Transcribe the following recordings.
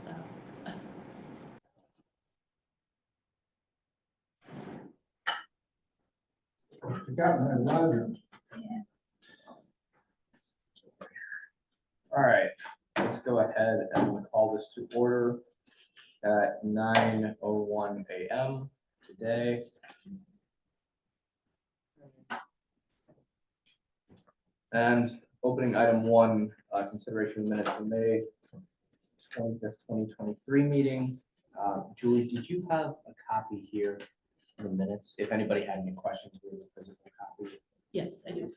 So. Forgotten my Roger. All right, let's go ahead and call this to order at 9:01 a.m. today. And opening item one, consideration of minutes from May 25th, 2023 meeting. Julie, did you have a copy here of the minutes? If anybody had any questions, we have a physical copy. Yes, I do.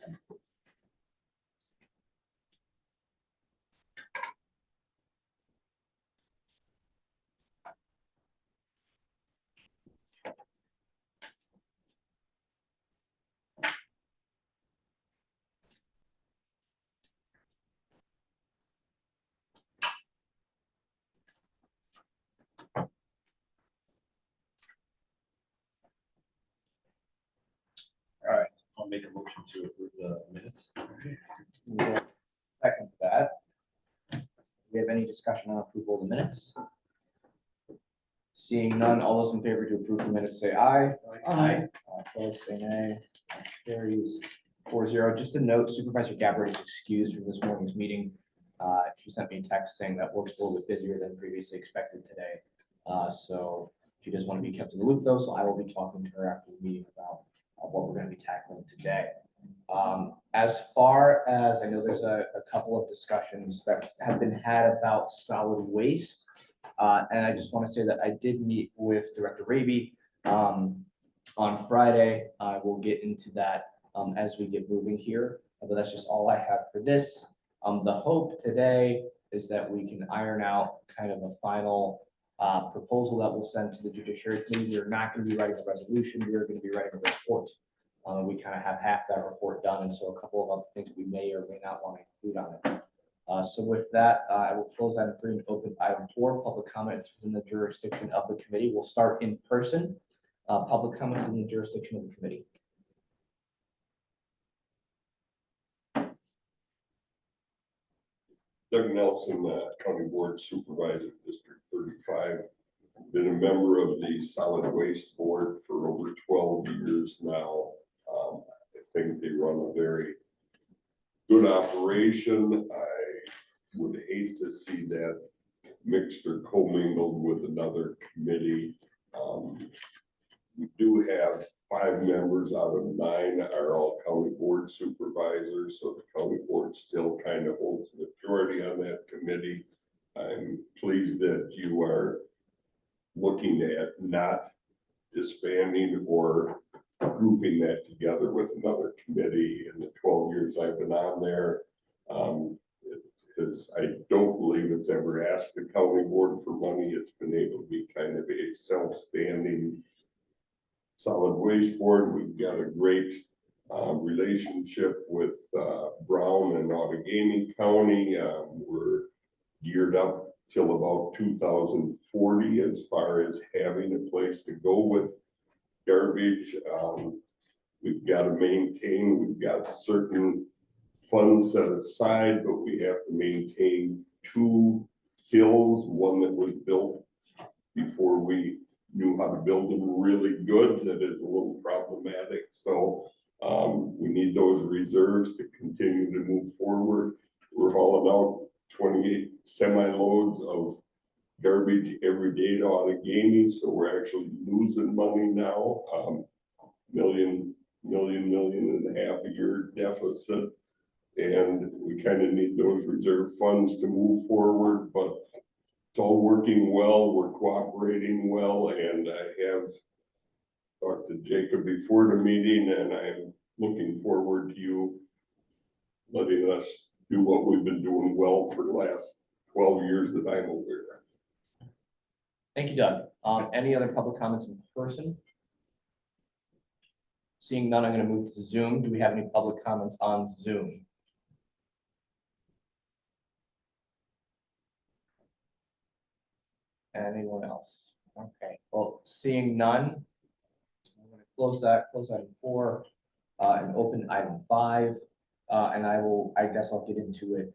All right, I'll make a motion to approve the minutes. we'll second that. Do we have any discussion on approval of the minutes? Seeing none, all those in favor to approve the minutes say aye. Aye. Opposed, say nay. That carries 4-0. Just a note, Supervisor Gabbard is excused from this morning's meeting. She sent me a text saying that work's a little bit busier than previously expected today. So she does want to be kept in the loop though, so I will be talking to her after the meeting about what we're going to be tackling today. As far as I know, there's a couple of discussions that have been had about solid waste. And I just want to say that I did meet with Director Raby on Friday. I will get into that as we get moving here, but that's just all I have for this. The hope today is that we can iron out kind of a final proposal that we'll send to the Judiciary Committee. We're not going to be writing a resolution. We are going to be writing a report. We kind of have half that report done, and so a couple of other things we may or may not want to include on it. So with that, I will close item 3 and open item 4, public comment within the jurisdiction of the committee. We'll start in person. Public comment within the jurisdiction of the committee. Doug Nelson, County Board Supervisor, District 35. Been a member of the Solid Waste Board for over 12 years now. I think they run a very good operation. I would hate to see that mixed or commingled with another committee. We do have 5 members out of 9 are all county board supervisors, so the county board still kind of holds the majority on that committee. I'm pleased that you are looking at not disbanding or grouping that together with another committee. In the 12 years I've been on there, because I don't believe it's ever asked the county board for money. It's been able to be kind of a self-standing solid waste board. We've got a great relationship with Brown and Outagamie County. We're geared up till about 2040 as far as having a place to go with garbage. We've got to maintain, we've got certain funds set aside, but we have to maintain 2 hills, one that was built before we knew how to build them really good, that is a little problematic. So we need those reserves to continue to move forward. We're hauling out 28 semi-loads of garbage every day to Outagamie, so we're actually losing money now. Million and a half a year deficit, and we kind of need those reserve funds to move forward, but it's all working well. We're cooperating well, and I have talked to Jacob before the meeting, and I'm looking forward to you letting us do what we've been doing well for the last 12 years that I'm aware. Thank you, Doug. Any other public comments in person? Seeing none, I'm going to move to Zoom. Do we have any public comments on Zoom? Anyone else? Okay, well, seeing none, I'm going to close item 4 and open item 5. And I guess I'll get into it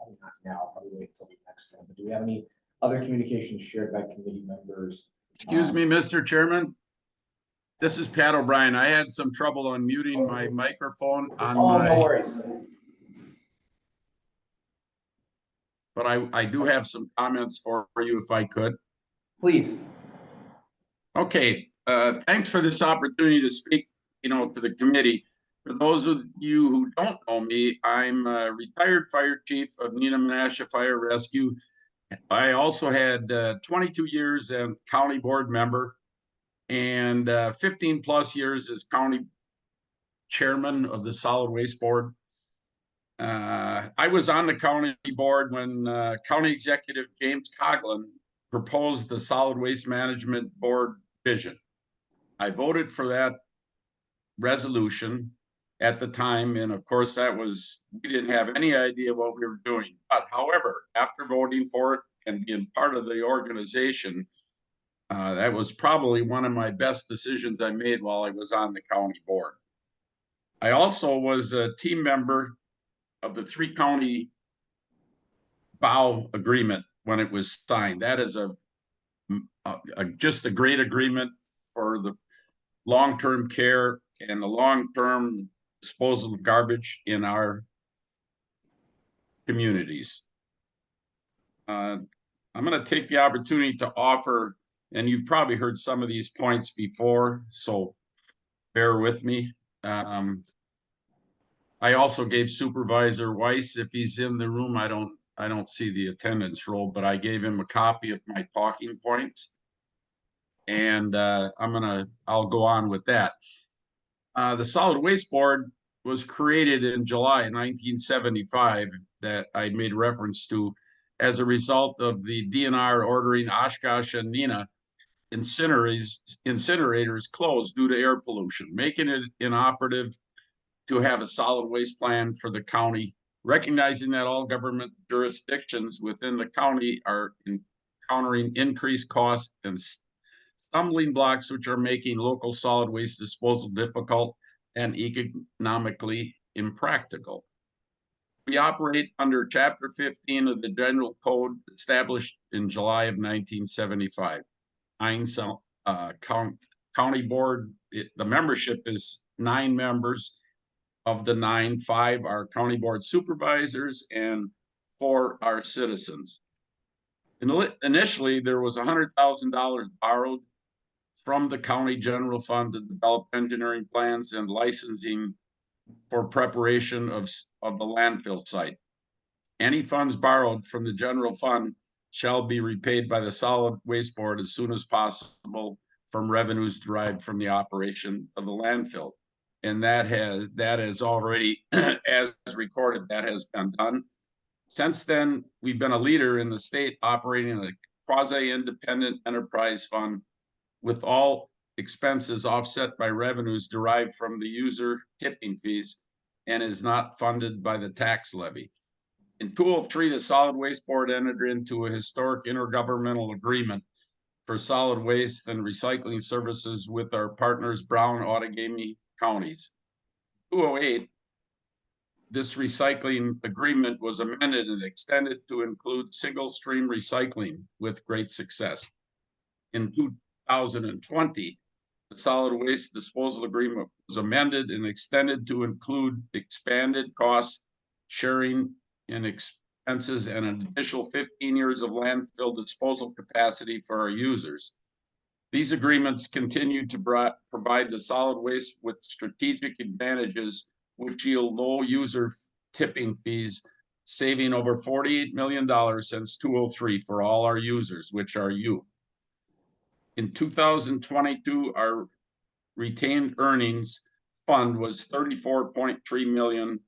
probably not now, I'll probably wait until the next one, but do we have any other communications shared by committee members? Excuse me, Mr. Chairman. This is Pat O'Brien. I had some trouble unmuting my microphone on Oh, no my, worries. but I do have some comments for you if I could. Please. Okay, thanks for this opportunity to speak, to the committee. For those of you who don't know me, I'm a retired fire chief of Neenah Menasha Fire Rescue. I also had 22 years as county board member and 15 plus years as county chairman of the solid waste board. I was on the county board when County Executive James Coughlin proposed the solid waste management board vision. I voted for that resolution at the time, and of course we didn't have any idea what we were doing. But however, after voting for it and being part of the organization, that was probably one of my best decisions I made while I was on the county board. I also was a team member of the 3-county BOW agreement when it was signed. That is just a great agreement for the long-term care and the long-term disposal of garbage in our communities. I'm going to take the opportunity to offer, and you've probably heard some of these points before, so bear with me. I also gave Supervisor Weiss, if he's in the room, I don't see the attendance roll, but I gave him a copy of my talking points. And I'll go on with that. The Solid Waste Board was created in July 1975 that I made reference to as a result of the DNR ordering Oshkosh and Neenah incinerators closed due to air pollution, making it inoperative to have a solid waste plan for the county, recognizing that all government jurisdictions within the county are encountering increased costs and stumbling blocks, which are making local solid waste disposal difficult and economically impractical. We operate under Chapter 15 of the General Code established in July of 1975. County Board, the membership is 9 members. Of the 9, 5 are county board supervisors and 4 are citizens. Initially, there was $100,000 borrowed from the county general fund to develop engineering plans and licensing for preparation of the landfill site. Any funds borrowed from the general fund shall be repaid by the solid waste board as soon as possible from revenues derived from the operation of the landfill. And that has already, as recorded, that has been done. Since then, we've been a leader in the state operating a quasi-independent enterprise fund with all expenses offset by revenues derived from the user tipping fees and is not funded by the tax levy. In 2003, the Solid Waste Board entered into a historic intergovernmental agreement for solid waste and recycling services with our partners, Brown, Outagamie counties. 2008, this recycling agreement was amended and extended to include single stream recycling with great success. In 2020, the solid waste disposal agreement was amended and extended to include expanded cost sharing and expenses and an additional 15 years of landfill disposal capacity for our users. These agreements continue to provide the solid waste with strategic advantages, which yield low user tipping fees, saving over $48 million since 2003 for all our users, which are you. In 2022, our retained earnings fund was $34.3 million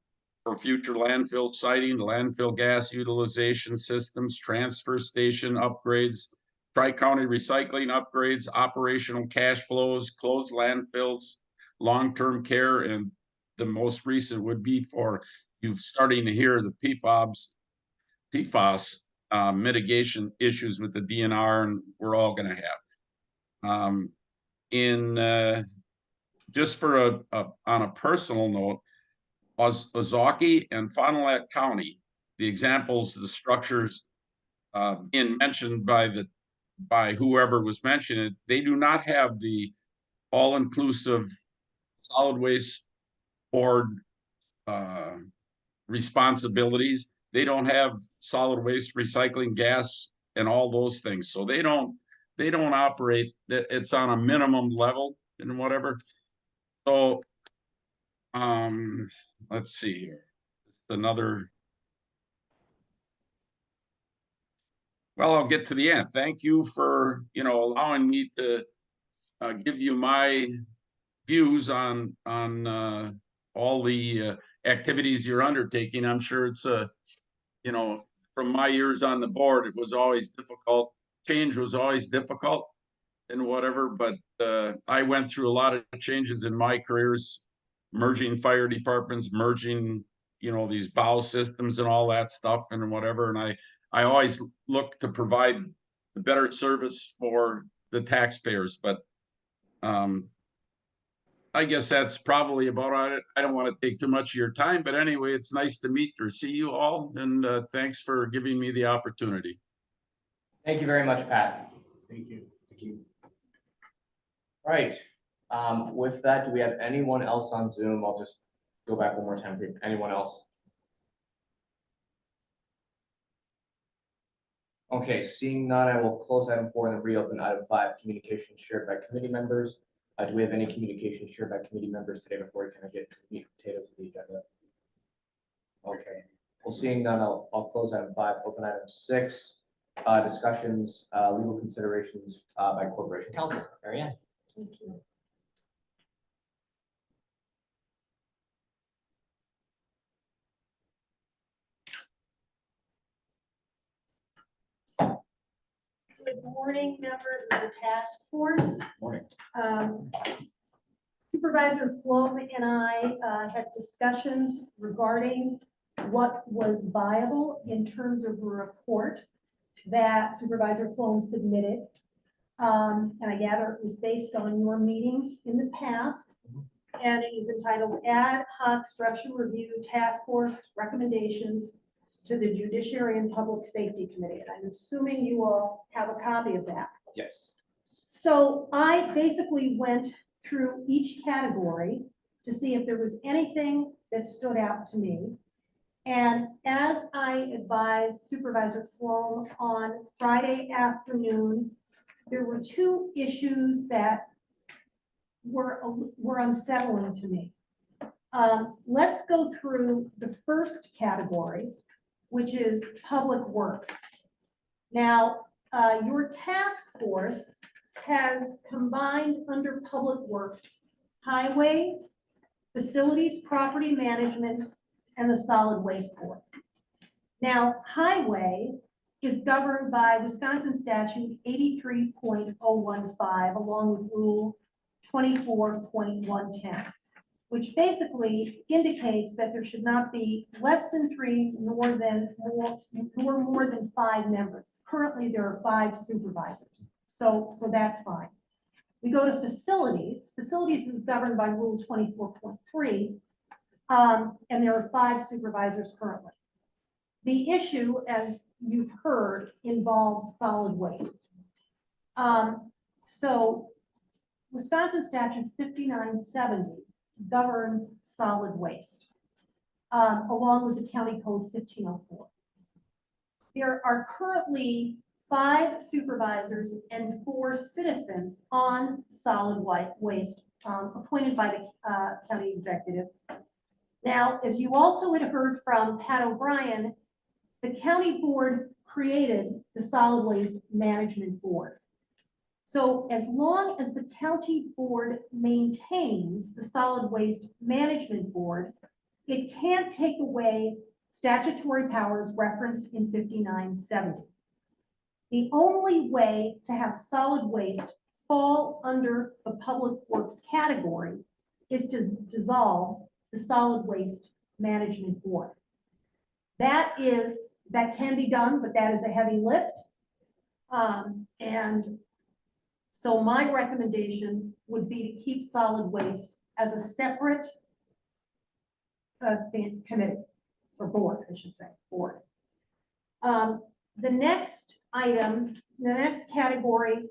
for future landfill siting, landfill gas utilization systems, transfer station upgrades, tri-county recycling upgrades, operational cash flows, closed landfills, long-term care, and the most recent would be for you starting to hear the PFAS mitigation issues with the DNR, and we're all going to have. Just for on a personal note, Ozaukee and Fond du Lac County the examples, the structures in mentioned by whoever was mentioning it, they do not have the all-inclusive solid waste board responsibilities. They don't have solid waste recycling, gas, and all those things. So they don't operate that. It's on a minimum level and whatever. So let's see here. Another. Well, I'll get to the end. Thank you for, allowing me to give you my views on all the activities you're undertaking. I'm sure it's from my years on the board, it was always difficult. Change was always difficult and whatever, but I went through a lot of changes in my careers, merging fire departments, merging, these BOW systems and all that stuff and whatever. And I always look to provide the better service for the taxpayers, but I guess that's probably about it. I don't want to take too much of your time, but anyway, it's nice to meet or see you all, and thanks for giving me the opportunity. Thank you very much, Pat. Thank you. Thank you. All right, with that, do we have anyone else on Zoom? I'll just go back one more time. Anyone else? Okay, seeing none, I will close item 4 and then reopen item 5, communication shared by committee members. Do we have any communication shared by committee members today before we kind of get to the meat and potatoes of the agenda? Okay, well, seeing none, I'll close item 5, open item 6, discussions, legal considerations by corporation counsel. Mary Ann. Thank you. Good morning, members of the task force. Morning. Supervisor Flom and I had discussions regarding what was viable in terms of a report that Supervisor Flom submitted. And I gather it was based on your meetings in the past. And it is entitled Ad-Hoc Structure Review Task Force Recommendations to the Judiciary and Public Safety Committee. And I'm assuming you all have a copy of that. Yes. So I basically went through each category to see if there was anything that stood out to me. And as I advised Supervisor Flom on Friday afternoon, there were 2 issues that were unsettling to me. Let's go through the first category, which is public works. Now, your task force has combined under public works, highway, facilities, property management, and the solid waste board. Now, highway is governed by Wisconsin statute 83.015, along with rule 24.110, which basically indicates that there should not be less than 3 nor more than 5 members. Currently, there are 5 supervisors, so that's fine. We go to facilities. Facilities is governed by rule 24.3, and there are 5 supervisors currently. The issue, as you've heard, involves solid waste. So Wisconsin statute 5970 governs solid waste, along with the county code 1504. There are currently 5 supervisors and 4 citizens on solid waste, appointed by the county executive. Now, as you also had heard from Pat O'Brien, the county board created the solid waste management board. So as long as the county board maintains the solid waste management board, it can't take away statutory powers referenced in 5970. The only way to have solid waste fall under the public works category is to dissolve the solid waste management board. That can be done, but that is a heavy lift. And so my recommendation would be to keep solid waste as a separate committee. or board, I should say, board. The next item, the next category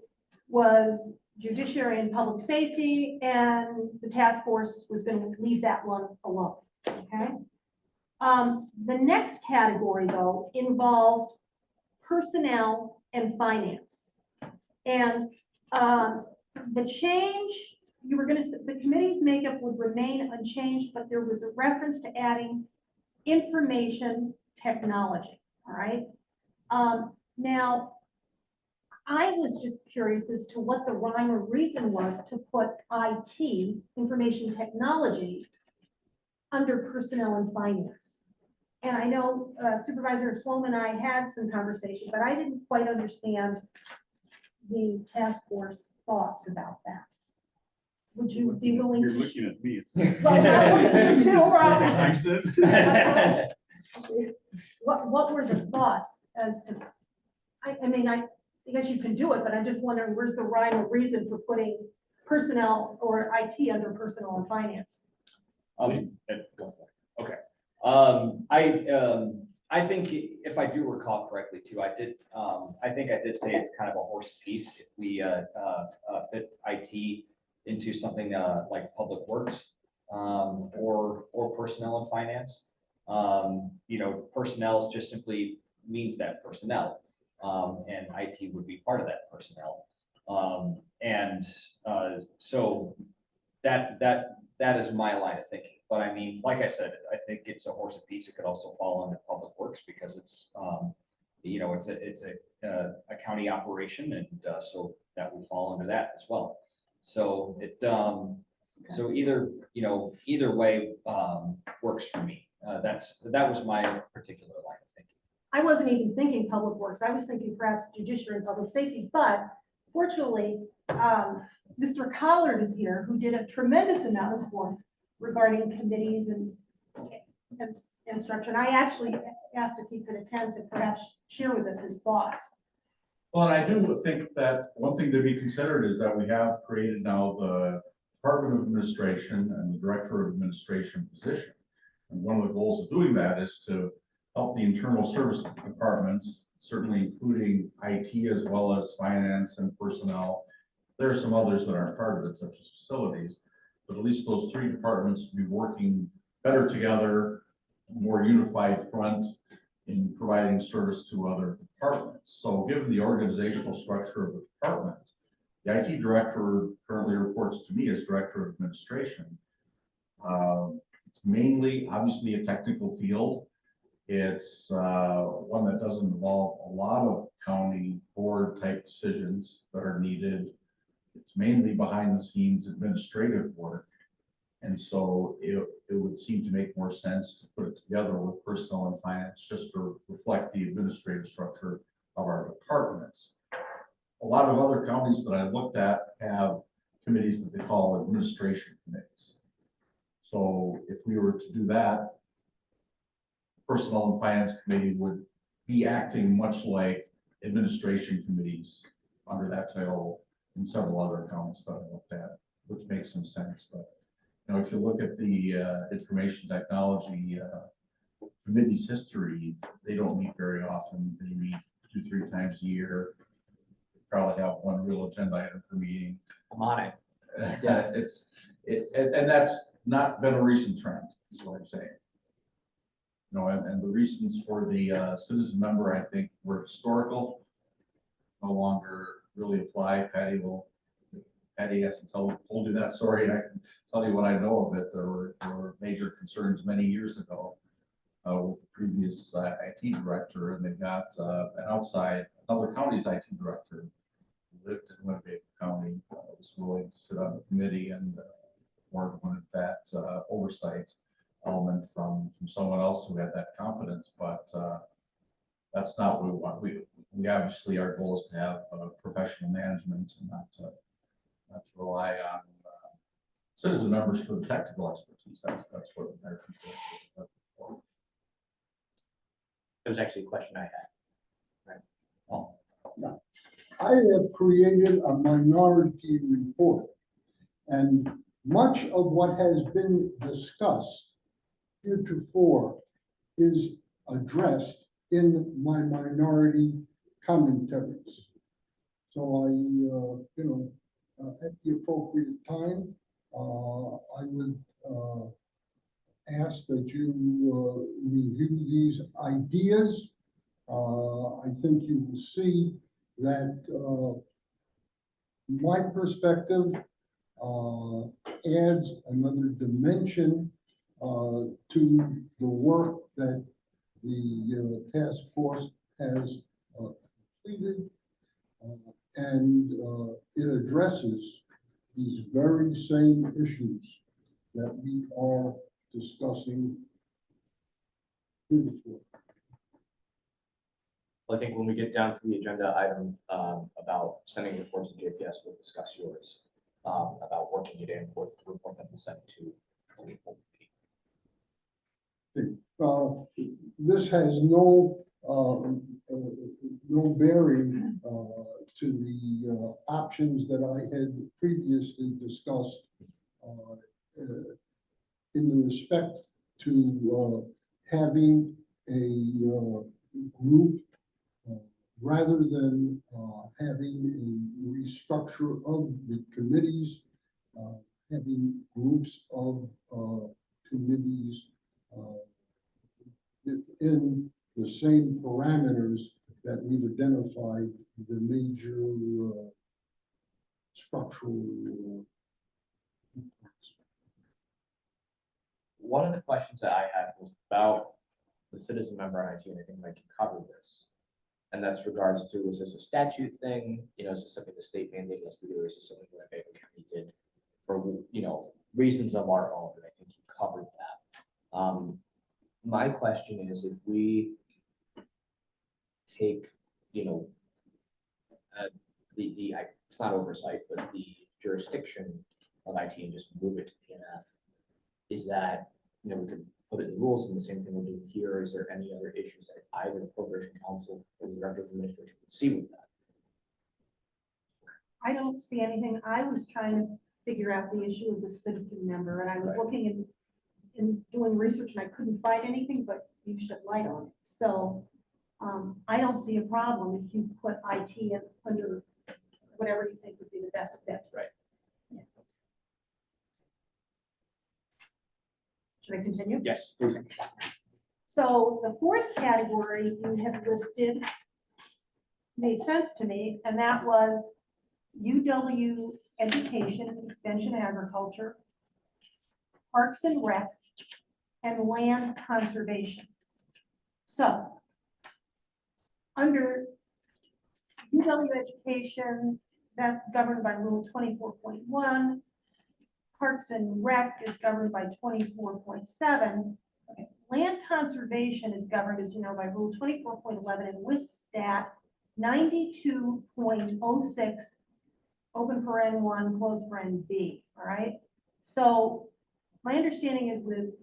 was judiciary and public safety, and the task force was going to leave that one alone, okay? The next category, though, involved personnel and finance. And the change, you were going to, the committee's makeup would remain unchanged, but there was a reference to adding information technology, all right? Now, I was just curious as to what the rhyme or reason was to put IT, information technology, under personnel and finance. And I know Supervisor Sloan and I had some conversation, but I didn't quite understand the task force thoughts about that. Would you be willing You're to? looking at me. Well, I'm looking at you too, Robin. I said. What were the thoughts as to, I mean, I guess you can do it, but I'm just wondering, where's the rhyme or reason for putting personnel or IT under personnel and finance? Okay. I think if I do recall correctly too, I think I did say it's kind of a horse piece if we fit IT into something like public works or personnel and finance. You know, personnel just simply means that personnel, and IT would be part of that personnel. So that is my line of thinking. But I mean, like I said, I think it's a horse apiece. It could also fall under public works because it's, you know, it's a county operation, and so that would fall under that as well. So it, so either way works for me. That was my particular line of thinking. I wasn't even thinking public works. I was thinking perhaps judiciary and public safety, but fortunately, Mr. Collard is here, who did a tremendous amount of work regarding committees and structure. And I actually asked if he could attend to perhaps share with us his thoughts. Well, and I do think that one thing to be considered is that we have created now the Department of Administration and the Director of Administration position. And one of the goals of doing that is to help the internal service departments, certainly including IT as well as finance and personnel. There are some others that aren't part of it, such as facilities, but at least those three departments to be working better together, more unified front in providing service to other departments. So given the organizational structure of the department, the IT director currently reports to me as Director of Administration. It's mainly, obviously, a technical field. It's one that doesn't involve a lot of county board type decisions that are needed. It's mainly behind the scenes administrative work. And so it would seem to make more sense to put it together with personnel and finance just to reflect the administrative structure of our departments. A lot of other counties that I looked at have committees that they call administration committees. So if we were to do that, personnel and finance committee would be acting much like administration committees under that title in several other counties that I looked at, which makes some sense. But you know, if you look at the information technology committee's history, they don't meet very often. They meet 2-3 times a year. They probably have one real agenda item per meeting. I'm on it. Yeah, and that's not been a recent trend, is what I'm saying. You know, and the reasons for the citizen member, I think, were historical, no longer really apply. Patty hasn't told you that story. I can tell you what I know of it. There were major concerns many years ago with the previous IT director, and they got another county's IT director who lived in Winnebago County, was willing to sit on the committee and wanted that oversight element from someone else who had that confidence, but that's not what we want. We obviously, our goal is to have professional management and not to rely on citizen members for the technical expertise. That's what they're for. It was actually a question I had. Right. Oh. I have created a minority report, and much of what has been discussed heretofore is addressed in my minority commentaries. So at the appropriate time, I would ask that you review these ideas. I think you will see that my perspective adds another dimension to the work that the task force has completed. And it addresses these very same issues that we are discussing heretofore. Well, I think when we get down to the agenda item about sending reports to JPS, we'll discuss yours about working it in with the report that we sent to. This has no bearing to the options that I had previously discussed in the respect to having a group rather than having a restructure of the committees, having groups of committees within the same parameters that we've identified the major structural. One of the questions that I had was about the citizen member on IT, and I think Mike can cover this. And that's regards to, is this a statute thing? Is this something the state mandated us to do, or is this something that Winnebago County did for, reasons of our own? And I think you covered that. My question is, if we take, it's not oversight, but the jurisdiction of IT and just move it to PNF, is that, we could put it in the rules, and the same thing we're doing here. Is there any other issues that either the Corporation Council or the Director of Administration would see with that? I don't see anything. I was trying to figure out the issue of the citizen member, and I was Right. looking and doing research, and I couldn't find anything, but you shed light on it. So I don't see a problem if you put IT under whatever you think would be the best fit. Right. Yeah. Should I continue? Yes, please. So the fourth category you have listed made sense to me, and that was UW Education, Extension Agriculture, Parks and Rec, and Land Conservation. So under UW Education, that's governed by Rule 24.1. Parks and Rec is governed by 24.7. Okay. Land conservation is governed, as you know, by Rule 24.11 and with stat 92.06, open paren 1, close paren B. All right. So my understanding is with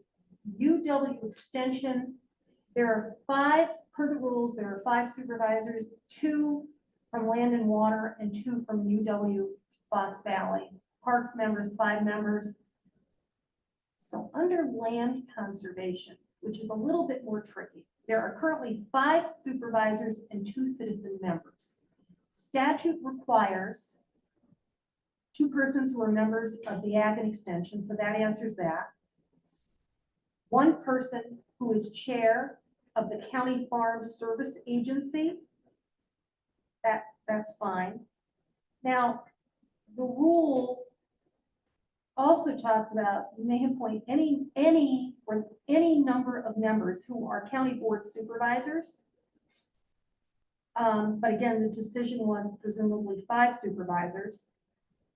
UW Extension, there are 5 per the rules. There are 5 supervisors, 2 from Land and Water, and 2 from UW Fox Valley. Parks members, 5 members. So under land conservation, which is a little bit more tricky, there are currently 5 supervisors and 2 citizen members. Statute requires 2 persons who are members of the Ag and Extension, so that answers that. 1 person who is chair of the County Farm Service Agency. That's fine. Now, the rule also talks about you may appoint any number of members who are county board supervisors. But again, the decision was presumably 5 supervisors.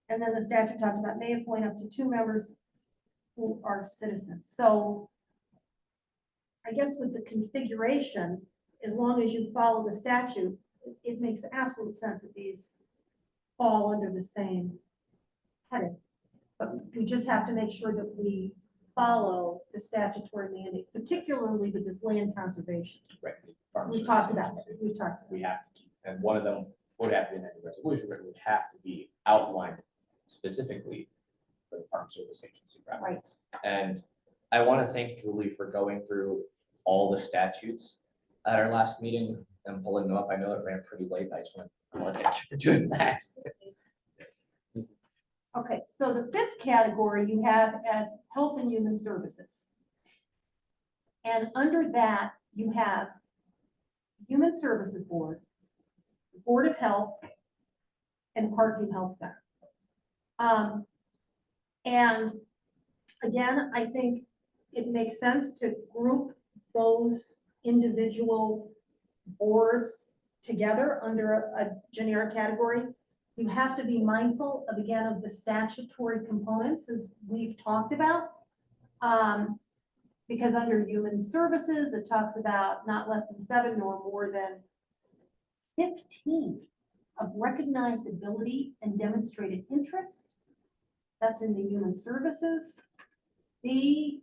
And then the statute talked about may appoint up to 2 members who are citizens. So I guess with the configuration, as long as you follow the statute, it makes absolute sense that these fall under the same heading. But we just have to make sure that we follow the statutory mandate, particularly with this land conservation. Right. Farm We've Service talked about Agency. it. We've talked about We have to keep, and one of them would have to be in any resolution, but it would have to be outlined specifically for the Farm Service Agency. it. Right. And I want to thank Julie for going through all the statutes at our last meeting and pulling them up. I know it ran pretty late. I just want to thank you for doing that. Okay, so the fifth category you have as Health and Human Services. And under that, you have Human Services Board, Board of Health, and Parkview Health Center. And again, I think it makes sense to group those individual boards together under a generic category. You have to be mindful of, again, of the statutory components as we've talked about. Because under Human Services, it talks about not less than 7 nor more than 15 of recognized ability and demonstrated interest. That's in the Human Services. We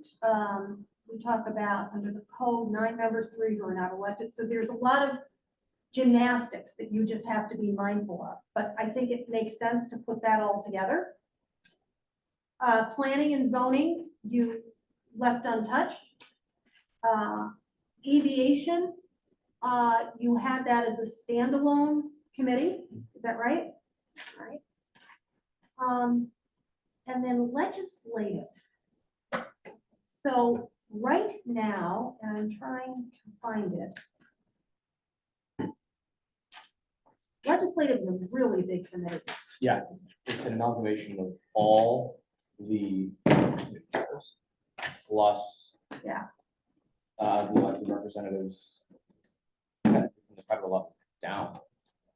talk about under the code, 9 members, 3 who are not elected. So there's a lot of gymnastics that you just have to be mindful of. But I think it makes sense to put that all together. Planning and zoning, you left untouched. Aviation, you had that as a standalone committee. Is that right? All right. And then legislative. So right now, and I'm trying to find it. Legislative is a really big committee. Yeah, it's an amalgamation of all the plus. Yeah. The elected representatives from the federal level down.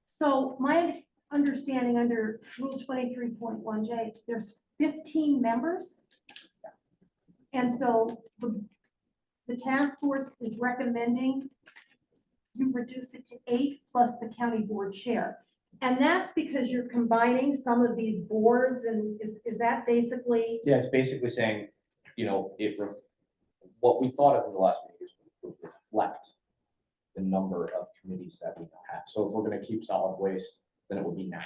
So my understanding under Rule 23.1J, there's 15 members. And so the task force is recommending you reduce it to 8 plus the county board chair. And that's because you're combining some of these boards, and is that basically? Yeah, it's basically saying, what we thought of in the last meeting would reflect the number of committees that we now have. So if we're gonna keep solid waste, then it would be 9.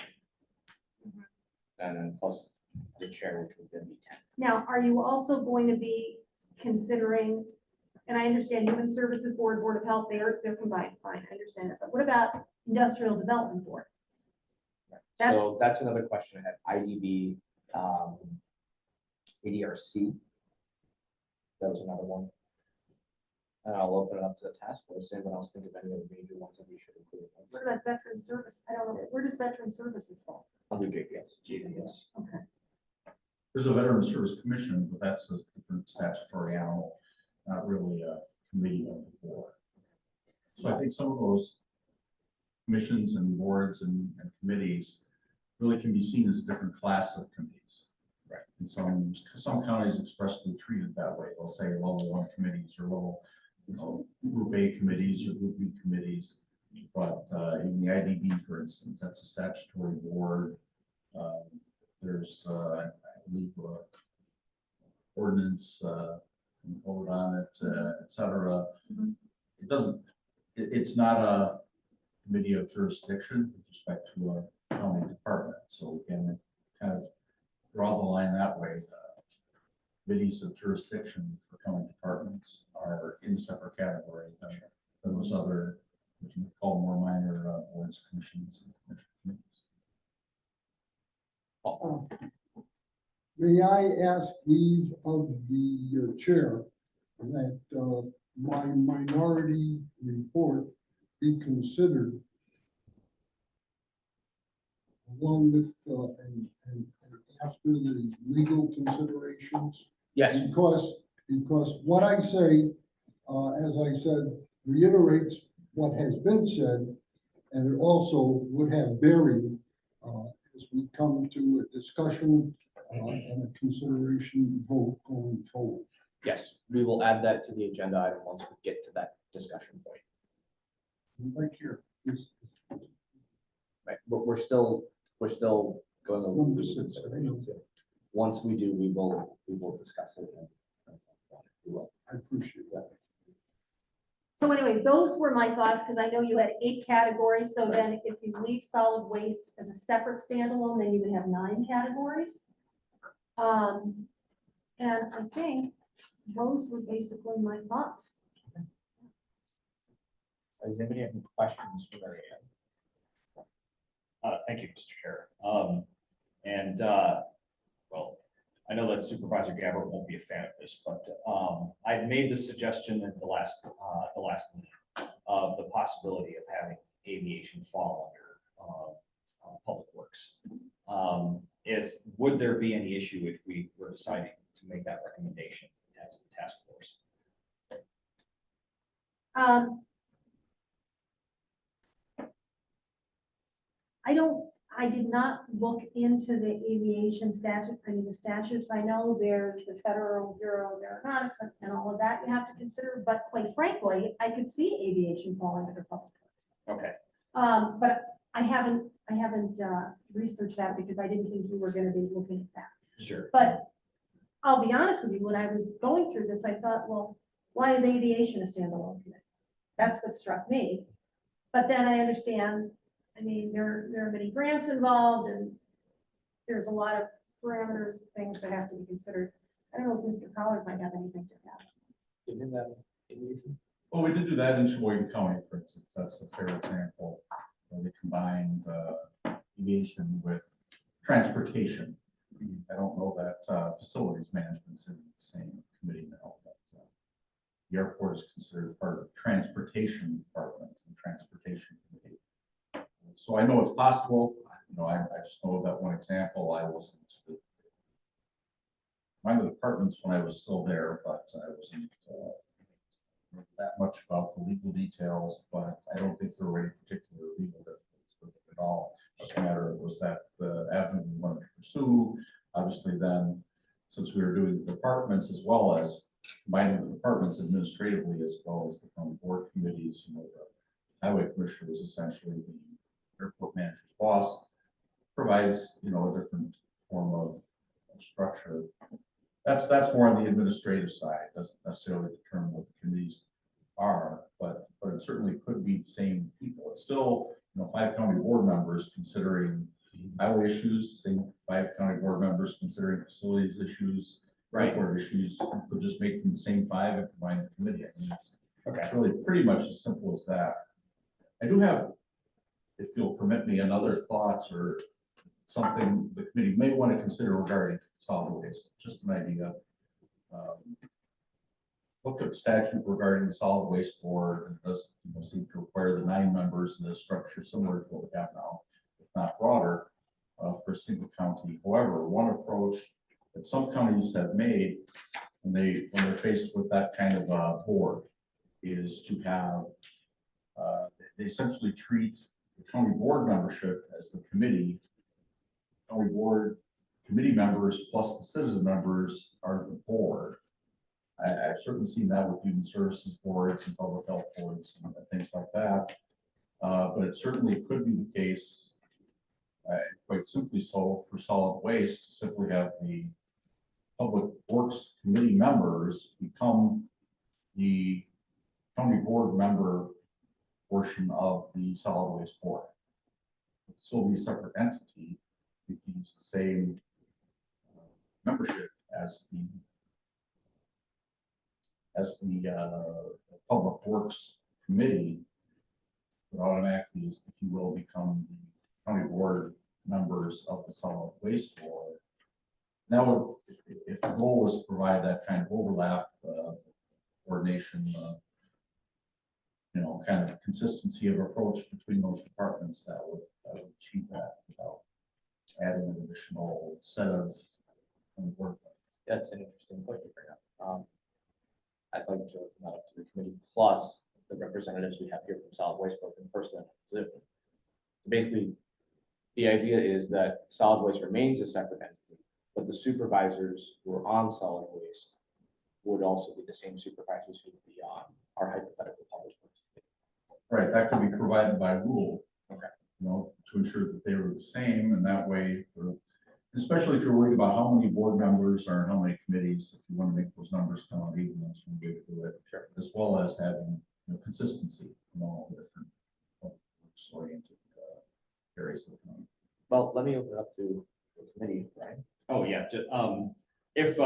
And then plus the chair, which would then be 10. Now, are you also going to be considering, and I understand Human Services Board, Board of Health, they're combined, fine, I understand that, but what about Industrial Development Board? So that's another question I had. IDB, ADRC. That was another one. And I'll open it up to the task force. Anyone else think of any of the major ones that we should include? What about Veteran Service? I don't know, where does Veteran Services fall? Under JPS. Okay. There's a Veteran Service Commission, but that's a different statutory animal, not really a committee of the board. So I think some of those commissions and boards and committees really can be seen as a different class of committees. Right. And some counties expressly treat it that way. They'll say level 1 committees or level, group A committees or group B committees. But in the IDB, for instance, that's a statutory board. There's, I believe, ordinance, vote on it, et cetera. It doesn't, it's not a committee of jurisdiction with respect to a county department. So we can kind of draw the line that way. Committees of jurisdiction for county departments are in a separate category than those other, what you call more minor boards, commissions, and committees. May I ask leave of the chair that my minority report be considered along with and after the legal considerations? Yes. Because what I say, as I said, reiterates what has been said, and it also would have bearing as we come to a discussion and a consideration vote going forward. Yes, we will add that to the agenda item once we get to that discussion point. Right here. Right, but we're still going over the Understood. considerations. Once we do, we will discuss it. We will. I appreciate that. So anyway, those were my thoughts, because I know you had 8 categories. So then if you leave solid waste as a separate standalone, then you would have 9 categories. And I think those were basically my thoughts. Does anybody have any questions for Mary Ann? Thank you, Mr. Chair. Well, I know that Supervisor Gabbard won't be a fan of this, but I made the suggestion at the last meeting of the possibility of having aviation fall under Public Works. Would there be any issue if we were deciding to make that recommendation as the task force? I did not look into the aviation statute, the statutes. I know there's the Federal Bureau of Aeronautics and all of that you have to consider, but quite frankly, I could see aviation falling under Public Works. Okay. But I haven't researched that because I didn't think you were gonna be looking at that. Sure. But I'll be honest with you, when I was going through this, I thought, well, why is aviation a standalone committee? That's what struck me. But then I understand, I mean, there are many grants involved and there's a lot of parameters, things that have to be considered. I don't know if Mr. Collard might have anything to add. Give him that aviation. Well, we did do that in Sheboygan County, for instance. That's a fair example. Where they combined aviation with transportation. I don't know that facilities management's in the same committee now, but the airport is considered part of the transportation department and transportation committee. So I know it's possible. You know, I just know that one example. I wasn't mind the departments when I was still there, but I wasn't that much about the legal details. But I don't think there were any particular legal difficulties with it at all. Just a matter was that the avenue we wanted to pursue. Obviously, then since we were doing the departments as well as combining the departments administratively as well as the county board committees, you know, the highway commissioner was essentially the airport manager's boss, provides, you know, a different form of structure. That's more on the administrative side. Doesn't necessarily determine what the committees are, but it certainly could be the same people. It's still, you know, 5 county board members considering highway issues, same 5 county board members considering facilities issues, airport issues. You could just make them the same 5 and combine the committee. I mean, it's really pretty much as simple as that. I do have, if you'll permit me, another thought or something the committee may want to consider regarding solid waste. Just an idea. Look at the statute regarding the solid waste board, and it does, you know, seem to require the 9 members in a structure similar to what we have now, if not broader, for a single county. However, one approach that some counties have made when they're faced with that kind of a board is to have they essentially treat the county board membership as the committee. County board committee members plus the citizen members are the board. I've certainly seen that with human services boards and public health boards and things like that. But it certainly could be the case, quite simply so, for solid waste to simply have the public works committee members become the county board member portion of the solid waste board. It would still be a separate entity. You can use the same membership as the public works committee would automatically, if you will, become the county board members of the solid waste board. Now, if the goal was to provide that kind of overlap, coordination, you know, kind of consistency of approach between those departments, that would achieve that without adding an additional set of work. That's an interesting point you bring up. I'd like to open that up to the committee plus the representatives we have here from solid waste, both in person and Zoom. Basically, the idea is that solid waste remains a separate entity, but the supervisors who are on solid waste would also be the same supervisors who would be on our hypothetical public works. Right, that could be provided by rule. Okay. You know, to ensure that they were the same, and that way, especially if you're worried about how many board members or how many committees, if you want to make those numbers come out even, that's one way to do it. Sure. As well as having, you know, consistency in all the different oriented areas of the county. Well, let me open it up to the committee, right? Oh, yeah, if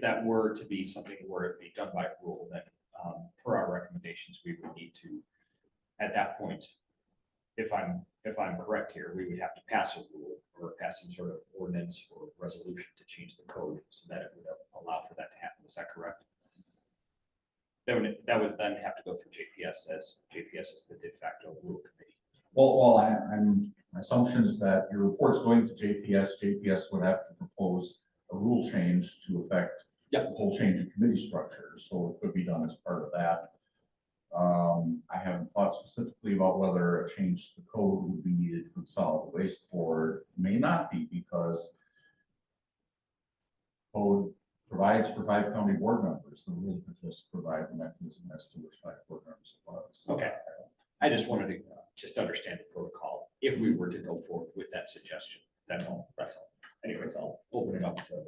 that were to be something where it be done by rule, then per our recommendations, we would need to correct here, we would have to pass a rule or pass some sort of ordinance or resolution to change the code so that it would allow for that to happen. Is that correct? That would then have to go through JPS, as JPS is the de facto rule committee. Well, my assumption is that your report's going to JPS. JPS would have to propose a rule change to affect Yep. the whole change in committee structure, so it could be done as part of that. I haven't thought specifically about whether a change to the code would be needed for the solid waste board. May not be, because code provides for 5 county board members. The rule could just provide the mechanism as to which 5 board members it was. Okay. I just wanted to just understand the protocol if we were to go forward with that suggestion. That's all. That's all. Anyways, I'll open it up to.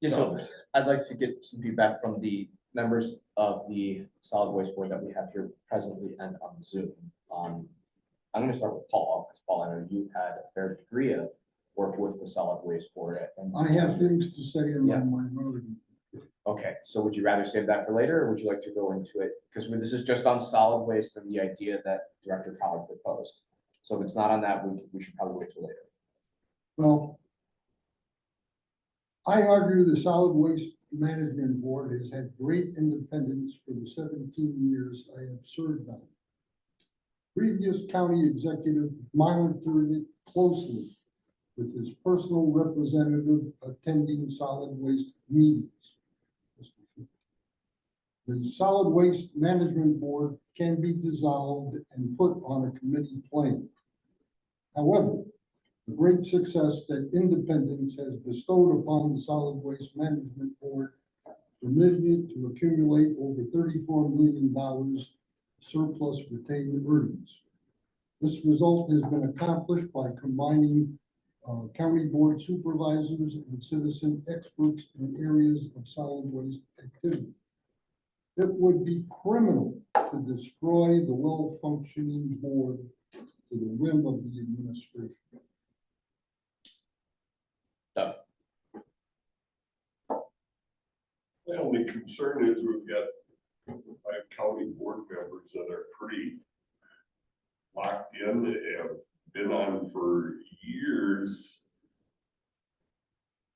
Yeah, so others. I'd like to get some feedback from the members of the solid waste board that we have here presently and on Zoom. I'm going to start with Paul, because Paul, I know you've had a fair degree of work with the solid waste board. And I have things to say in my Yeah. minority. Okay, so would you rather save that for later, or would you like to go into it? Because this is just on solid waste and the idea that Director Collard proposed. So if it's not on that, we should probably wait till later. Well, I argue the solid waste management board has had great independence for the 17 years I have served on it. Previous county executive monitored it closely with his personal representative attending solid waste meetings. The solid waste management board can be dissolved and put on a committee plane. However, the great success that independence has bestowed upon the solid waste management board permitted it to accumulate over $34 million surplus retained earnings. This result has been accomplished by combining county board supervisors and citizen experts in areas of solid waste activity. It would be criminal to destroy the well-functioning board to the whim of the administration. Doug? My only concern is we've got 5 county board members that are pretty locked in, they have been on for years.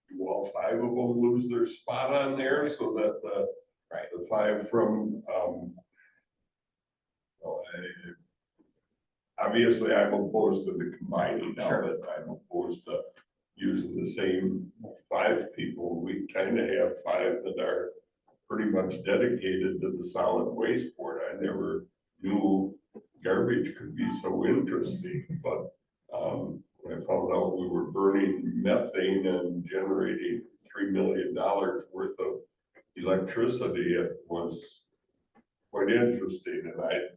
Do all 5 of them lose their spot on there so that the 5 from, obviously I'm opposed to the combining now, Sure. but I'm opposed to using the same 5 people. We kind of have 5 that are pretty much dedicated to the solid waste board. I never knew garbage could be so interesting, but when I found out we were burning methane and generating $3 million worth of electricity, it was quite interesting. And I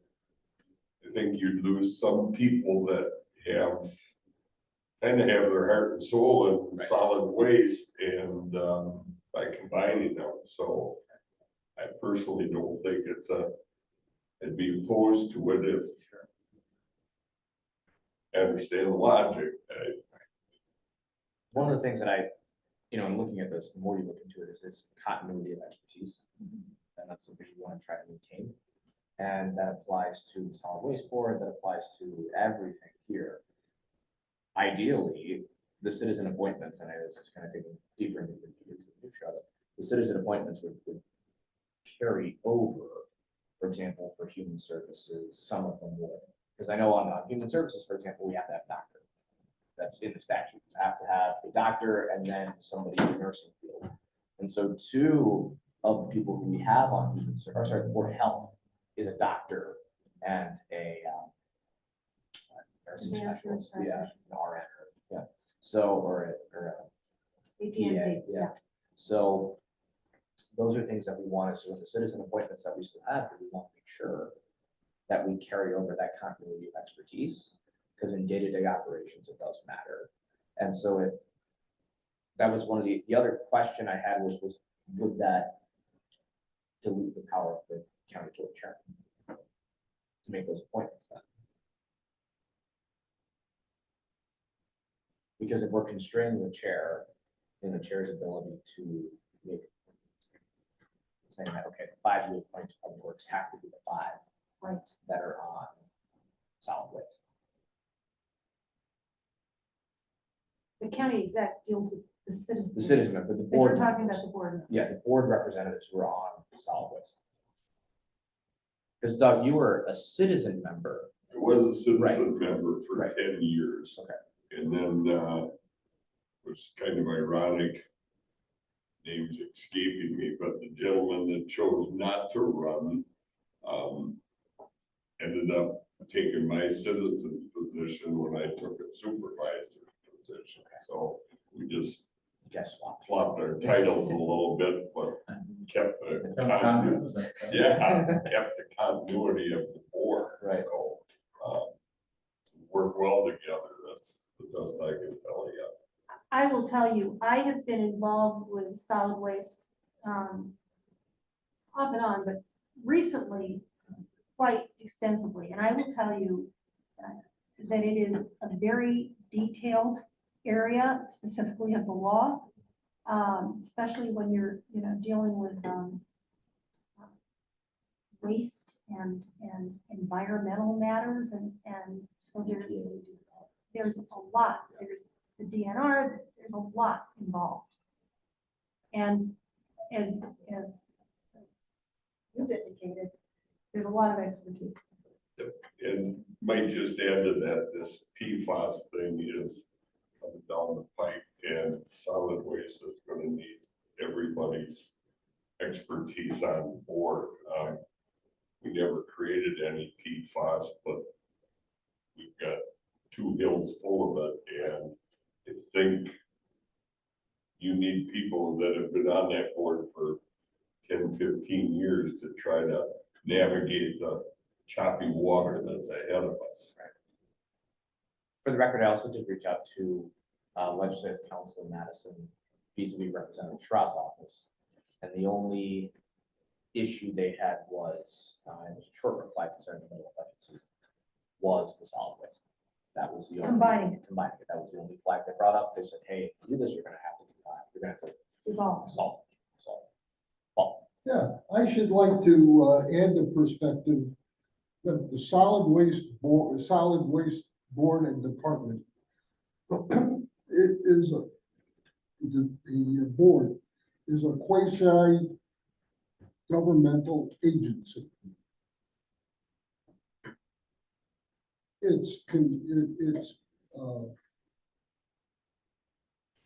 think you'd lose some people that kind of have their heart and soul in solid waste, and by combining them. So I personally don't think I'd be opposed to it if I understand the logic. One of the things that in looking at this, the more you look into it, is continuity of expertise. And that's something we want to try to maintain. And that applies to the solid waste board, that applies to everything here. Ideally, the citizen appointments, and I know this is kind of digging deeper into the minutia, the citizen appointments would carry over, for example, for human services, some of them would. Because I know on human services, for example, we have to have a doctor. That's in the statute. You have to have a doctor and then somebody in the nursing field. And so 2 of the people who we have on human services, Board of Health, is a doctor and a nursing specialist. Yeah, an RN. Yeah. So, or a PA, yeah. So those are things that we want to, so with the citizen appointments that we still have, we want to make sure that we carry over that continuity of expertise, because in day-to-day operations, it does matter. And so if that was one of the other question I had was would that dilute the power of the county board chairman to make those appointments then? Because if we're constraining the chair in the chair's ability to make saying that, okay, the 5 you appoint to public works have to be the 5 that are on solid waste. county exec deals with the citizens. The citizen member, the But you're board. talking members. about the board. members. Yes, the board representatives who are on solid waste. Because Doug, you were a citizen member. I was a citizen Right. member for Right. 10 years. Okay. And then, was kind of ironic, name's escaping me, but the gentleman that chose not to run, ended up taking my citizen position when I took a supervisor position. So we just Guess what? flopped our titles a little bit, but kept the Conduit. yeah, kept the continuity of the board. Right. So, work well together. That's the best I can tell you. I will tell you, I have been involved with solid waste, off and on, but recently quite extensively. And I will tell you that it is a very detailed area, specifically of the law, especially when you're, dealing with waste and environmental matters. And so there's a lot, there's the DNR, there's a lot involved. And as you've indicated, there's a lot of expertise. And might just add to that, this PFAS thing is coming down the pipe, and solid waste is gonna need everybody's expertise on board. We never created any PFAS, but we've got 2 hills full of it, and I think you need people that have been on that board for 10, 15 years to try to navigate the choppy water that's ahead of us. For the record, I also did reach out to Legislative Council in Madison vis-a-vis Representative Schraub's office. And the only issue they had was, it was a short reply concerning the middle of budget season, was the solid waste. That was the only. Combining it. Combining it. That was the only flag they brought up. They said, hey, if you do this, you're gonna have to combine. You're gonna have to Dissolve. solve. Well, Yeah, I should like to add the perspective that the solid waste board and department, it is the board is a quasi governmental agency. Its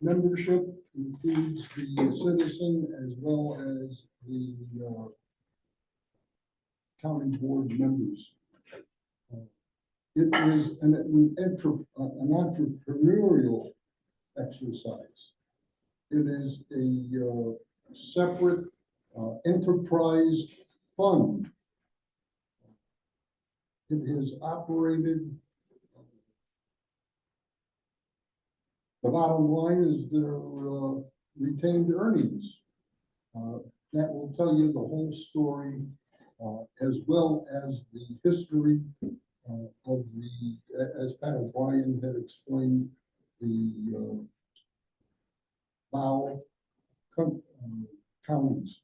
membership includes the citizen as well as the county board members. It is an entrepreneurial exercise. It is a separate enterprise fund. It has operated. The bottom line is their retained earnings. That will tell you the whole story, as well as the history of the, as Pat O'Brien had explained, the Bow counties.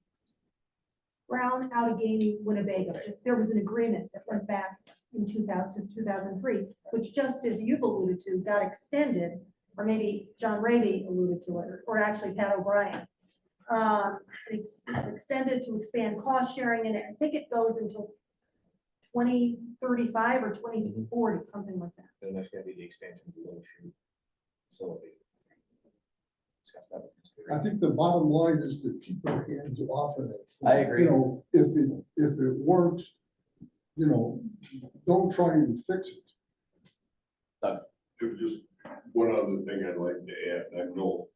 Brown, Allegheny, Winnebago, there was an agreement that went back in 2003, which, just as you've alluded to, got extended, or maybe John Raby alluded to it, or actually Pat O'Brien. It's extended to expand cost sharing, and I think it goes until 2035 or 2040, something like that. then there's gonna be the expansion of the Wilshire facility. Discuss that. I think the bottom line is to keep our hands off of it. I agree. You know, if it works, don't try and fix it. Just one other thing I'd like to add, I'm no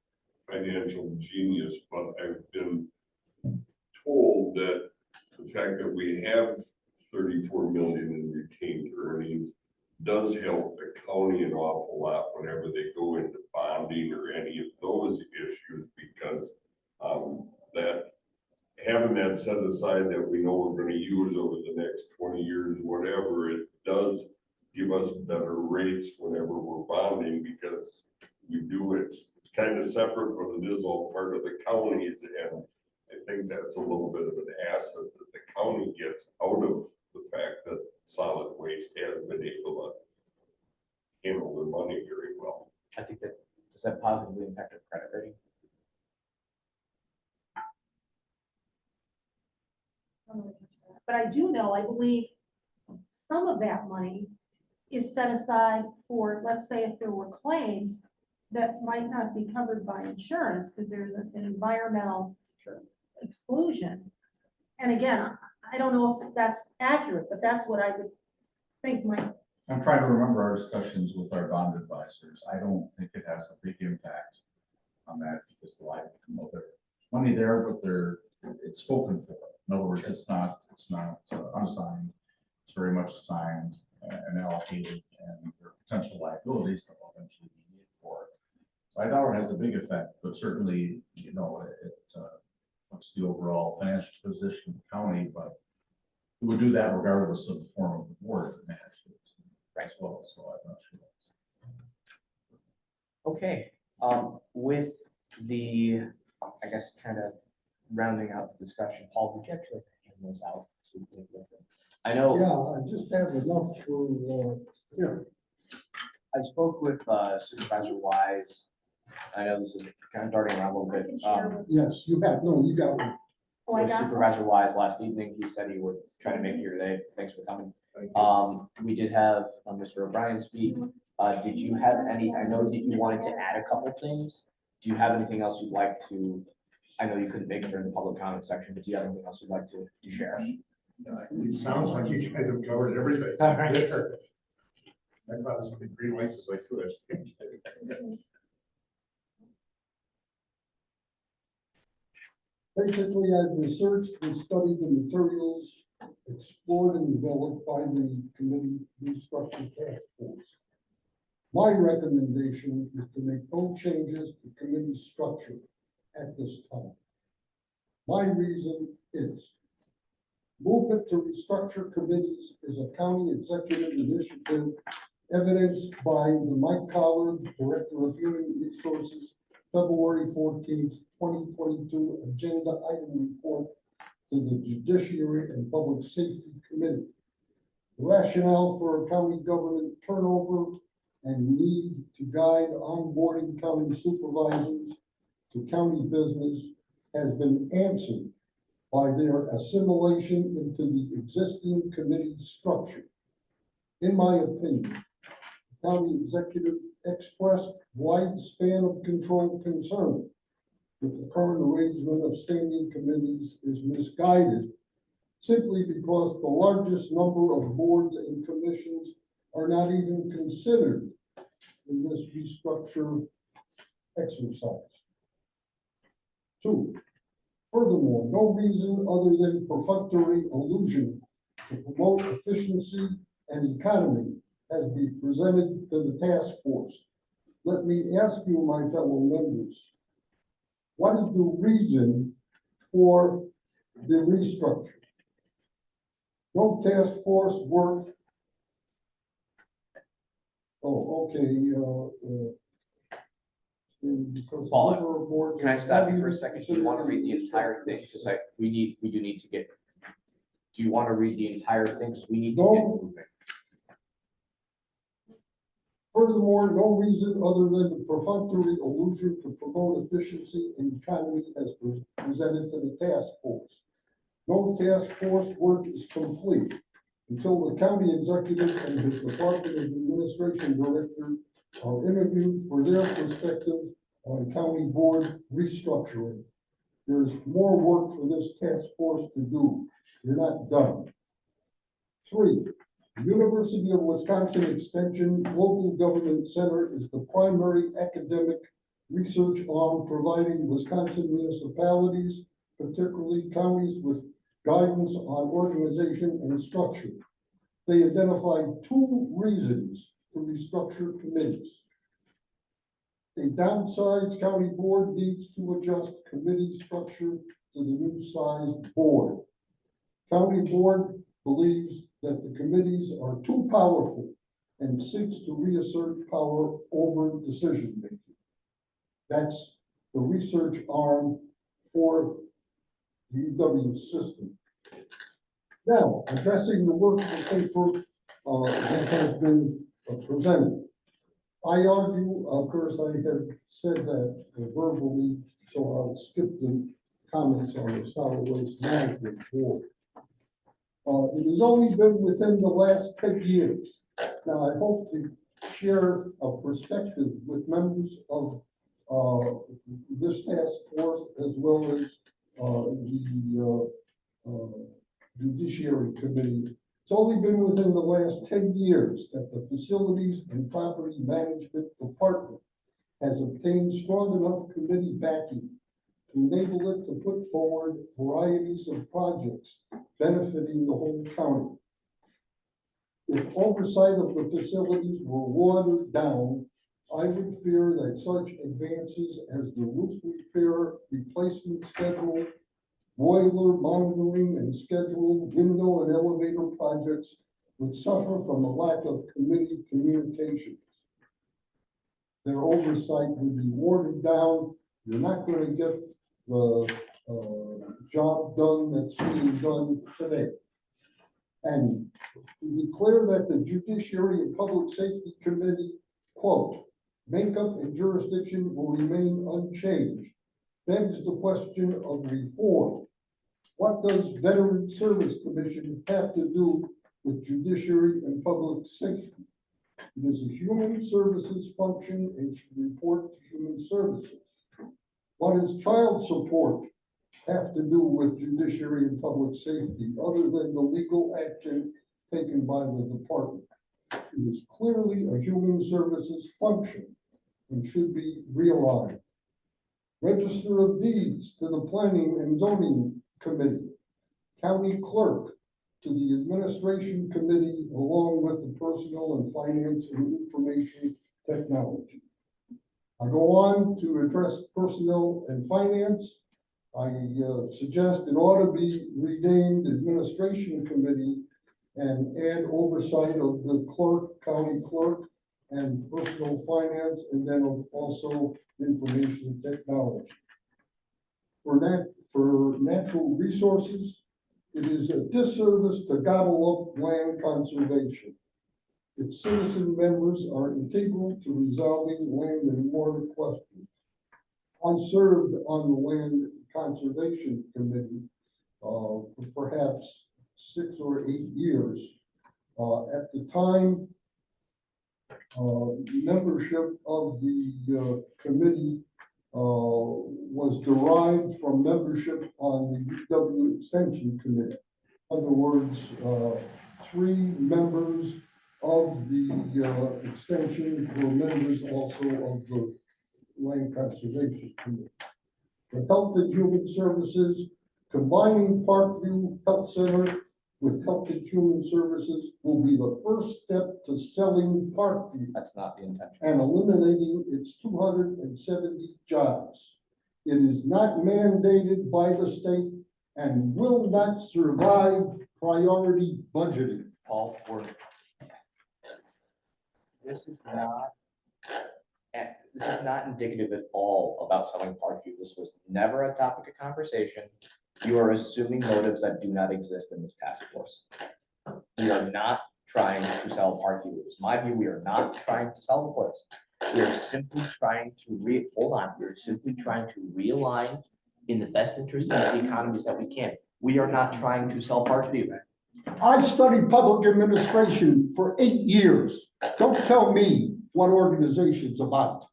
financial genius, but I've been told that the fact that we have 34 million in retained earnings does help the county an awful lot whenever they go into bonding or any of those issues, because that having that set aside that we know we're going to use over the next 20 years, whatever, it does give us better rates whenever we're bonding, because we do it's kind of separate, but it is all part of the counties, and I think that's a little bit of an asset that the county gets out of the fact that solid waste has been able to handle their money very well. I think that Does that positively impact our credit rating? But I do know, I believe some of that money is set aside for, let's say, if there were claims that might not be covered by insurance, because there's an environmental exclusion. And again, I don't know if that's accurate, but that's what I would think might. I'm trying to remember our discussions with our bond advisors. I don't think it has a big impact on that because the life, there's money there, but it's spoken for. In other words, it's not unassigned. It's very much assigned and allocated, and there are potential liabilities that will eventually be needed for it. So I doubt it has a big effect, but certainly, it what's the overall financial position of the county, but it would do that regardless of the form of the board that managed it. Right. As well, so I'm not sure. Okay, with the, I guess, kind of rounding out the discussion, Paul, would you actually hand those out? So we can look at them? I know. Yeah, I just have enough for, I spoke with Supervisor Wise. I know this is kind of darting around a little I bit. can share with- yes, you got one. Oh, I With got. Supervisor Wise last evening. He said he would try to make it here today. Thanks for coming. Thank you. We did have Mr. O'Brien speak. Did you have anything? I know that you wanted to add a couple things. Do you have anything else you'd like to? I know you couldn't make it during the public comment section, but do you have anything else you'd like to share? It sounds like you guys have covered everything. All right. I thought this would be green lights as I could. Basically, I've researched and studied the materials explored and developed by the committee restructure task force. My recommendation is to make no changes to committee structure at this time. My reason is movement to restructure committees is a county executive initiative evidenced by the Mike Collard, Director of Human Resources, February 14th, 2022 agenda item report to the Judiciary and Public Safety Committee. The rationale for a county government turnover and need to guide onboarding county supervisors to county business has been answered by their assimilation into the existing committee structure. In my opinion, the county executive expressed wide span of control concern that the current arrangement of standing committees is misguided simply because the largest number of boards and commissions are not even considered in this restructure exercise. Two, furthermore, no reason other than perfunctory allusion to promote efficiency and economy has been presented to the task force. Let me ask you, my fellow members, what is the reason for the restructure? No task force work. Oh, okay, because Paul, number of boards- Can I stop you for a second? Do you want to read the entire thing? Because we do need to get. Do you want to read the entire thing? Because we need to get No. moving. Furthermore, no reason other than the perfunctory allusion to promote efficiency and economy as presented to the task force. No task force work is complete until the county executive and his Department of Administration director are interviewed for their perspective on county board restructuring. There's more work for this task force to do. You're not done. Three, the University of Wisconsin Extension Local Government Center is the primary academic research arm providing Wisconsin municipalities, particularly counties, with guidance on organization and structure. They identified two reasons to restructure committees. A downsized county board needs to adjust committee structure to the new sized board. County board believes that the committees are too powerful and seeks to reassert power over decision making. That's the research arm for the UW system. Now, addressing the work of paper that has been presented. I argue, of course, I have said that verbally, so I'll skip the comments on the solid waste management board. It has only been within the last 10 years. Now, I hope to share a perspective with members of this task force as well as the Judiciary Committee. It's only been within the last 10 years that the Facilities and Property Management Department has obtained strong enough committee backing to enable it to put forward varieties of projects benefiting the whole county. If oversight of the facilities were watered down, I would fear that such advances as the roof repair replacement schedule, boiler monitoring and scheduled window and elevator projects would suffer from a lack of committee communications. Their oversight would be watered down. You're not going to get the job done that's being done today. And to declare that the Judiciary and Public Safety Committee, quote, makeup and jurisdiction will remain unchanged, begs the question of reform. What does Veteran Service Commission have to do with Judiciary and Public Safety? It is a human services function and should report to human services. What does child support have to do with Judiciary and Public Safety other than the legal action taken by the department? It is clearly a human services function and should be realigned. Register of Deeds to the Planning and Zoning Committee, County Clerk to the Administration Committee, along with the Personnel and Finance and Information Technology. I go on to address Personnel and Finance. I suggest it ought to be renamed Administration Committee and add oversight of the clerk, county clerk, and personal finance, and then also information technology. For natural resources, it is a disservice to gobble up land conservation. Its citizen members are integral to resolving land and water questions. I served on the Land Conservation Committee for perhaps 6 or 8 years. At the time, membership of the committee was derived from membership on the UW Extension Committee. In other words, 3 members of the extension were members also of the Land Conservation Committee. For Health and Human Services, combining Parkview Health Center with Health and Human Services will be the first step to selling Parkview That's not the intention. and eliminating its 270 jobs. It is not mandated by the state and will not survive priority budgeting. Paul, this is not indicative at all about selling Parkview. This was never a topic of conversation. You are assuming motives that do not exist in this task force. We are not trying to sell Parkview. It is my view, we are not trying to sell the place. We are simply trying to we're simply trying to realign in the best interest of the economies that we can. We are not trying to sell Parkview. I studied public administration for 8 years. Don't tell me what organization's about.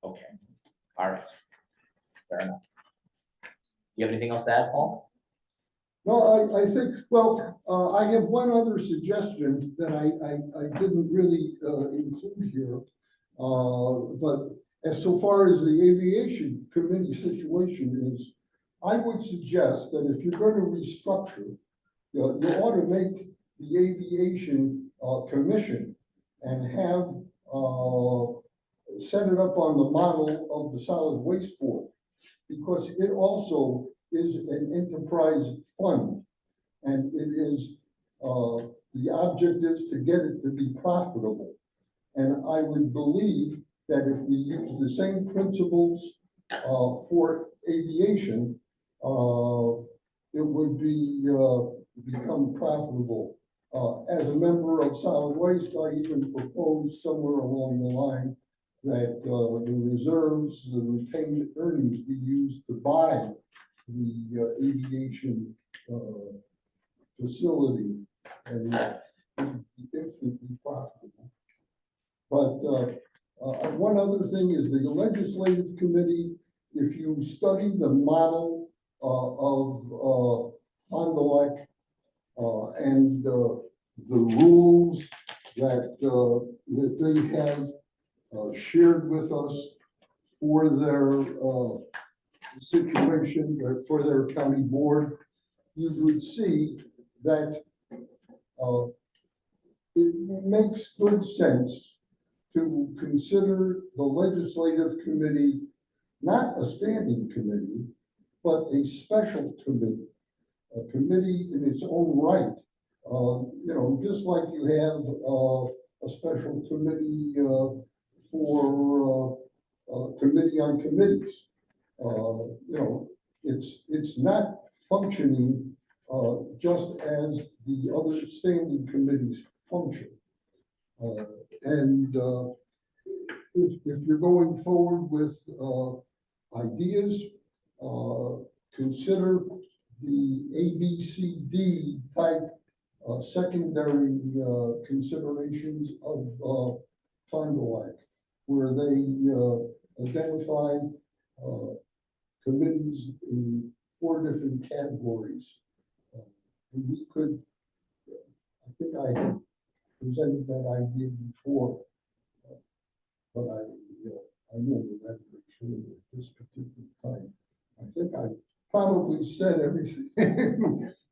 Okay, all right. Fair enough. You have anything else to add, Paul? No, I think, well, I have one other suggestion that I didn't really include here. But as so far as the aviation committee situation is, I would suggest that if you're going to restructure, you ought to make the aviation commission and have set it up on the model of the solid waste board, because it also is an enterprise fund, and it is the object is to get it to be profitable. And I would believe that if we use the same principles for aviation, it would be become profitable. As a member of solid waste, I even proposed somewhere along the line that the reserves, the retained earnings be used to buy the aviation facility and instantly profitable. But one other thing is the legislative committee, if you study the model of Fond du Lac and the rules that they have shared with us for their situation, or for their county board, you would see that it makes good sense to consider the legislative committee not a standing committee, but a special committee, a committee in its own right. You know, just like you have a special committee for committee on committees. You know, it's not functioning just as the other standing committees function. And if you're going forward with ideas, consider the ABCD type secondary considerations of Fond du Lac, where they identify committees in 4 different categories. And we could, I think I had presented that idea before, but I know that at this particular time. I think I probably said everything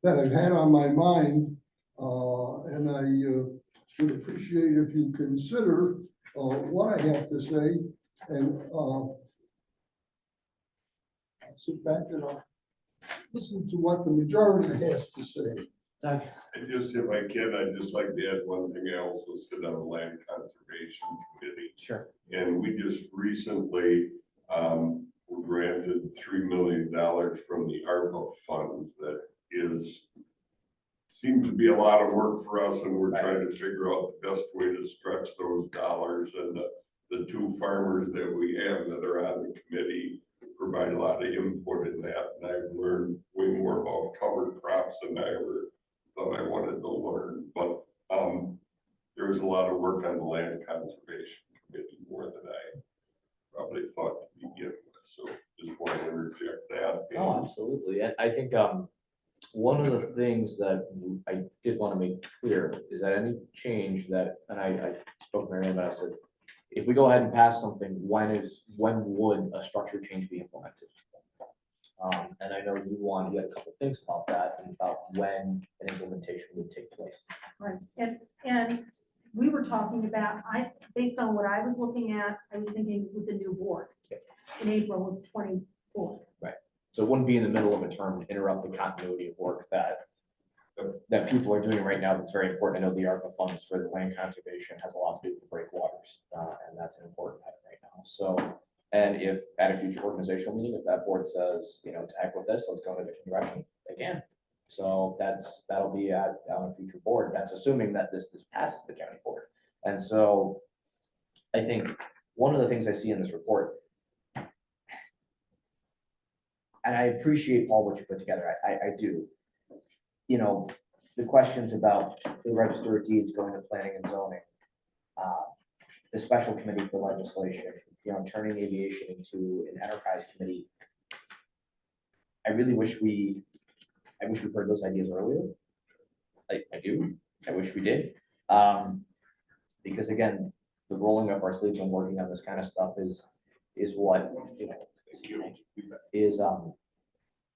that I've had on my mind, and I would appreciate if you consider what I have to say, and I'll sit back and I'll listen to what the majority has to say. Doug? I just, if I can, I'd just like to add one thing. I also sit on the Land Conservation Committee. Sure. And we just recently were granted $3 million from the ARPA funds. That seems to be a lot of work for us, and we're trying to figure out the best way to stretch those dollars. And the 2 farmers that we have that are on the committee provide a lot of input in that. And I've learned way more about cover crops than I ever thought I wanted to learn. But there's a lot of work on the Land Conservation Committee, more than I probably thought to begin with. So just want to interject that. Oh, absolutely. And I think one of the things that I did want to make clear is that any change that, and I spoke to Mary Ann about, I said, if we go ahead and pass something, when would a structure change be implemented? And I know you had a couple things about that and about when an implementation would take place. Right, and we were talking about, based on what I was looking at, I was thinking with the new board in April of 24. So it wouldn't be in the middle of a term to interrupt the continuity of work that people are doing right now. That's very important. I know the ARPA funds for the land conservation has a lot to do with the breakwaters, and that's an important item right now. So, and if at a future organizational meeting, if that board says, you know, to heck with this, let's go in a different direction, again. So that'll be on a future board. That's assuming that this passes the county board. And so I think one of the things I see in this report, and I appreciate, Paul, what you put together. I do. You know, the questions about the register of deeds going to planning and zoning, the special committee for legislation, you know, turning aviation into an enterprise committee. I really wish we heard those ideas earlier. I do. I wish we did. Because again, the rolling up our sleeves and working on this kind of stuff is what, you know, is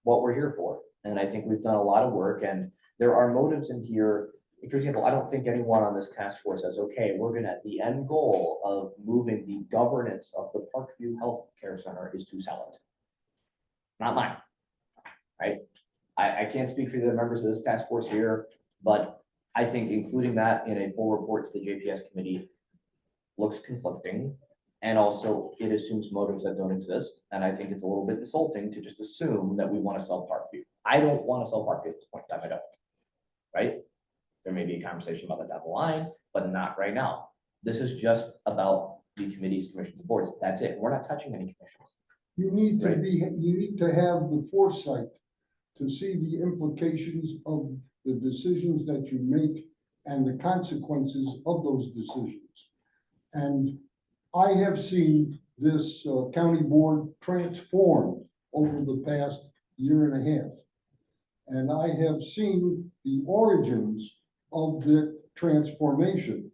what we're here for. And I think we've done a lot of work, and there are motives in here. For example, I don't think anyone on this task force says, okay, we're gonna, the end goal of moving the governance of the Parkview Health Care Center is to sell it. Not mine, right? I can't speak for the members of this task force here, but I think including that in a full report to the JPS committee looks conflicting. And also it assumes motives that don't exist. And I think it's a little bit insulting to just assume that we want to sell Parkview. I don't want to sell Parkview at this point in time. I don't, right? There may be a conversation about that down the line, but not right now. This is just about the committees, commissions, and boards. That's it. We're not touching any commissions. You need to Right. you need to have the foresight to see the implications of the decisions that you make and the consequences of those decisions. And I have seen this county board transformed over the past year and a half. And I have seen the origins of the transformation.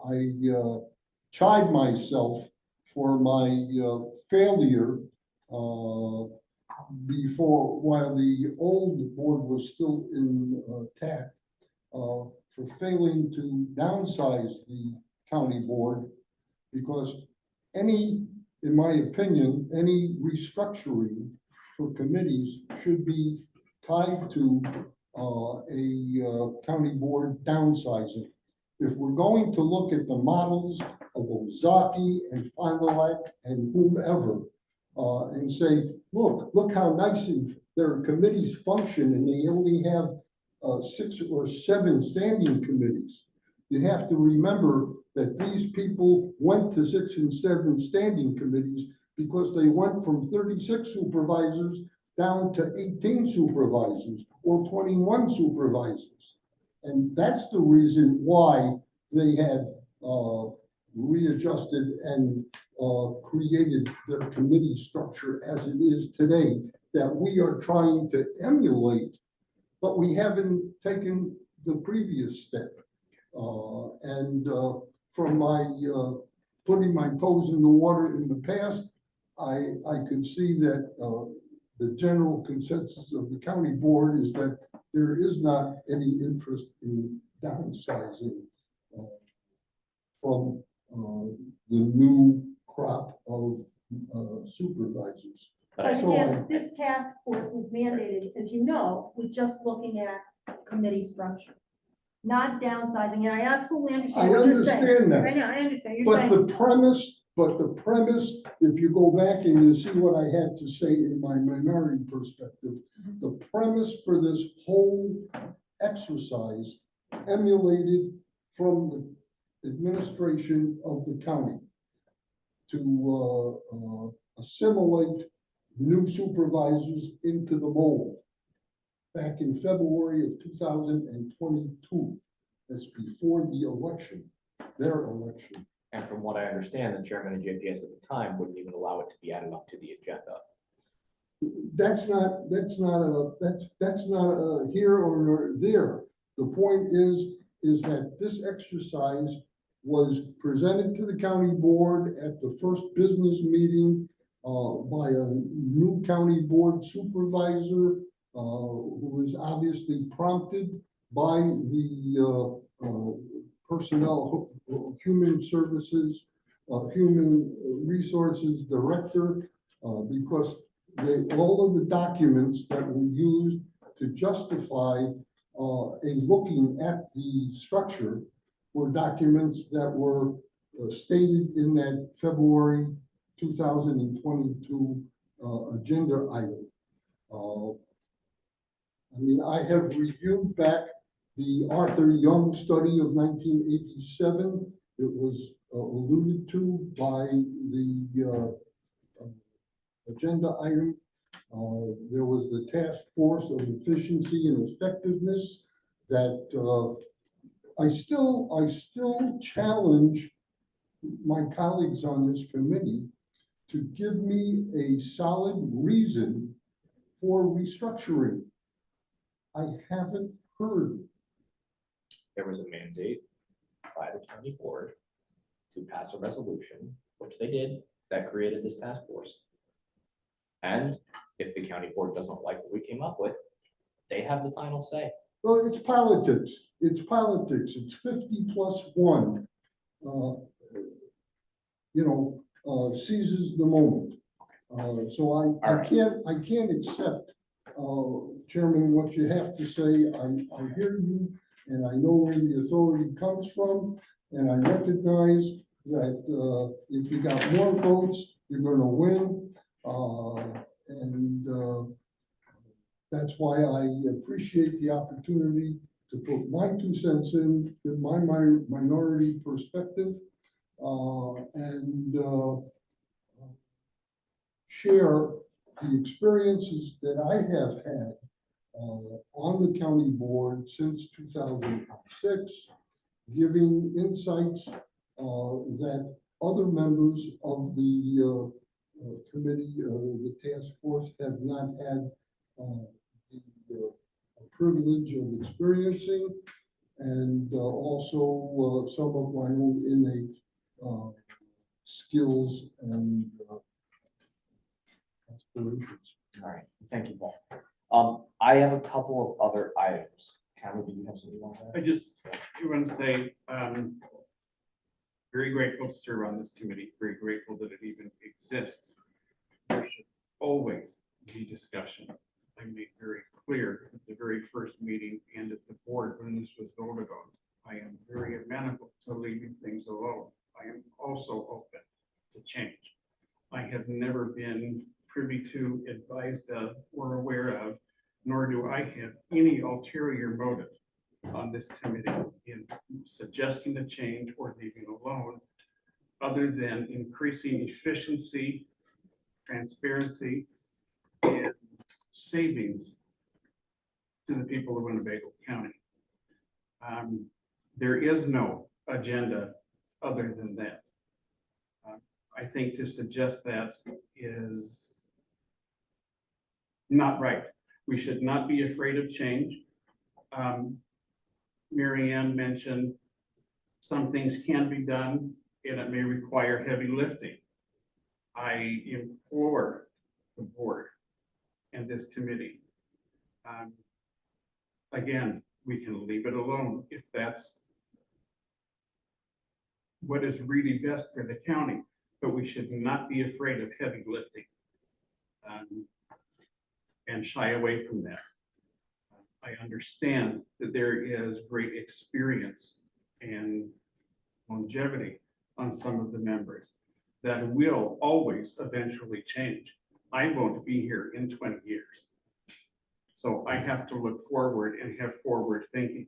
I chide myself for my failure while the old board was still intact, for failing to downsize the county board, because in my opinion, any restructuring for committees should be tied to a county board downsizing. If we're going to look at the models of Ozaki and Fond du Lac and whomever, and say, look how nice their committees function, and they only have 6 or 7 standing committees. You have to remember that these people went to 6 and 7 standing committees because they went from 36 supervisors down to 18 supervisors or 21 supervisors. And that's the reason why they had readjusted and created their committee structure as it is today, that we are trying to emulate, but we haven't taken the previous step. From my putting my toes in the water in the past, I could see that the general consensus of the county board is that there is not any interest in downsizing from the new crop of supervisors. But So again, this task force was mandated, as you know, with just looking at committee structure, not downsizing, and I absolutely understand what you're saying. understand that. I know, I understand, you're But saying, the premise, if you go back and you see what I had to say in my minority perspective, the premise for this whole exercise emulated from the administration of the county to assimilate new supervisors into the mold back in February of 2022. That's before the election, their election. And from what I understand, the chairman of JPS at the time wouldn't even allow it to be added up to the agenda. That's not a here or there. The point is that this exercise was presented to the county board at the first business meeting by a new county board supervisor who was obviously prompted by the personnel, human services, human resources director, because all of the documents that were used to justify looking at the structure were documents that were stated in that February 2022 agenda item. I mean, I have reviewed back the Arthur Young study of 1987. It was alluded to by the agenda item. There was the task force of efficiency and effectiveness that I still challenge my colleagues on this committee to give me a solid reason for restructuring. I haven't heard. There was a mandate by the county board to pass a resolution, which they did, that created this task force. And if the county board doesn't like what we came up with, they have the final say. Well, it's politics. It's politics. It's 50+1. Seizes the moment. So I can't accept, Chairman, what you have to say. I hear you, and I know where the authority comes from, and I recognize that if you got more votes, you're going to win, and that's why I appreciate the opportunity to put my 2 cents in, give my minority perspective, and share the experiences that I have had on the county board since 2006, giving insights that other members of the committee, the task force, have not had the privilege of experiencing, and also some of my own innate skills and aspirations. All right, thank you, Paul. I have a couple of other items. Cameron, do you have something you want to I just want to say, very grateful to serve on this committee, very grateful that it even exists. There should always be discussion. I made very clear at the very first meeting and at the board when this was voted on. I am very amenable to leaving things alone. I am also open to change. I have never been privy to, advised of, or aware of, nor do I have any ulterior motive on this committee in suggesting a change or leaving alone, other than increasing efficiency, transparency, and savings to the people of Winnebago County. There is no agenda other than that. I think to suggest that is not right. We should not be afraid of change. Mary Ann mentioned some things can be done and it may require heavy lifting. I implore the board and this committee. Again, we can leave it alone if that's what is really best for the county, but we should not be afraid of heavy lifting and shy away from that. I understand that there is great experience and longevity on some of the members that will always eventually change. I won't be here in 20 years. So I have to look forward and have forward thinking.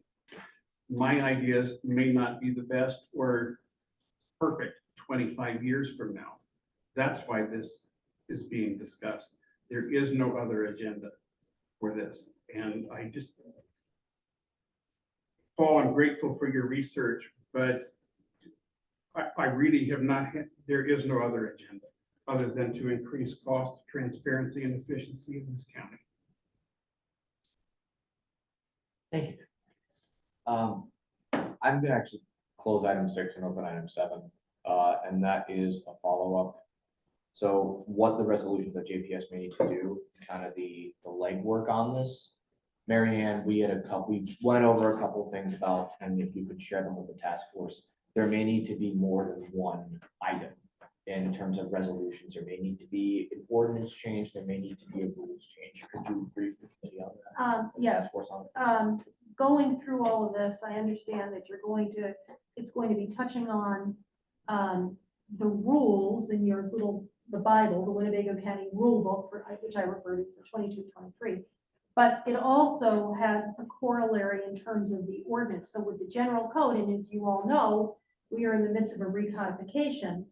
My ideas may not be the best or perfect 25 years from now. That's why this is being discussed. There is no other agenda for this. And I just, Paul, I'm grateful for your research, but I really have not had, there is no other agenda other than to increase cost, transparency, and efficiency in this county. Thank you. I'm gonna actually close item 6 and open item 7, and that is a follow-up. So what the resolutions that JPS may need to do, kind of the legwork on this. Mary Ann, we went over a couple things about, and if you could share them with the task force, there may need to be more than one item in terms of resolutions. There may need to be an ordinance change, there may need to be a rules change. Could you brief the committee on that? Yes. Task force on it? Going through all of this, I understand that it's going to be touching on the rules in your the Bible, the Winnebago County Rule Book, which I refer to for 22-23. But it also has a corollary in terms of the ordinance. So with the general code, and as you all know, we are in the midst of a recodification,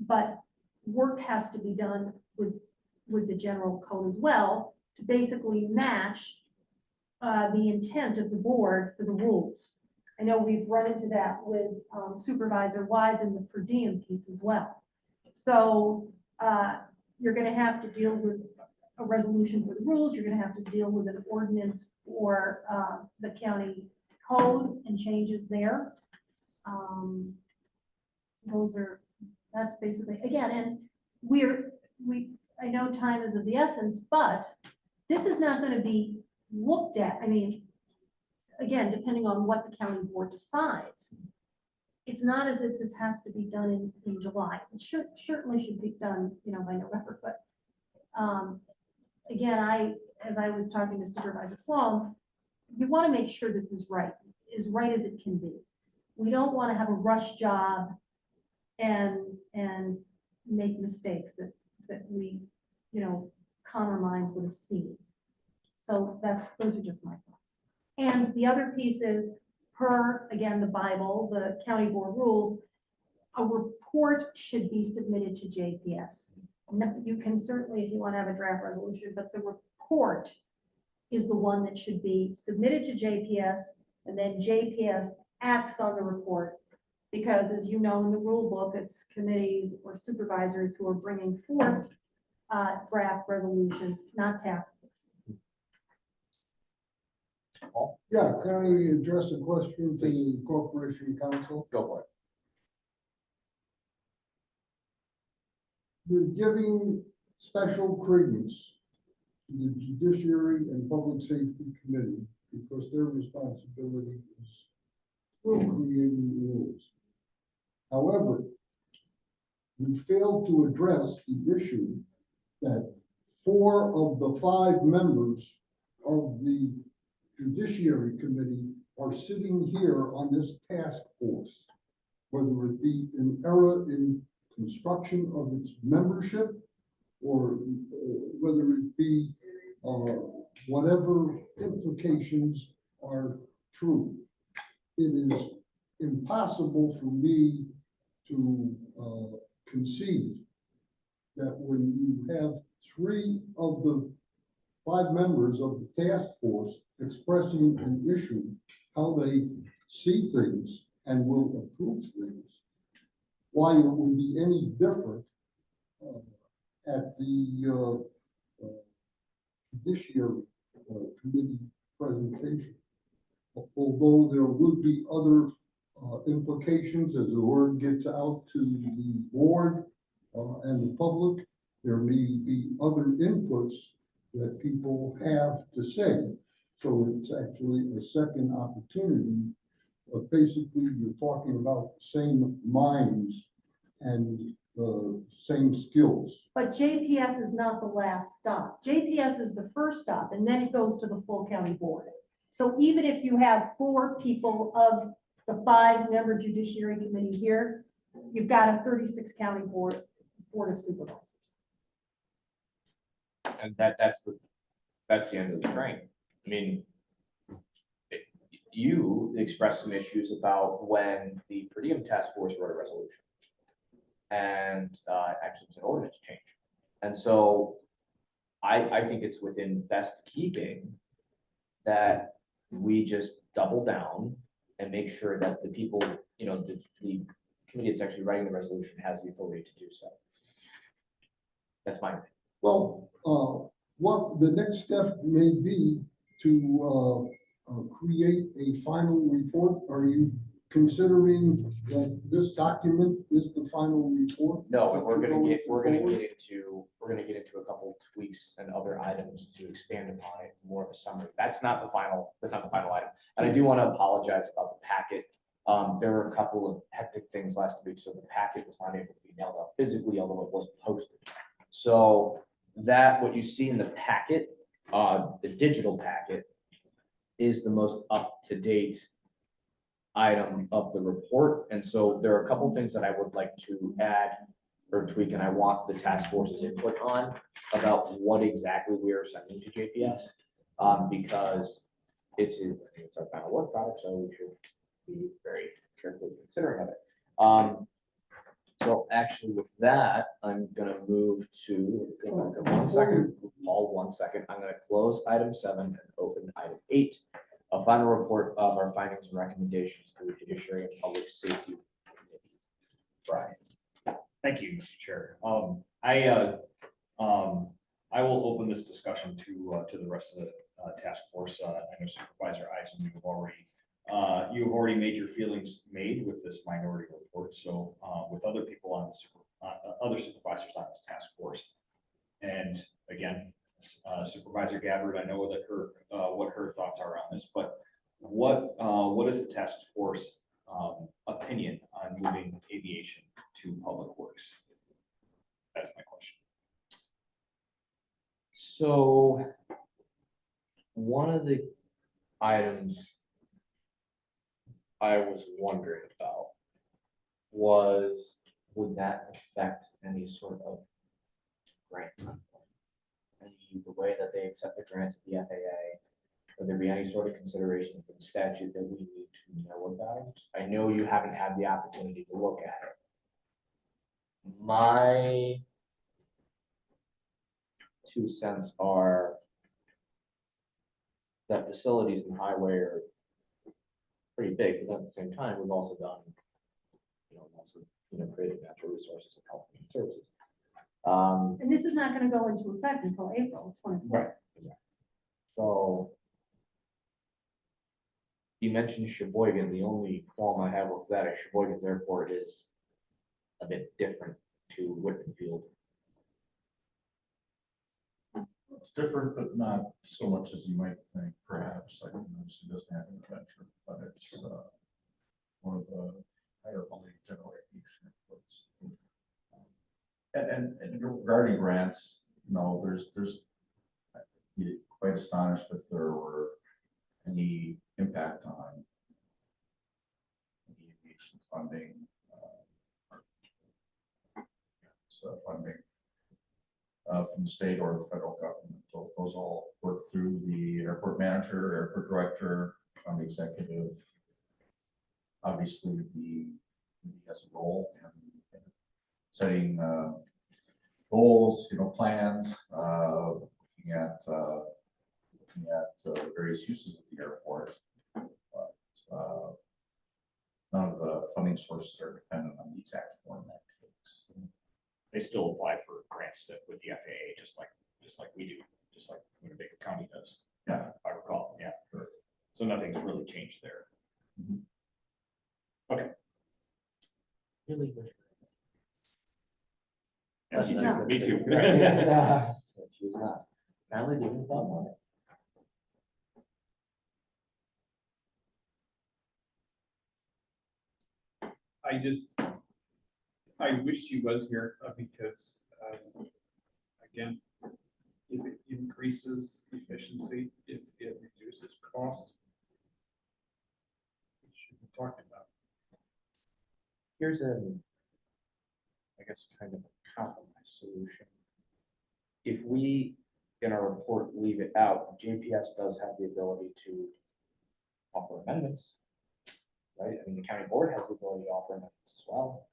but work has to be done with the general code as well to basically match the intent of the board for the rules. I know we've run into that with Supervisor Wise in the per diem piece as well. So you're going to have to deal with a resolution for the rules. You're going to have to deal with an ordinance for the county code and changes there. That's basically, again, and I know time is of the essence, but this is not going to be looked at. I mean, again, depending on what the county board decides, it's not as if this has to be done in July. It certainly should be done, by November. But again, as I was talking to Supervisor Flom, you want to make sure this is right as it can be. We don't want to have a rush job and make mistakes that we, calmer minds would have seen. So those are just my thoughts. And the other piece is, per, again, the Bible, the county board rules, a report should be submitted to JPS. No, you can certainly, if you want to have a draft resolution, but the report is the one that should be submitted to JPS, and then JPS acts on the report. Because as you know, in the rule book, it's committees or supervisors who are bringing forth draft resolutions, not task forces. Yeah, can I address a question to the Corporation Council? Go for it. You're giving special credence to the Judiciary and Public Safety Committee because their responsibility is creating rules. However, you failed to address the issue that 4 of the 5 members of the Judiciary Committee are sitting here on this task force, whether it be an error in construction of its membership or whether it be whatever implications are true. It is impossible for me to concede that when you have 3 of the 5 members of the task force expressing an issue, how they see things and will approve things, why it would be any different at the Judiciary Committee presentation. Although there would be other implications as the word gets out to the board and the public, there may be other inputs that people have to say. So it's actually a second opportunity. Basically, you're talking about the same minds and same skills. But JPS is not the last stop. JPS is the first stop, and then it goes to the full county board. So even if you have 4 people of the 5-member Judiciary Committee here, you've got a 36 county board of supervisors. And that's the end of the train. I mean, you expressed some issues about when the per diem task force wrote a resolution. And actually it's an ordinance change. And so I think it's within best keeping that we just double down and make sure that the people, the committee that's actually writing the resolution has the authority to do so. That's my opinion. Well, what the next step may be to create a final report. Are you considering that this document is the final report? No, and we're gonna get into a couple tweaks and other items to expand upon it, more of a summary. That's not the final item. And I do want to apologize about the packet. There were a couple of hectic things last week, so the packet was not able to be mailed out physically, although it was posted. So that what you see in the packet, the digital packet, is the most up-to-date item of the report. And so there are a couple things that I would like to add or tweak, and I want the task force's input on about what exactly we are sending to JPS, because it's our final work product, so we should be very carefully considering of it. So actually with that, I'm gonna move to, go back 1 second, Paul, 1 second. I'm gonna close item 7 and open item 8. A final report of our findings and recommendations to the Judiciary and Public Safety Committee. Brian. Thank you, Mr. Chair. I will open this discussion to the rest of the task force. I know Supervisor Eisen, you have already made your feelings made with this minority report. So with other people on other supervisors on this task force, and again, Supervisor Gabbard, I know that what her thoughts are on this, but what is the task force opinion on moving aviation to public works? That's my question. So one of the items I was wondering about was, would that affect any sort of grant? The way that they accept the grants at the FAA, would there be any sort of consideration for the statute that we need to know about? I know you haven't had the opportunity to look at it. My 2 cents are that facilities and highway are pretty big, but at the same time, we've also done, created natural resources and health and services. And this is not gonna go into effect until April 24th. So you mentioned Sheboygan. The only qualm I have with that is Sheboygan's airport is a bit different to Whitfield. It's different, but not so much as you might think, perhaps. Like, she doesn't have an adventure, but it's one of the higher volume generation airports. And regarding grants, there's I'd be quite astonished if there were any impact on the aviation funding. Funding from the state or the federal government. So those all work through the airport manager, airport director, county executive. Obviously, the has a role in setting goals, plans, looking at various uses of the airport. But none of the funding sources are dependent on the exact form that takes. They still apply for grants with the FAA, just like we do, just like Winnebago County does. Yeah. If I recall, yeah. Sure. So nothing's really changed there. Okay. Really? Yeah, me too. Me too. She's not. Natalie, do you have any thoughts on it? I wish she was here because, again, if it increases efficiency, if it reduces cost, we should be talking about. Here's I guess, kind of a compromise solution. If we, in our report, leave it out, JPS does have the ability to offer amendments, right? I mean, the county board has the ability to offer amendments as well,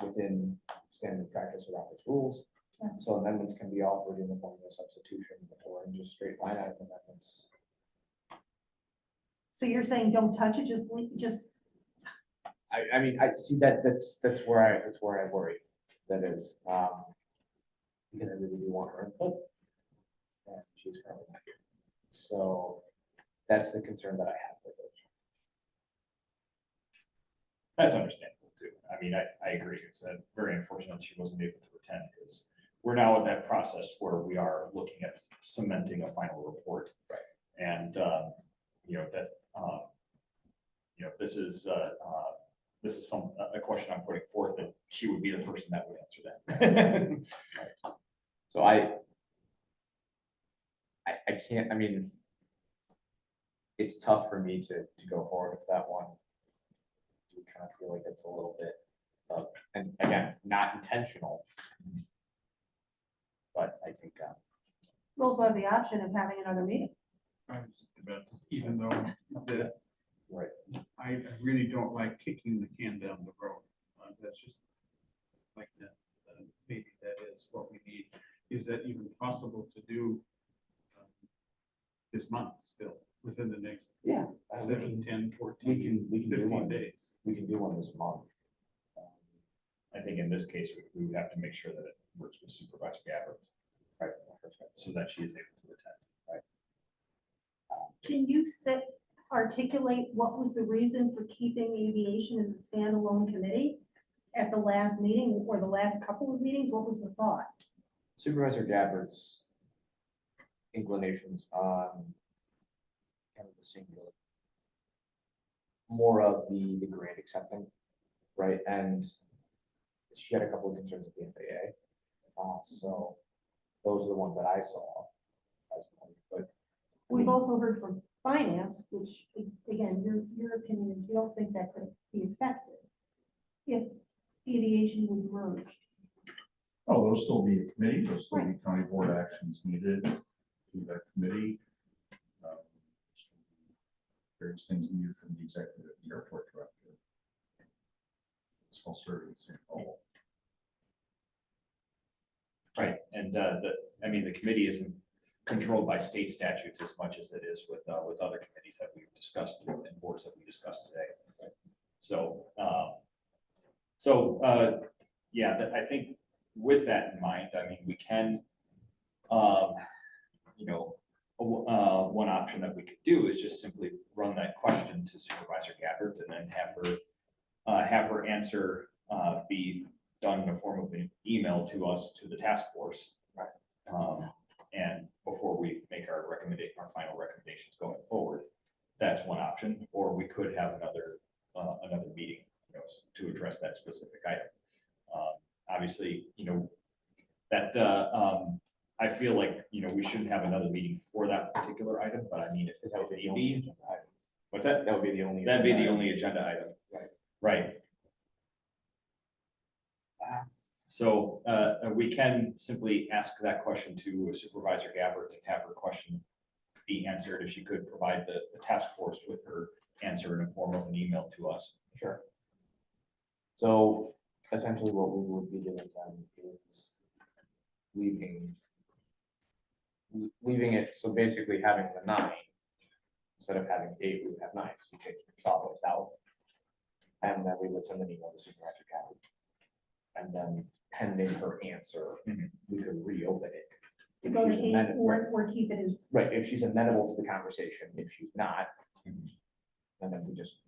within standard practice around its rules. Yeah. So amendments can be offered in the form of a substitution or in just straight line item amendments. So you're saying don't touch it, just I mean, I see that's where I worry. That is, because I really do want her input. And she's currently not here. So that's the concern that I have with it. That's understandable too. I mean, I agree. It's very unfortunate she wasn't able to attend because we're now in that process where we are looking at cementing a final report. Right. And, this is a question I'm putting forth that she would be the person that would answer that. So I can't, I mean, it's tough for me to go forward with that one. I do kind of feel like it's a little bit of, and again, not intentional. But I think we also have the option of having another meeting. I was just about to, even though that right. I really don't like kicking the can down the road. That's just like that. Maybe that is what we need. Is that even possible to do this month still, within the next Yeah. 7, 10, 14, we can do 15 one. days? We can do one this month. I think in this case, we would have to make sure that it works with Supervisor Gabbard. Right. So that she is able to attend. Can you articulate what was the reason for keeping aviation as a standalone committee at the last meeting or the last couple of meetings? What was the thought? Supervisor Gabbard's inclinations on kind of the singular, more of the grant accepting, right? And she had a couple of concerns with the FAA. So those are the ones that I saw. But We've also heard from finance, which again, your opinion is you don't think that could be effective if aviation was merged. Oh, there'll still be a committee, there'll still be county board actions needed to that committee. various things needed from the executive and the airport director. It's all sort of the same goal. Right, and the committee isn't controlled by state statutes as much as it is with other committees that we've discussed and boards that we discussed today. So, yeah, I think with that in mind, I mean, we can, one option that we could do is just simply run that question to Supervisor Gabbard and then have her answer be done in the form of an email to us, to the task force. Right. And before we make our final recommendations going forward, that's one option, or we could have another meeting, to address that specific item. Obviously, that, I feel like, we shouldn't have another meeting for that particular item, but I mean, if That would be the need only be, agenda item. what's that? That would be the only. That'd be agenda the item. only agenda item. Right. Right. So we can simply ask that question to Supervisor Gabbard and have her question be answered if she could provide the task force with her answer in the form of an email to us. Sure. So essentially what we would be doing then is leaving it, so basically having the 9, instead of having 8, we would have 9, so we take solid waste out. And then we would send an email to Supervisor Gabbard. And then pending her answer, we could reopen it. To If go to she's 8 amenable- or keep it as, Right, if she's amenable to the conversation, if she's not, and then we just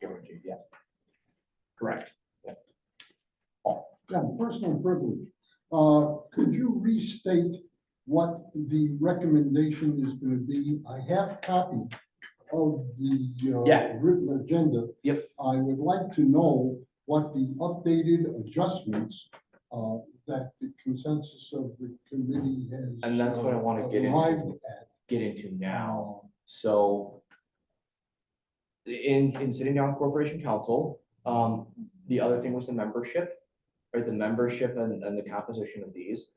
guarantee, yeah. Correct. Yeah, personal privilege. Could you restate what the recommendation is going to be? I have copy of the Yeah. written agenda. Yep. I would like to know what the updated adjustments that the consensus of the committee has. And that's what I want to get arrived into. at. Get into now. So in sitting down with Corporation Council, the other thing was the membership, or the membership and the composition of these.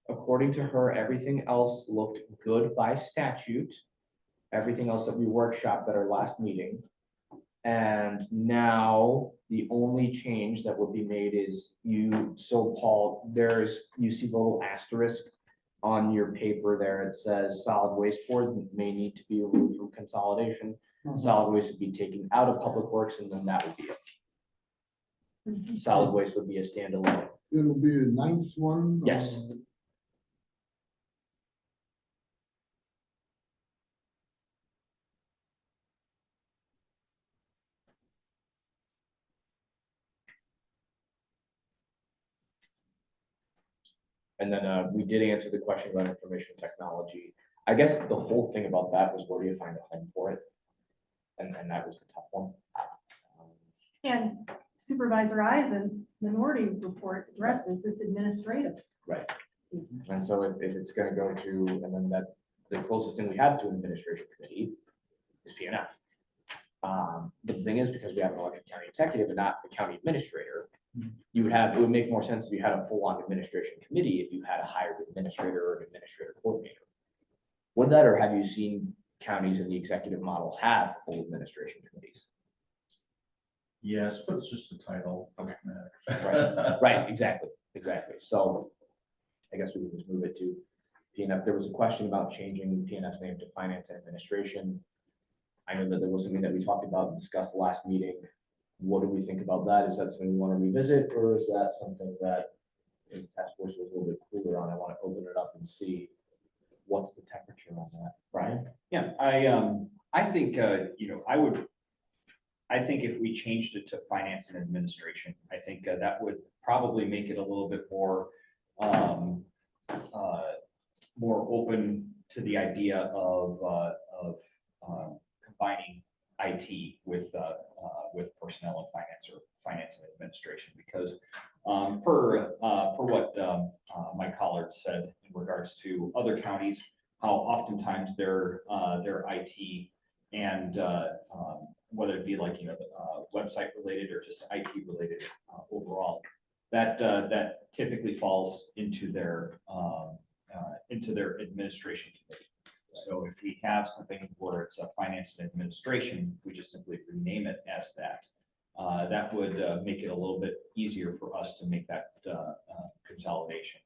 According to her, everything else looked good by statute. Everything else that we workshopped at our last meeting. And now the only change that would be made is Paul, you see the little asterisk on your paper there. It says solid waste board may need to be removed from consolidation. Solid waste would be taken out of public works, and then that would be it. Solid waste would be a standalone. It'll be a 9th one. Yes. And then we did answer the question about information technology. I guess the whole thing about that was, where do you find a home for it? And that was the tough one. and Supervisor Eisen's minority report addresses this administrative. Right. piece. And so if it's gonna go to, and then that, the closest thing we have to an administration committee is PNF. The thing is, because we have an elected county executive and not the county administrator, it would make more sense if you had a full-on administration committee, if you had a hired administrator or an administrator coordinator. Would that, or have you seen counties in the executive model have full administration committees? Yes, but it's just a title. Okay. Right. Right, exactly. So I guess we can just move it to PNF. There was a question about changing PNF's name to Finance and Administration. I know that there was something that we talked about and discussed the last meeting. What do we think about that? Is that something we want to revisit, or is that something that the task force was a little bit cooler on? I want to open it up and see what's the temperature on that. Brian? Yeah, I think, I think if we changed it to finance and administration, I think that would probably make it a little bit more, more open to the idea of combining IT with personnel and finance and administration, because per what Mike Collard said in regards to other counties, how oftentimes their IT and whether it be like, website related or just IT related overall, that typically falls into their administration committee. So if we have something where it's a finance and administration, we just simply rename it as that. That would make it a little bit easier for us to make that consolidation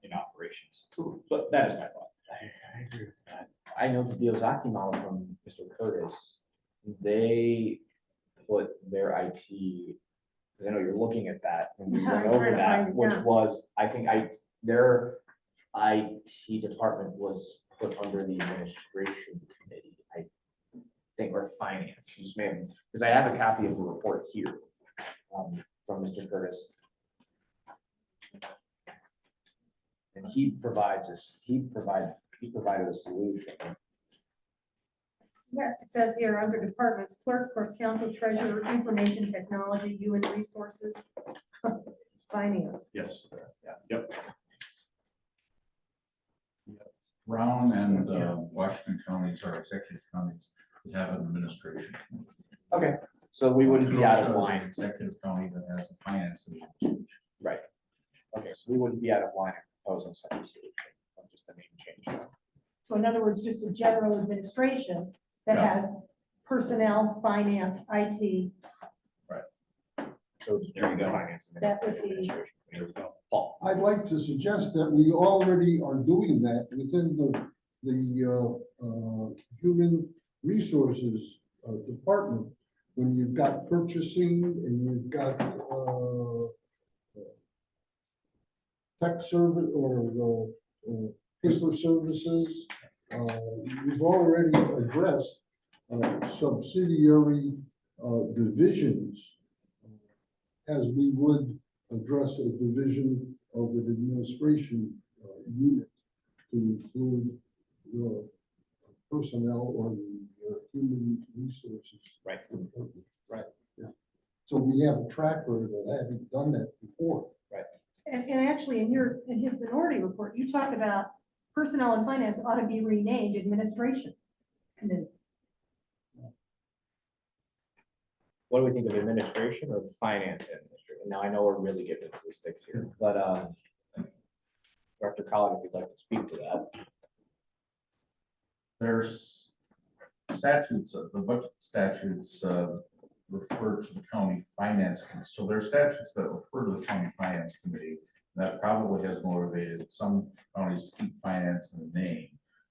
in operations. But that is my thought. I agree with that. I know the Biozaki model from Mr. Curtis, they put their IT, because I know you're looking at that, and we Yeah, went I'm trying over to that, find it, which yeah. was, I think their IT department was put under the administration committee, I think, or finance, just maybe, because I have a copy of the report here, from Mr. Curtis. And he provided a solution. Yeah, it says here, under departments, clerk, council, treasurer, information technology, human resources, finance. Yes. Yeah. Yep. Brown and Washington counties are executive counties that have an administration. Okay, so we wouldn't be out of Kenosha is an line. Executive county that has a finance administration. Right. Okay, so we wouldn't be out of line proposing such a solution, just a name change. So in other words, just a general administration that Yeah. has personnel, finance, IT, So There you go. Finance and that would be, administration. There we go. Paul. I'd like to suggest that we already are doing that within the human resources department. When you've got purchasing and you've got tech service or paper services, you've already addressed subsidiary divisions as we would address a division of an administration unit to include the personnel or the human resources. Right. Right. Yeah. So we have a track record of having done that before. and actually in his minority report, you talk about personnel and finance ought to be renamed administration committee. What do we think of administration or finance administration? Now, I know we're really getting into the sticks here, but Director Collins, if you'd like to speak to that. There's statutes, the budget statutes refer to the county finance committee. So there are statutes that refer to the county finance committee. That probably has motivated some counties to keep finance in the name.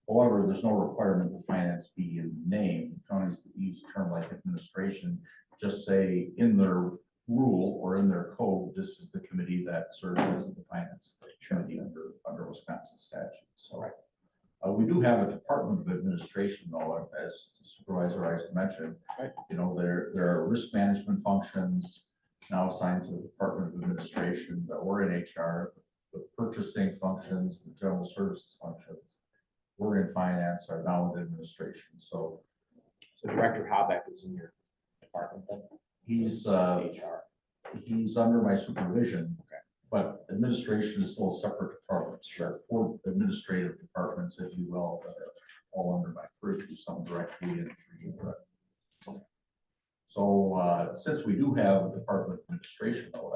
However, there's no requirement that finance be in the name. Counties that use a term like administration just say in their rule or in their code, this is the committee that serves as the finance committee under Wisconsin statute. So we do have a Department of Administration, though, as Supervisor Rice mentioned. Right. You know, there are risk management functions now assigned to the Department of Administration that were in HR, the purchasing functions, the general services functions. We're in finance, are now in administration. So Director Habeck is in your department then? he's HR. he's under my supervision. Okay. But administration is still a separate department. There are 4 administrative departments, if you will, that are all under my purview, some directly and 3 indirectly. So since we do have a Department of Administration, though,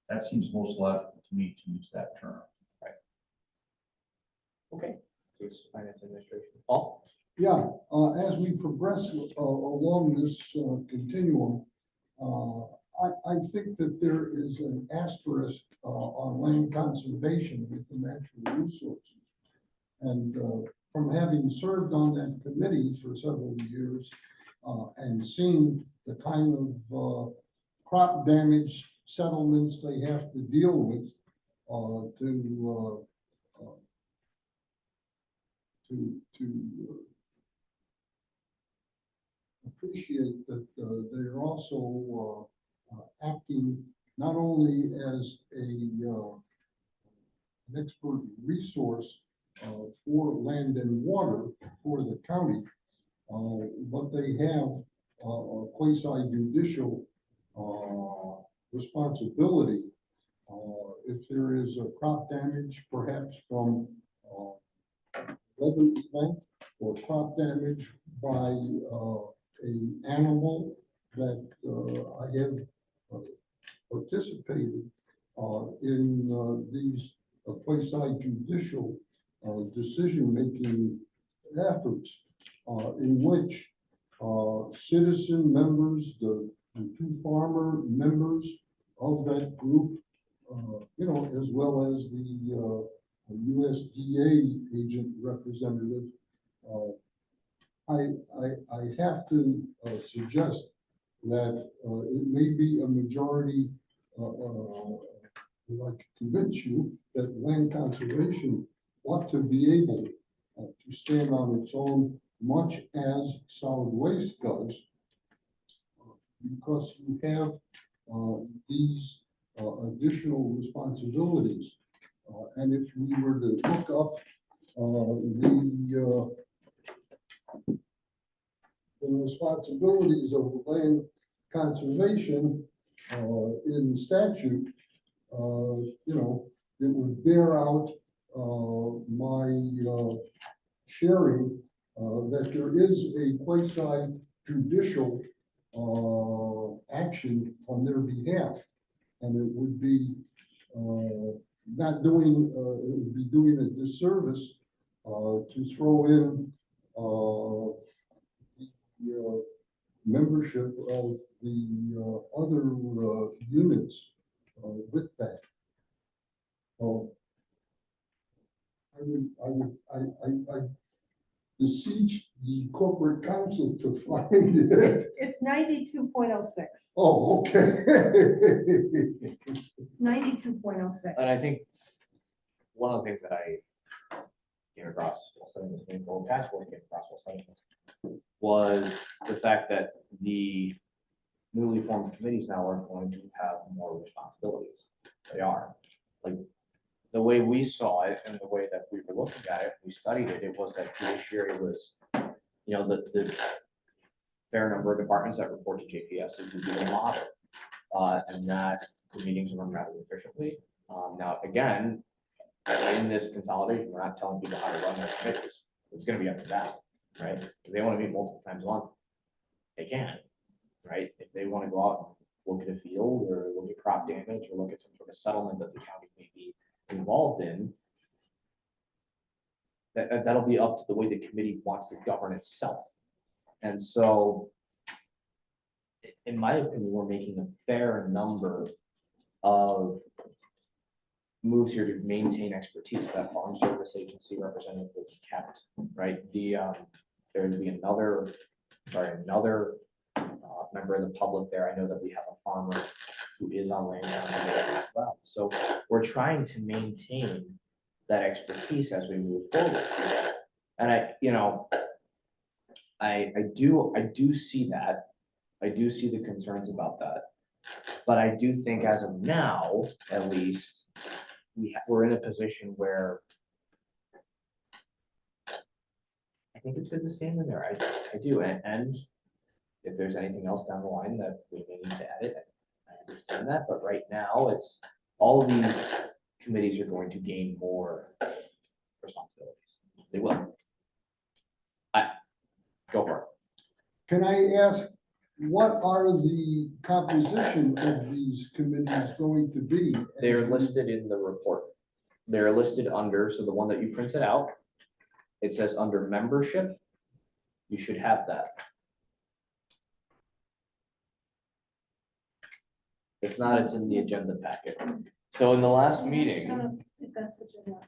that seems most logical to me to use that term. Okay. Finance administration. Paul? Yeah, as we progress along this continuum, I think that there is an asterisk on land conservation with the natural resources. And from having served on that committee for several years and seeing the kind of crop damage settlements they have to deal with to appreciate that they're also acting not only as an expert resource for land and water for the county, but they have a quasi-judicial responsibility. If there is a crop damage, perhaps from weather event or crop damage by an animal that I have participated in these quasi-judicial decision-making efforts in which citizen members, the two farmer members of that group, as well as the USDA agent representative, I have to suggest that it may be a majority, like convince you that land conservation ought to be able to stand on its own, much as solid waste does, because you have these additional responsibilities. And if we were to look up the responsibilities of land conservation in statute, it would bear out my sharing that there is a quasi judicial action on their behalf. And it would be not doing, it would be doing a disservice to throw in the membership of the other units with that. So I beseech the corporate council to find it. It's 92.06. Oh, okay. It's 92.06. And I think one of the things that I came across while studying this, maybe the task force came across while studying this, was the fact that the newly formed committees now are going to have more responsibilities. They are. Like, the way we saw it and the way that we were looking at it, we studied it, it was that judiciary was, the fair number of departments that report to JPS would be the model. And that the meetings run rather efficiently. Now, again, in this consolidation, we're not telling people how to run their committees. It's gonna be up to them, right? If they want to meet multiple times a month, they can, right? If they want to go out and look at a field or look at crop damage or look at some sort of settlement that the county may be involved in, that'll be up to the way the committee wants to govern itself. And so, in my opinion, we're making a fair number of moves here to maintain expertise. That Farm Service Agency representative will be kept, right? There would be another member of the public there. I know that we have a farmer who is on land as well. So we're trying to maintain that expertise as we move forward. And I do see that. I do see the concerns about that. But I do think as of now, at least, we're in a position where I think it's good to stand in there. I do. And if there's anything else down the line that we may need to edit, I understand that. But right now, it's all of these committees are going to gain more responsibilities. They will. Go for it. Can I ask, what are the composition of these committees going to be? They're listed in the report. They're listed under, so the one that you printed out, it says under membership. You should have that. If not, it's in the agenda packet. So in the last meeting, If that's what you want.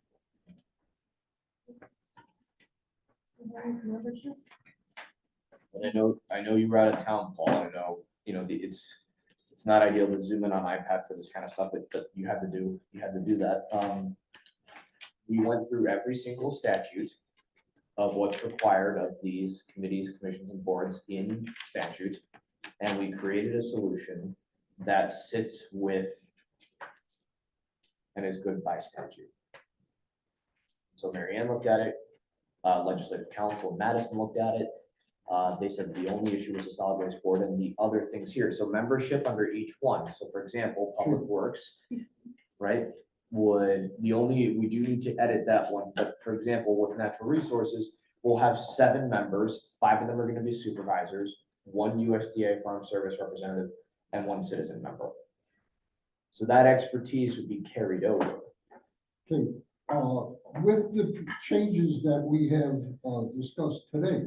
So what is membership? and I know you were out of town, Paul. I know, it's not ideal to zoom in on iPad for this kind of stuff, but you had to do that. We went through every single statute of what's required of these committees, commissions, and boards in statute. And we created a solution that sits with and is good by statute. So Mary Ann looked at it, Legislative Council in Madison looked at it. They said the only issue was the solid waste board and the other things here. So membership under each one. So for example, Public Works, right? We do need to edit that one. But for example, with natural resources, we'll have 7 members. 5 of them are going to be supervisors, 1 USDA Farm Service representative, and 1 citizen member. So that expertise would be carried over. Okay, with the changes that we have discussed today,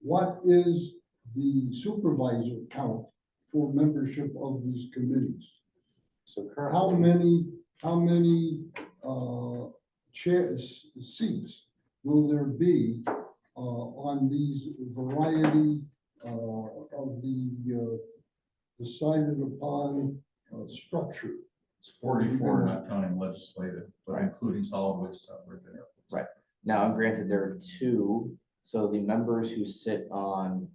what is the supervisor count for membership of these committees? So How currently, many chairs, seats will there be on these variety of the decided upon structure? It's 44, not counting legislative, but Right. including solid waste separate there. Right. Now, granted, there are two, so the members who sit on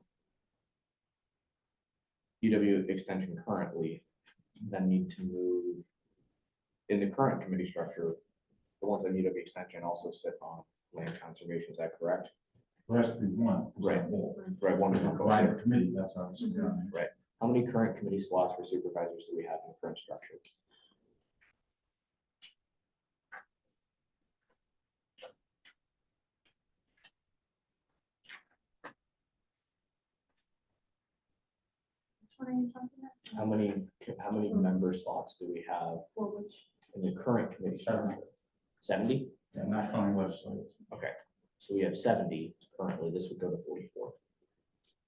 UW extension currently then need to move in the current committee structure. The ones on UW extension also sit on land conservation, is that correct? There has to be one. Right. Right, one of them. Combine the committee, that's obviously on there. Right. How many current committee slots for supervisors do we have in the current structure? Which one are you talking about? How many member slots do we have For which? in the current committee structure? 70? Yeah, not counting legislative. Okay, so we have 70 currently, this would go to 44.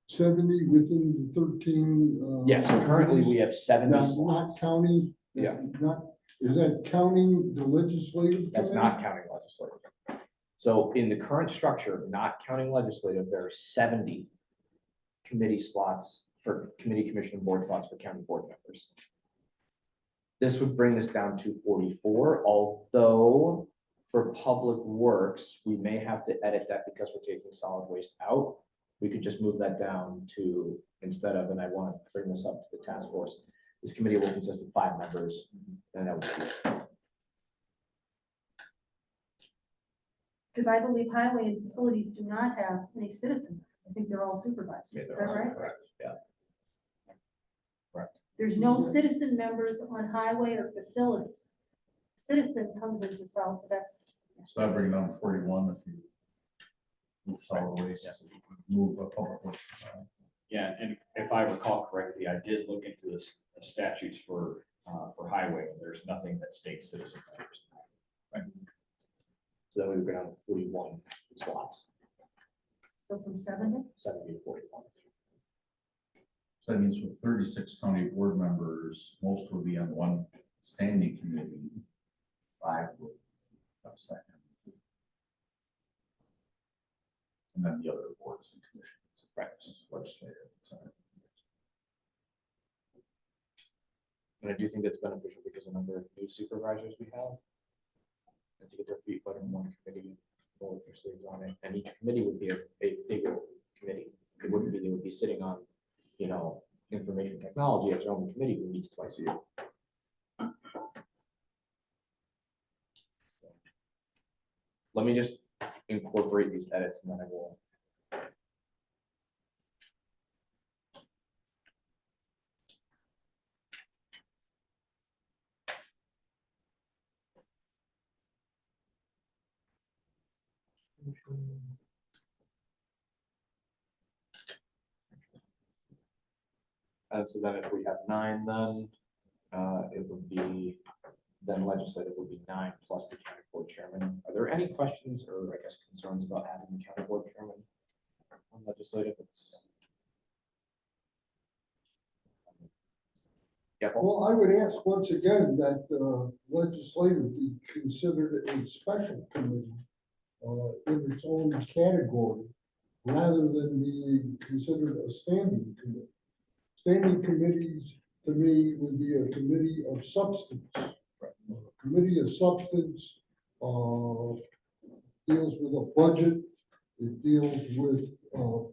70 within the 13? Yeah, so currently we committees? have 70 Not slots. counting? Yeah. Not, is that counting the legislative? That's committee? not counting legislative. So in the current structure, not counting legislative, there are 70 committee slots for committee, commission, and board slots for county board members. This would bring this down to 44, although for public works, we may have to edit that because we're taking solid waste out. We could just move that down to, instead of, and I want to bring this up to the task force, this committee will consist of 5 members, and that would be Because I believe highway and facilities do not have any citizens. I think they're all supervisors. Is that right? correct. Yeah. There's no citizen members on highway or facilities. Citizen comes into South, that's, So that brings down to 41 if you move solid waste, move a public works. Yeah, and if I recall correctly, I did look into the statutes for highway, and there's nothing that states citizen members. So then we would go down to 41 slots, so from 70. 70 to 41. So that means with 36 county board members, most would be on one standing committee. 5 would have second. And then the other boards and commissions, Right. legislative, etc. And I do think that's beneficial because the number of new supervisors we have, and to get their feet wet in one committee, roll up their sleeves on it, and each committee would be a bigger committee. It wouldn't be, they would be sitting on, information technology as their own committee who meets twice a year. Let me just incorporate these edits and then I will. And so then if we have 9, then it would be, then legislative would be 9 plus the county board chairman. Are there any questions or I guess concerns about having the county board chairman on legislative? Yeah, Paul? Well, I would ask once again that legislative be considered a special committee in its own category, rather than being considered a standing committee. Standing committees, to me, would be a committee of substance. A committee of substance deals with a budget, it deals with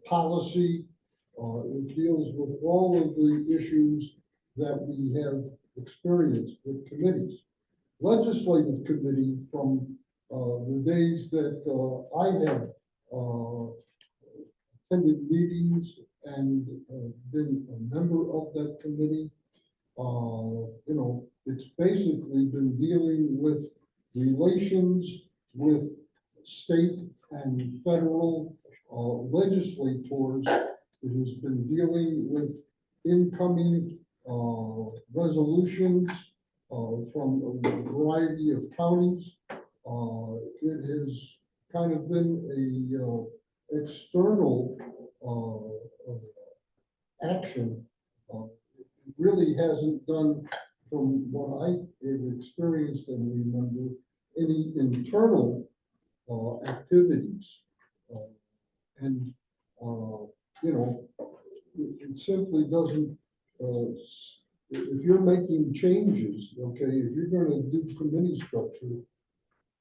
policy, it deals with all of the issues that we have experienced with committees. Legislative committee, from the days that I have attended meetings and been a member of that committee, it's basically been dealing with relations with state and federal legislators. It has been dealing with incoming resolutions from a variety of counties. it has kind of been a external action. It really hasn't done, from what I have experienced and remember, any internal activities. And, you know, it simply doesn't, if you're making changes, okay, if you're gonna do committee structure,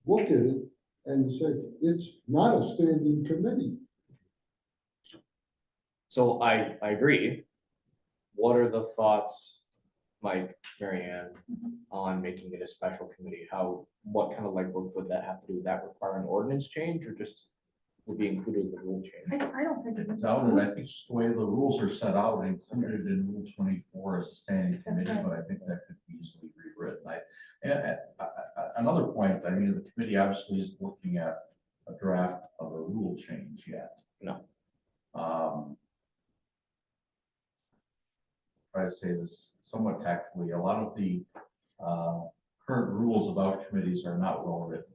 look at it and say, it's not a standing committee. So I agree. What are the thoughts, Mike, Mary Ann, on making it a special committee? What kind of legwork would that have to do? Would that require an ordinance change or just would be included in the rule change? I don't think. It's out, and I think just the way the rules are set out, included in Rule 24 as a standing That's committee, right. but I think that could be easily rewritten. Another point, I mean, the committee obviously is looking at a draft of a rule change yet. No. Try to say this somewhat tactfully, a lot of the current rules about committees are not well written.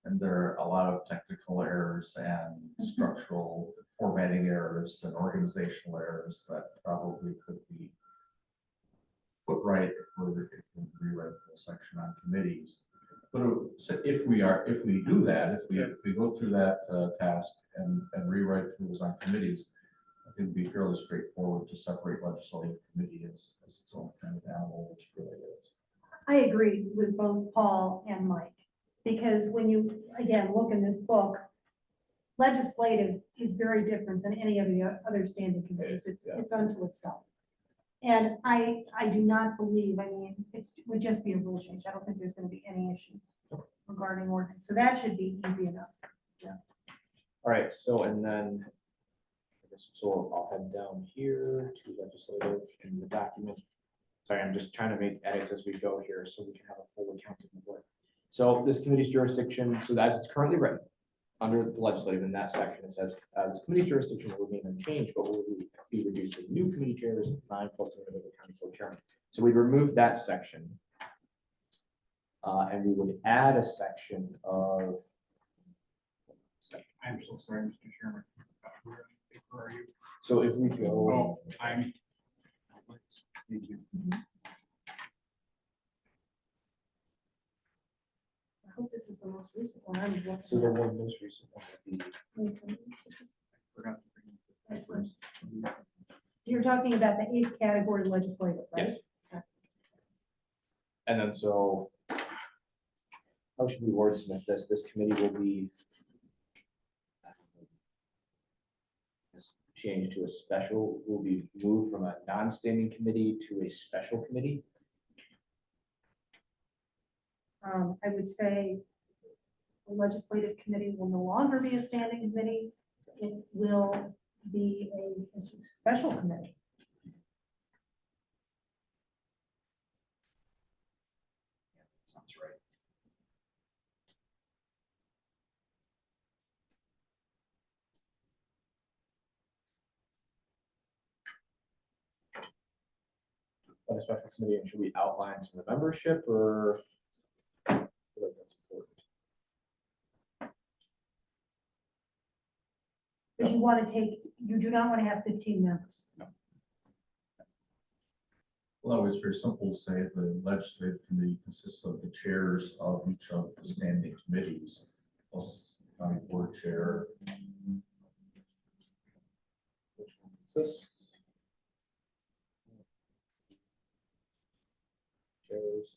And there are a lot of technical errors and structural formatting errors and organizational errors that probably could be put right if we rewrite the whole section on committees. But so if we do that, if we go through that task and rewrite rules on committees, I think it'd be fairly straightforward to separate legislative committee as its own kind of animal, which it really is. I agree with both Paul and Mike, because when you, again, look in this book, legislative is very different than any of the other standing committees. It's unto itself. And I do not believe, I mean, it would just be a rule change. I don't think there's going to be any issues regarding ordinance. So that should be easy enough. All right, so and then, I guess, so I'll head down here to legislative in the document. Sorry, I'm just trying to make edits as we go here so we can have a full accounting of work. So this committee's jurisdiction, so as it's currently written, under the legislative in that section, it says, this committee's jurisdiction will remain unchanged, but will be reduced to new committee chairs, 9 plus the county clerk chairman. So we remove that section. And we would add a section of. I'm so sorry, Mr. Chairman. Where are you? So if we go. Oh, I'm. Thank you. I hope this is the most recent one. I'm looking So the at. one most recent one would be. Forgot to bring it. You're talking about the 8th category legislative, right? Yes. And then so. How should we wordsmith this? This committee will be. Changed to a special, will be moved from a non-standing committee to a special committee. I would say the legislative committee will no longer be a standing committee. It will be a special committee. Sounds right. A special committee, and should we outline some of the membership or? I feel like that's important. Because you want to take, you do not want to have 15 members. Well, it's very simple to say the legislative committee consists of the chairs of each of the standing committees, plus county board chair. Which one consists? Chairs.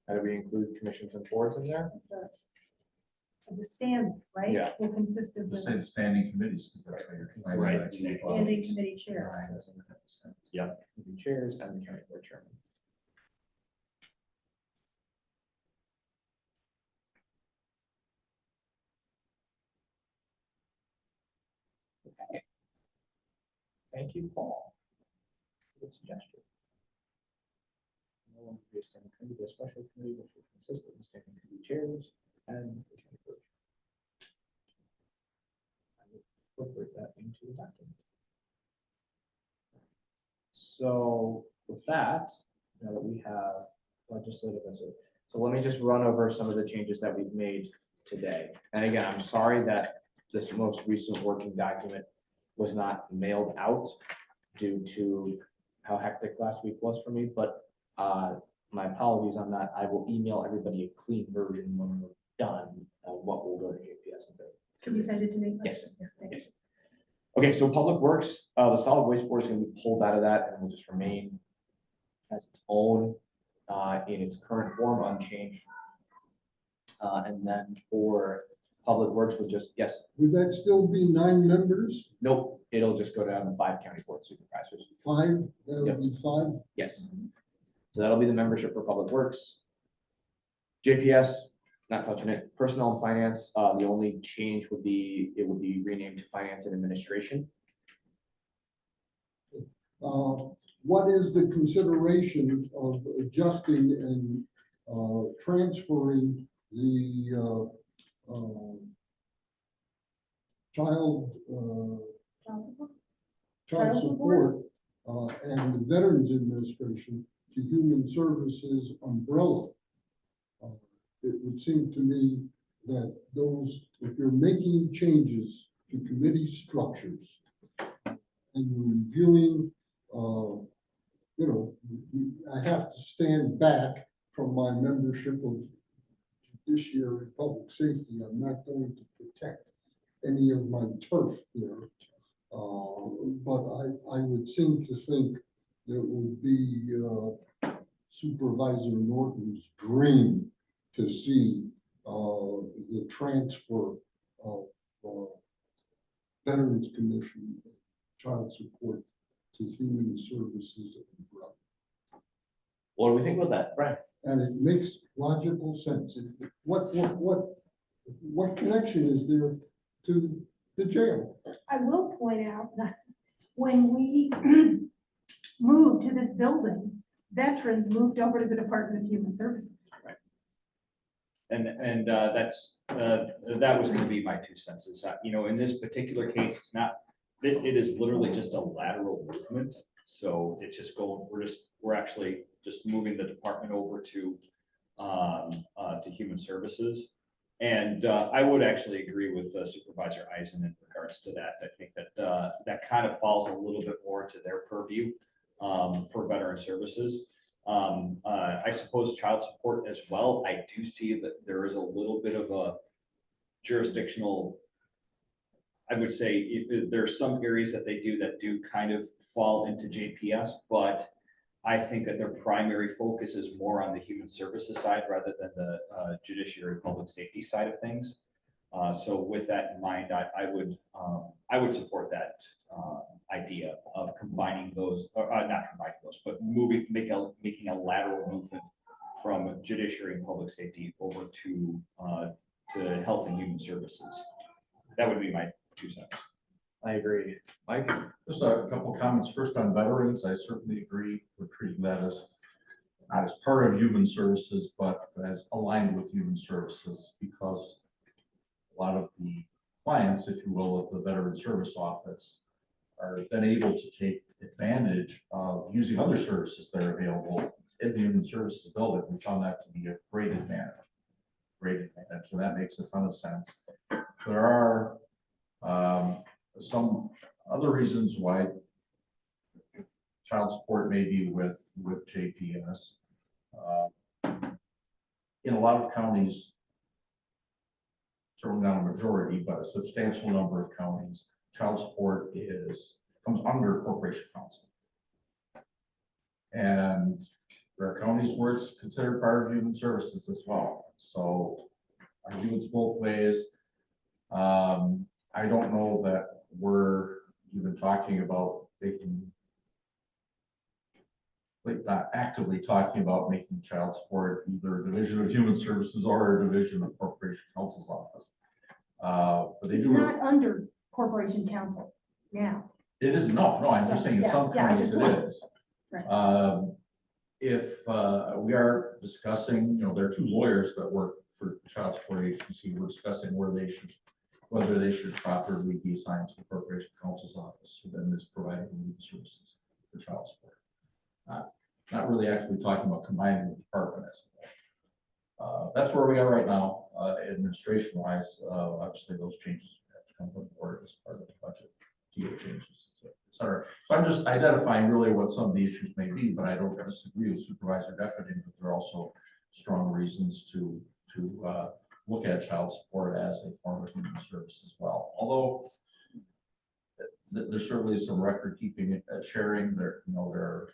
How do we include commissions and boards in there? The standing, right? Yeah. Will consist of Just the say the standing committees, because that's how you're. defining Right. that. standing committee chairs. Nine doesn't make sense. Yep. Committee chairs and the county board chairman. Okay. Thank you, Paul. Good suggestion. No one will be a standing committee, but a special committee which will consist of the standing committee chairs and the county board. I will incorporate that into the document. So with that, now that we have legislative as a, So let me just run over some of the changes that we've made today. And again, I'm sorry that this most recent working document was not mailed out due to how hectic last week was for me, but my apologies on that. I will email everybody a clean version when we're done of what will go to JPS. Can you send it to me? Yes. Yes, thank you. Yes. Okay, so Public Works, the solid waste board is gonna be pulled out of that and will just remain as its own in its current form, unchanged. And then for Public Works would just, yes, Would that still be 9 members? nope, it'll just go down to 5 county board supervisors. 5, that Yep. would be 5. Yes. So that'll be the membership for Public Works. JPS, not touching it. Personnel and Finance, the only change would be, it would be renamed to Finance and Administration. What is the consideration of adjusting and transferring the child Child support? child Child support and the Veterans Administration to Human Services umbrella? It would seem to me that those, if you're making changes to committee structures and you're reviewing, I have to stand back from my membership of Judiciary Public Safety. I'm not going to protect any of my turf there. But I would seem to think that it would be Supervisor Norton's dream to see the transfer of Veterans Commission, child support to Human Services umbrella. What do we think about that, Brian? And it makes logical sense. What connection is there to the jail? I will point out that when we moved to this building, veterans moved over to the Department of Human Services. And that's, that was gonna be my 2 cents, is that, in this particular case, it's not, it is literally just a lateral movement. So it's just going, we're actually just moving the department over to Human Services. And I would actually agree with Supervisor Eisen in regards to that. I think that that kind of falls a little bit more to their purview for Veteran Services. I suppose child support as well. I do see that there is a little bit of a jurisdictional, I would say there's some areas that they do kind of fall into JPS, but I think that their primary focus is more on the human services side rather than the judiciary public safety side of things. So with that in mind, I would support that idea of combining those, or not combining those, but making a lateral movement from judiciary and public safety over to health and human services. That would be my 2 cents. I agree. Mike? Just a couple comments. First on veterans, I certainly agree with treating that as not as part of human services, but as aligned with human services, because a lot of the clients, if you will, of the Veteran Service Office are then able to take advantage of using other services that are available in the Human Services building. We found that to be a great advantage. So that makes a ton of sense. There are some other reasons why child support may be with JPS. In a lot of counties, certainly not a majority, but a substantial number of counties, child support comes under corporation counsel. And there are counties where it's considered part of human services as well. So I do it's both ways. I don't know that we're even talking about not actively talking about making child support either a division of human services or a division of corporation counsel's office. But they It's do. not under corporation counsel now. It isn't, no, I'm just saying in some Yeah, I counties just it want- is. Right. If we are discussing, there are 2 lawyers that work for the child support agency, we're discussing whether they should properly be assigned to the corporation counsel's office, who then is providing the legal services for child support. Not really actually talking about combining the department as well. That's where we are right now, administration wise. Obviously, those changes have to come from the board as part of the budget. TO changes, et cetera. So I'm just identifying really what some of the issues may be, but I don't disagree with Supervisor Defferty, but there are also strong reasons to look at child support as a form of human service as well. Although there certainly is some record keeping, sharing. There are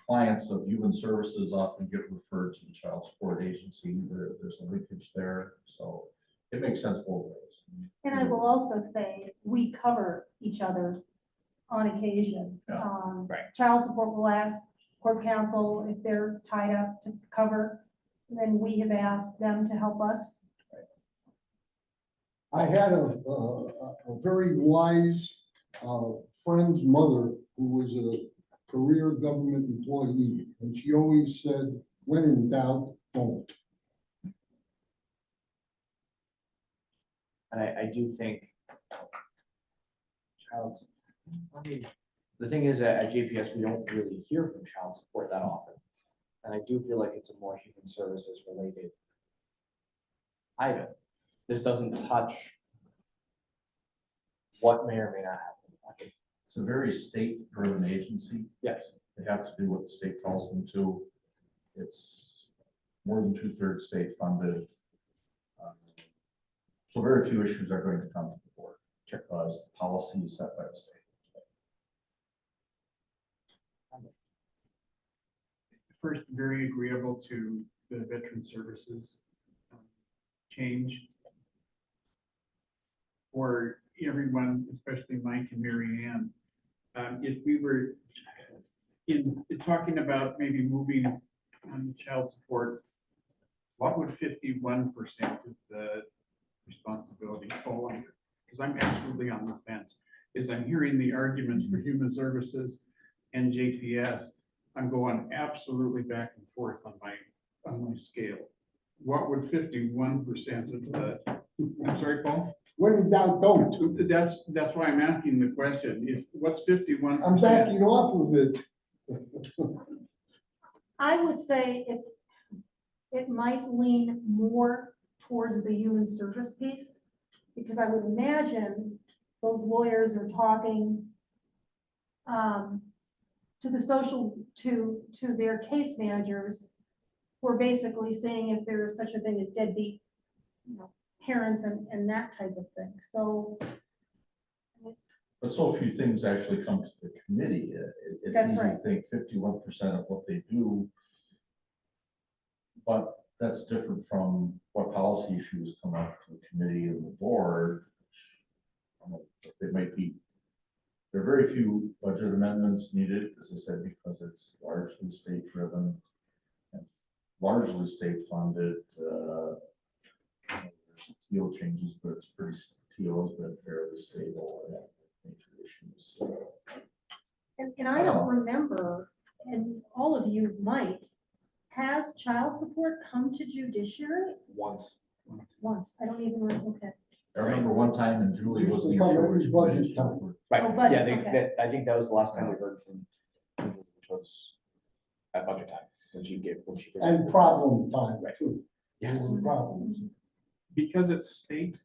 clients of human services often get referred to the child support agency. There's a linkage there, so it makes sense both ways. And I will also say, we cover each other on occasion. Yeah, right. Child support will ask court counsel if they're tied up to cover, then we have asked them to help us. I had a very wise friend's mother who was a career government employee, and she always said, when in doubt, don't. And I do think the thing is that at JPS, we don't really hear from child support that often. And I do feel like it's a more human services related item. This doesn't touch what may or may not happen. It's a very state-driven agency. Yes. They have to do what the state tells them to. It's more than 2/3 state funded. So very few issues are going to come to the board because the policy is set by the state. First, very agreeable to the veteran services change for everyone, especially Mike and Mary Ann. If we were in talking about maybe moving on child support, what would 51% of the responsibility fall under? Because I'm absolutely on the fence. As I'm hearing the arguments for human services and JPS, I'm going absolutely back and forth on my scale. What would 51% of the, I'm sorry, Paul? When in doubt, don't. That's why I'm asking the question. If, what's 51%? I'm backing off of it. I would say it might lean more towards the human service piece, because I would imagine those lawyers are talking to the social, to their case managers, who are basically saying if there is such a thing as deadbeat, parents and that type of thing. So. But so few things actually come to the committee. It's That's easy to right. think 51% of what they do. But that's different from what policy issues come up to the committee and the board. They might be, there are very few budget amendments needed, as I said, because it's largely state driven and largely state funded. There's TO changes, but it's pretty, TO has been fairly stable. Major issues. And I don't remember, and all of you might, has child support come to judiciary? Once. Once, I don't even remember, okay. I remember one time, and Julie Used to wasn't come even sure every which budget committee. time. Right, Oh, budget, yeah, okay. I think that was the last time we heard from, which was at budget time, when she presented. And problem time, Right. too. Yes. There were problems. Because it's state,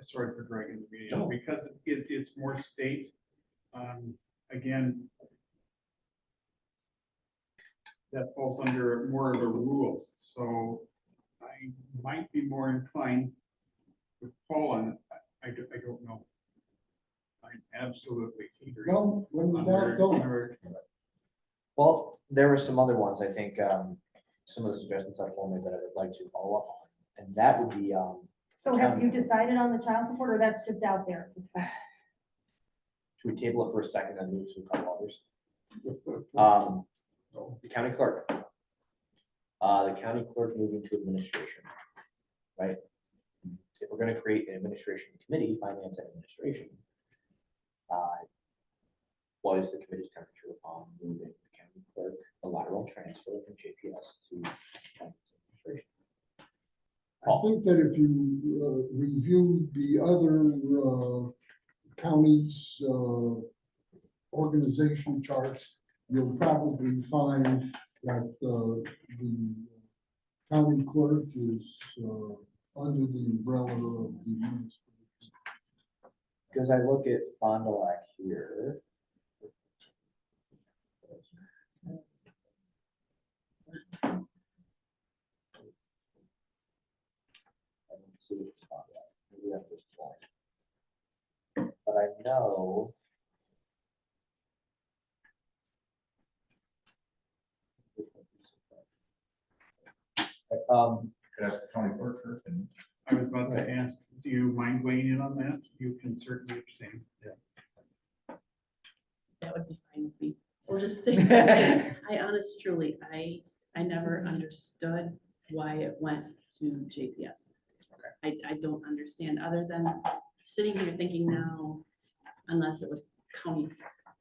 sorry for dragging the meeting, No. because it's more state, again, that falls under more of the rules, so I might be more inclined with Paul on, I don't know. I'm absolutely teetering. No, when in on doubt, where- don't. where- Well, there were some other ones, I think, some of the suggestions I told me that I would like to follow up on, and that would be, So have you decided on the child support, or that's just out there? should we table it for a second and move to a couple others? The county clerk. The county clerk moving to administration, right? If we're gonna create an administration committee, finance and administration, what is the committee's temperature on moving the county clerk, a lateral transfer from JPS to finance and administration? I think that if you review the other counties' organization charts, you'll probably find that the county clerk is, under the umbrella of the administration. Because I look at Fond du Lac here. I don't see which Fond du Lac. Maybe I'm just blind. But I know. Could ask the county clerk, and I was about to ask, do you mind weighing in on that? You can certainly abstain. That would be fine with me. We'll just say, I honest truly, I never understood why it went to JPS. I don't understand, other than sitting here thinking now, unless it was county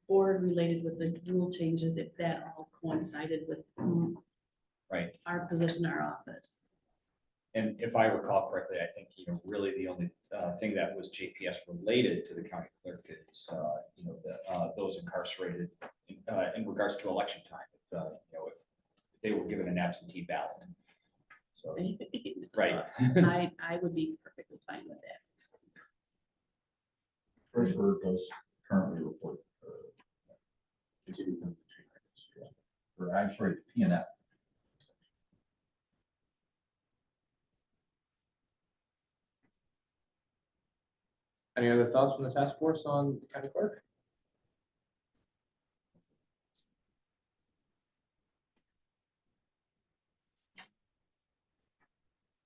board related with the rule changes, if that all coincided with Right. our position, our office. And if I recall correctly, I think, really the only thing that was JPS related to the county clerk is, those incarcerated in regards to election time. If they were given an absentee ballot. So, right. I would be perfectly fine with that. treasurer does currently report. To the or I'm sorry, PNF. Any other thoughts from the task force on the county clerk?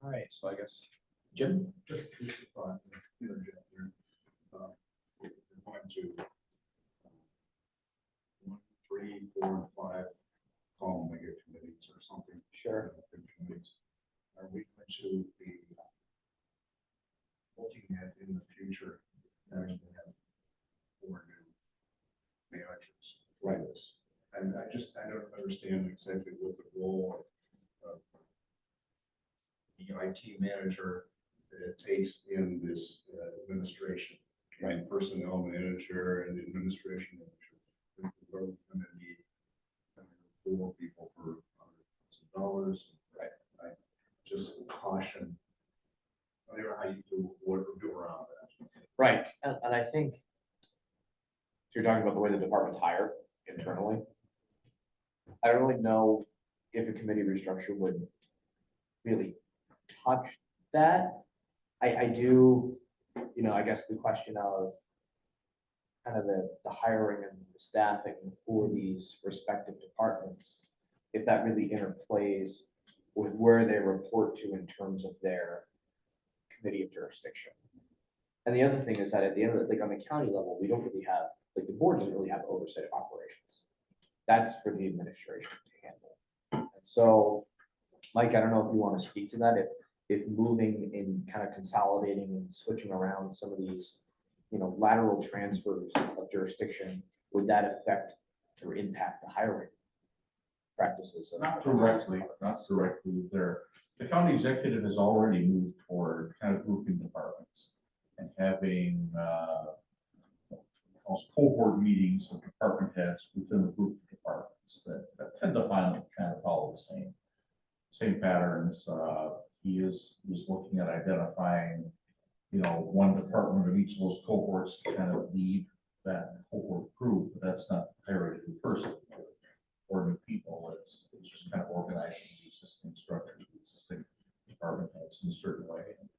All right, so I guess, Jim? Just a thought, interject here. We're going to 1, 3, 4, and 5 call mega committees or something. Sure. Big committees. Are we going to be looking at in the future having to have 4 new managers for this? And I don't understand exactly what the role of the IT manager takes in this administration. Right, personnel manager and administration manager. We're going to need 4 people for $100,000. Right. I just caution. I don't know how you do around that. Right, and I think, so you're talking about the way the departments hire internally. I don't really know if a committee restructure would really touch that. I do, I guess the question of kind of the hiring and the staffing for these respective departments, if that really interplays with where they report to in terms of their committee of jurisdiction. And the other thing is that at the end of it, on the county level, we don't really have, the board doesn't really have oversight of operations. That's for the administration to handle. And so, Mike, I don't know if you want to speak to that, if moving and kind of consolidating and switching around some of these, lateral transfers of jurisdiction, would that affect or impact the hiring practices? Not directly there. The county executive has already moved toward kind of grouping departments and having cohort meetings of department heads within the group of departments that tend to kind of follow the same patterns. He is looking at identifying, one department of each of those cohorts to kind of lead that cohort group, but that's not hiring a new person or new people. It's just kind of organizing the existing structure, the existing department heads in a certain way, and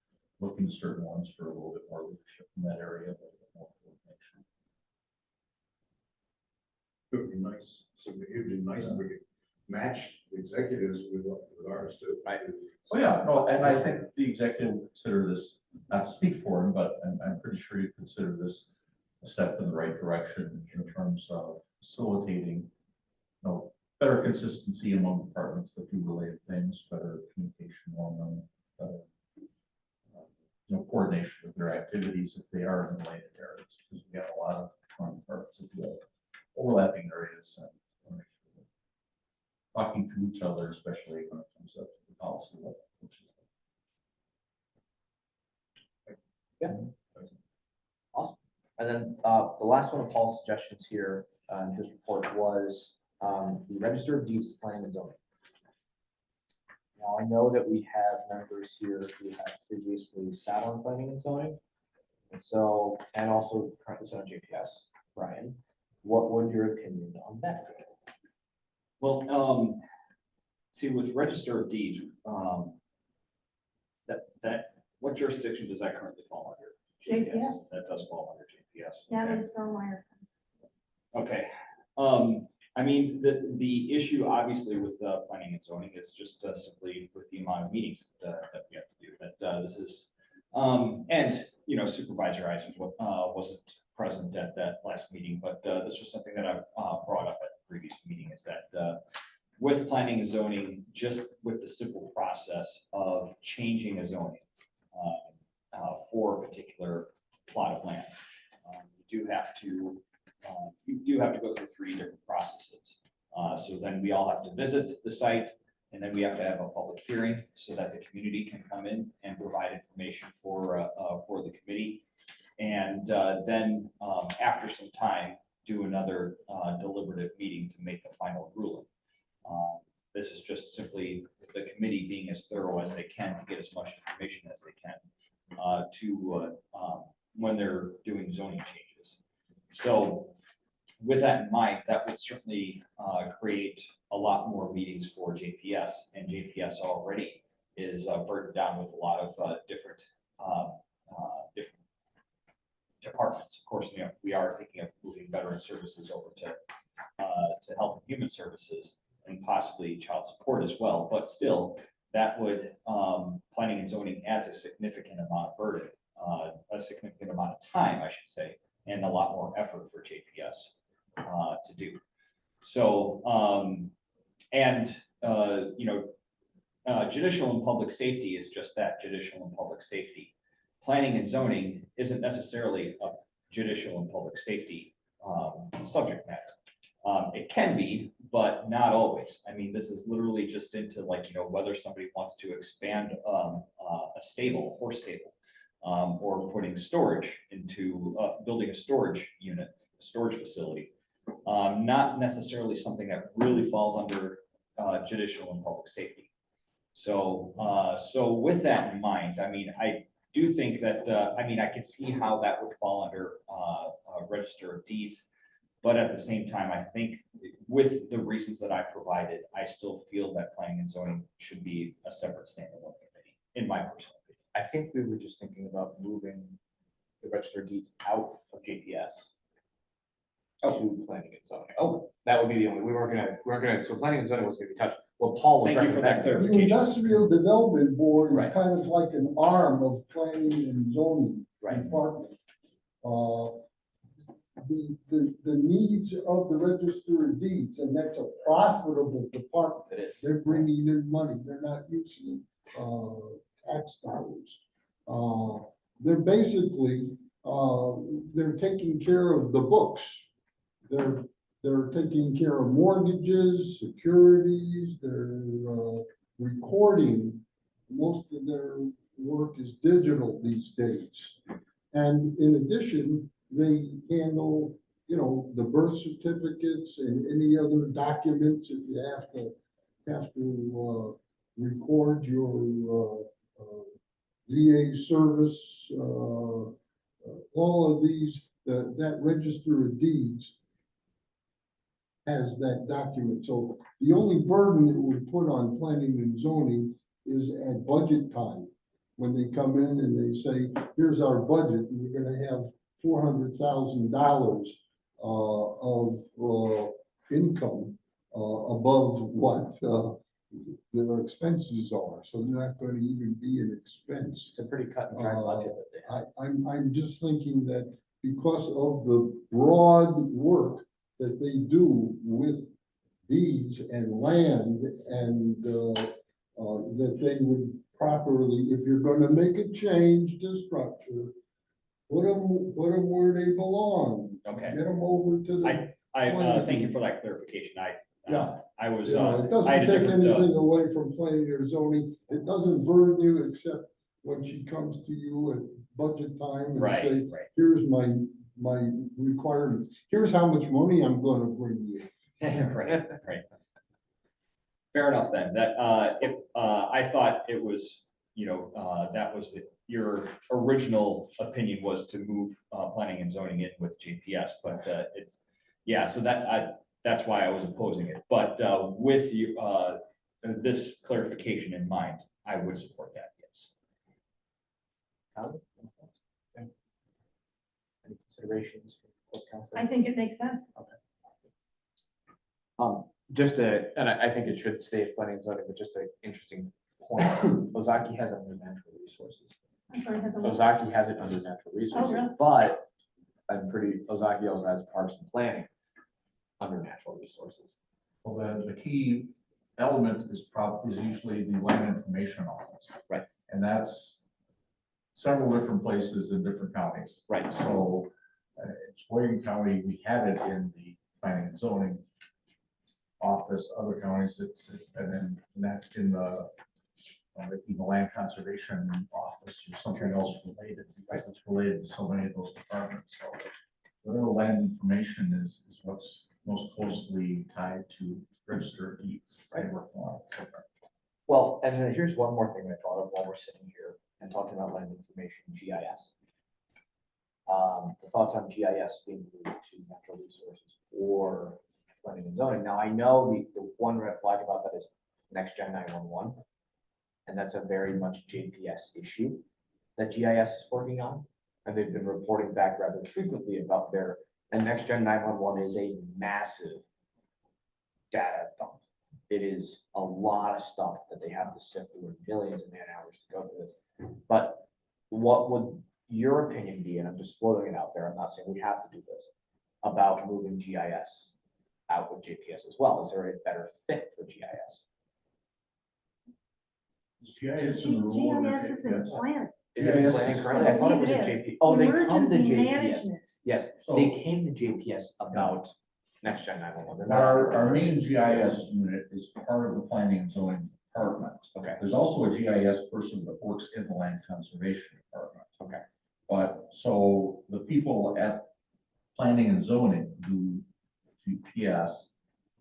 looking to certain ones for a little bit more leadership in that area, a little bit more coordination. It would be nice, so it'd be nice if we could match the executives with ours too. Right. Oh, yeah, no, and I think the executive will consider this, not to speak for him, but I'm pretty sure you consider this a step in the right direction in terms of facilitating, better consistency among departments that do related things, better communication among them, better, coordination of their activities if they are in related areas, because we have a lot of departments that do have overlapping areas, and make sure we're talking to each other, especially when it comes up to the policy level, which is Yeah. Awesome. And then the last one of Paul's suggestions here in his report was the Register of Deeds Planning and Zoning. Now, I know that we have members here who have previously sat on planning and zoning. And so, and also currently sit on JPS. Brian, what would your opinion on that? Well, see, with register of deeds, what jurisdiction does that currently fall under? JPS. That does fall under JPS. That okay. is Stormwater. Okay, I mean, the issue obviously with planning and zoning is just simply with the amount of meetings that we have to do, that this is, and, you know, Supervisor Eisen wasn't present at that last meeting, but this was something that I brought up at the previous meeting, is that with planning and zoning, just with the simple process of changing a zoning for a particular plot of land, you do have to go through 3 different processes. So then we all have to visit the site, and then we have to have a public hearing so that the community can come in and provide information for the committee. And then after some time, do another deliberative meeting to make the final ruling. This is just simply the committee being as thorough as they can to get as much information as they can when they're doing zoning changes. So with that in mind, that would certainly create a lot more meetings for JPS, and JPS already is burdened down with a lot of different departments. Of course, you know, we are thinking of moving veteran services over to Health and Human Services and possibly child support as well. But still, that would planning and zoning adds a significant amount of burden, a significant amount of time, I should say, and a lot more effort for JPS to do. So, you know, judicial and public safety is just that, judicial and public safety. Planning and zoning isn't necessarily a judicial and public safety subject matter. It can be, but not always. I mean, this is literally just into, like, you know, whether somebody wants to expand a stable, horse stable, or putting storage into building a storage unit, storage facility. Not necessarily something that really falls under judicial and public safety. So, so with that in mind, I mean, I do think that, I mean, I can see how that would fall under Register of Deeds. But at the same time, I think with the reasons that I provided, I still feel that planning and zoning should be a separate standalone committee, in my personal opinion. I think we were just thinking about moving the register of deeds out of JPS to planning and zoning. Oh, That would be the only, we weren't gonna, so planning and zoning was gonna be touched. What Paul was. Thank you for that recommending- The Industrial Development Board is Right. kind of like an arm of planning and zoning Right. department. The needs of the Register of Deeds, and that's a profitable department. It is. They're bringing in money, they're not using tax dollars. They're basically, they're taking care of the books. They're taking care of mortgages, securities, they're recording. Most of their work is digital these days. And in addition, they handle, you know, the birth certificates and any other documents if you have to record your VA service, all of these, that Register of Deeds has that document. So the only burden it would put on planning and zoning is at budget time. When they come in and they say, here's our budget, and we're gonna have $400,000 of income above what their expenses are. So they're not going to even be an expense. It's a pretty cut and dry budget that they have. I'm just thinking that because of the broad work that they do with deeds and land, and that they would properly, if you're going to make a change to structure, put them where they belong. okay. Get them over to the. I thank you for that clarification. Yeah. I was, You know, it I doesn't had a take different, anything away from planning or zoning. It doesn't burden you, except when she comes to you at budget time and right, say, right. here's my requirements. Here's how much money I'm gonna bring you. Right, right. Fair enough then, that, if, I thought it was, that was your original opinion was to move, planning and zoning in with JPS, but, it's, yeah, so that's why I was opposing it, but, with you, this clarification in mind, I would support that, yes. Howard? Any considerations? for council? I think it makes sense. Just and I think it should stay as planning and zoning, but just an interesting point. Ozaki has it under natural resources. I'm sorry, has a. Ozaki has it under natural resources, really? but Ozaki also has parks and planning under natural resources. Well, the key element is usually the land information office. Right. And that's several different places in different counties. Right. So in Sheboygan County, we had it in the planning and zoning office. Other counties, and then that in the land conservation office or something else related, because it's related to so many of those departments. So whatever land information is what's most closely tied to registered deeds. Right. So, Well, and then here's one more thing I thought of while we're sitting here and talking about land information, GIS. The thoughts on GIS being moved to natural resources for planning and zoning. Now, I know the one red flag about that is next gen 911. And that's a very much JPS issue that GIS is working on. And they've been reporting back rather frequently about and next gen 911 is a massive data dump. It is a lot of stuff that they have to sift through, millions of man hours to go through this. But what would your opinion be, and I'm just floating it out there, I'm not saying we have to do this, about moving GIS out with JPS as well? Is there a better fit for GIS? GIS in the rural GIS is in yes. planning. Is it in GIS planning is- currently? I thought it was a believe it JP. Oh, they come to Emergency JPS. management. Yes, So- they came to JPS about next gen 911. They're not- Our main GIS unit is part of the planning and zoning department. Okay, There's also a GIS person that works in the land conservation department. okay, But so the people at planning and zoning who GPS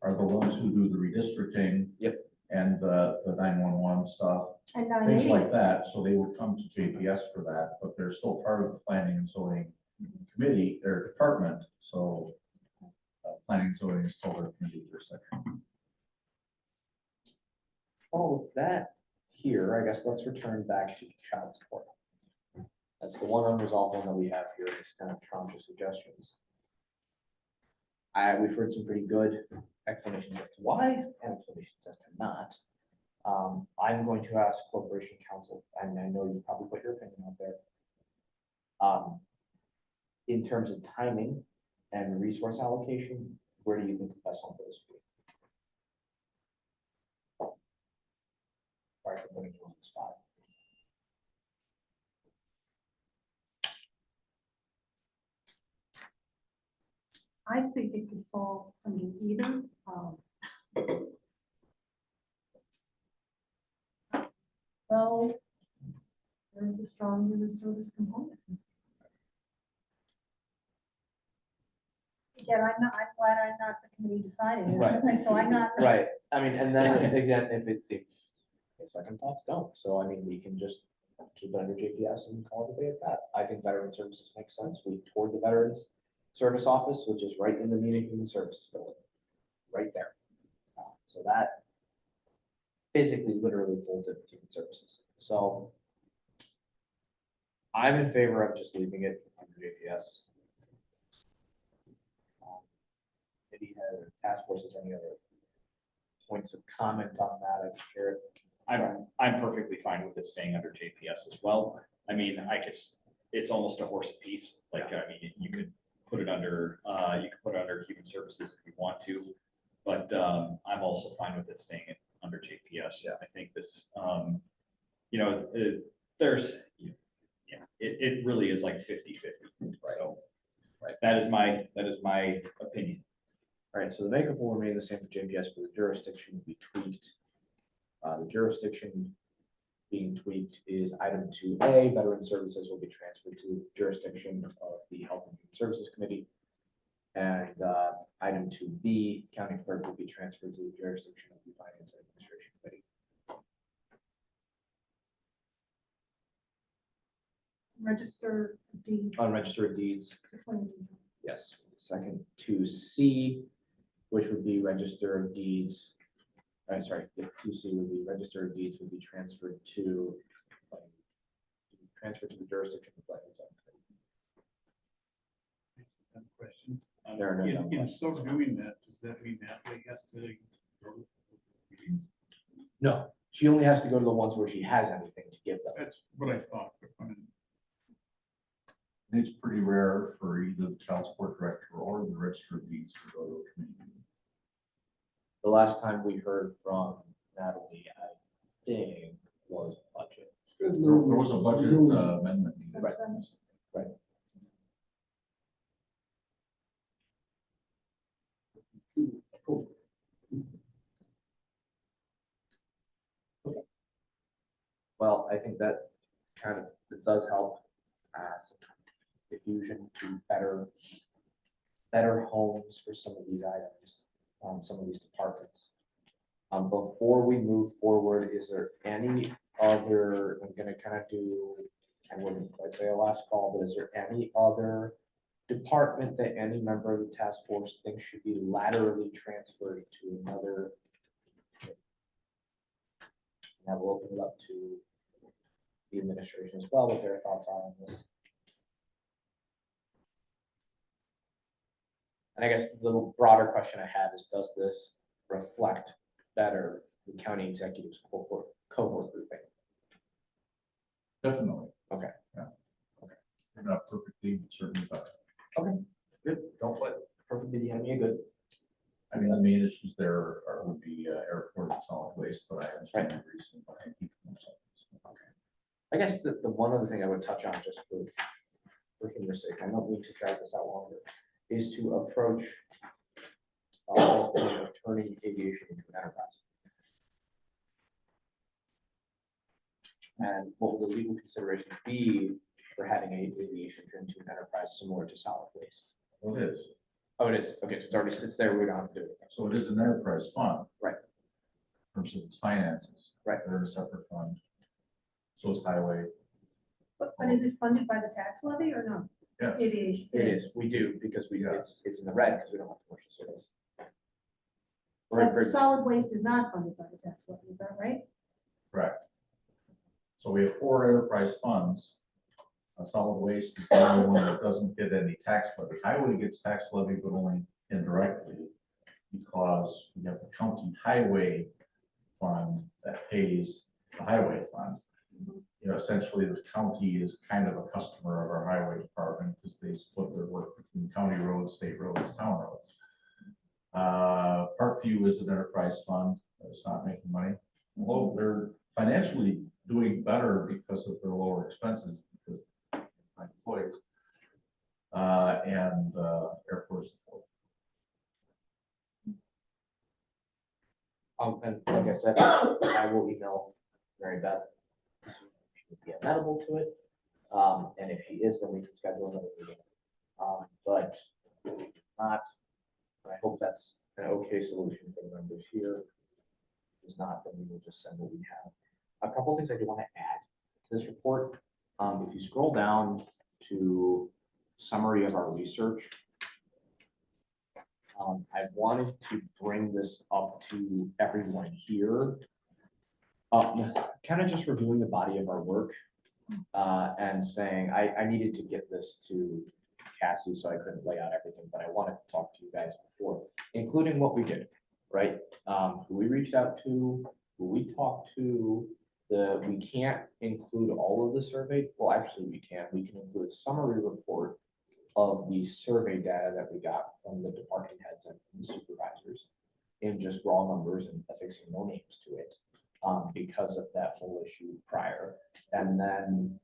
are the ones who do the redistricting. Yep. And the 911 stuff, And things 980. like that. So they would come to JPS for that, but they're still part of the planning and zoning committee, their department. So planning and zoning is still their committee jurisdiction. well, with that here, I guess let's return back to child support. That's the one unresolved one that we have here, this kind of tranche of suggestions. We've heard some pretty good explanations as to why, and explanations as to not. I'm going to ask Corporation Counsel, and I know you've probably put your opinion out there. In terms of timing and resource allocation, where do you think the best home for this would be? Sorry for putting you on the spot. I think it could fall under either. Well, there's a strong human service component. Again, I'm glad I'm not the committee deciding, Right. so I'm not. Right, I mean, and then again, if second thoughts don't, so I mean, we can just keep it under JPS and call it a day at that. I think veteran services makes sense. We toured the Veterans Service Office, which is right in the Munich Human Services building, right there. So that physically, literally folds it with human services. So I'm in favor of just leaving it under JPS. Maybe task forces, any other points of comment on that? I can hear it. I'm perfectly fine with it staying under JPS as well. I mean, it's almost a horse apiece. Like, I mean, you could put it under, human services if you want to. But, I'm also fine with it staying under JPS. Yeah, I think this, it really is like 50-50. So, Right. that is my opinion. All right, so the makeup will remain the same for JPS, but the jurisdiction will be tweaked. The jurisdiction being tweaked is item 2A, veteran services will be transferred to jurisdiction of the Health and Human Services Committee. And item 2B, county clerk will be transferred to the jurisdiction of the Finance and Administration register deeds. unregistered deeds. to planning and zoning. Yes. Second to C, which would be register of deeds. I'm sorry, two C would be register of deeds would be transferred to the jurisdiction of planning and zoning. Question. There are no dumb In questions. so doing that, does that mean Natalie has to go to the meetings? No, she only has to go to the ones where she has anything to give them. That's what I thought. But I mean, It's pretty rare for either the child support director or the register of deeds to go to a committee meeting. The last time we heard from Natalie, I think, was budget. There was a budget amendment. meeting. Right. Right. Cool. Okay. Well, I think that kind of, it does help some diffusion to better homes for some of these items, some of these departments. Before we move forward, is there any other, I'm gonna kind of do, I wouldn't quite say a last call, but is there any other department that any member of the task force thinks should be laterally transferred to another? And I will open it up to the administration as well, what their thoughts are on this. And I guess the little broader question I had is, does this reflect better the county executive's cohort grouping? Definitely. Okay. Yeah. Okay. Not perfectly, but certainly better. Good, don't let perfect be the enemy of good. I mean, the main issues there would be airport and solid waste, but I understand the reason behind keeping them separate. Okay. I guess the one other thing I would touch on, just for humor's sake, I don't need to drag this out longer, is to approach this point of turning aviation into an enterprise. And what will the legal considerations be for having aviation turn into an enterprise similar to solid waste? Well, it is. Oh, it is. Okay, so it already sits there. We don't have to do anything. So it is an enterprise fund. Right. In terms of its finances. Right. They're in a separate fund. So is highway. But is it funded by the tax levy or no? Yes. Aviation. It is. We do because Yeah. it's in the red because we don't have commercial service. But Right. solid waste is not funded by the tax levy, is that right? Correct. So we have 4 enterprise funds. Solid waste is the only one that doesn't get any tax levy. Highway gets tax levy, but only indirectly, because we have the county highway fund that pays the highway fund. You know, essentially, the county is kind of a customer of our highway department because they split their work between county roads, state roads, town roads. Parkview is an enterprise fund that's not making money. Well, they're financially doing better because of their lower expenses, because my employees, and airports. And like I said, I will email Mary Beth. If she would be amenable to it. And if she is, then we can schedule another meeting. But if not, I hope that's an okay solution for the members here. If it's not, then we will just send what we have. A couple things I do want to add to this report. If you scroll down to summary of our research, I wanted to bring this up to everyone here. Kind of just reviewing the body of our work and saying I needed to get this to Cassie, so I couldn't lay out everything, but I wanted to talk to you guys before, including what we did, right? Who we reached out to, who we talked to. We can't include all of the survey. Well, actually, we can. We can include a summary report of the survey data that we got from the department heads and from the supervisors in just raw numbers and affixing no names to it because of that whole issue prior. And then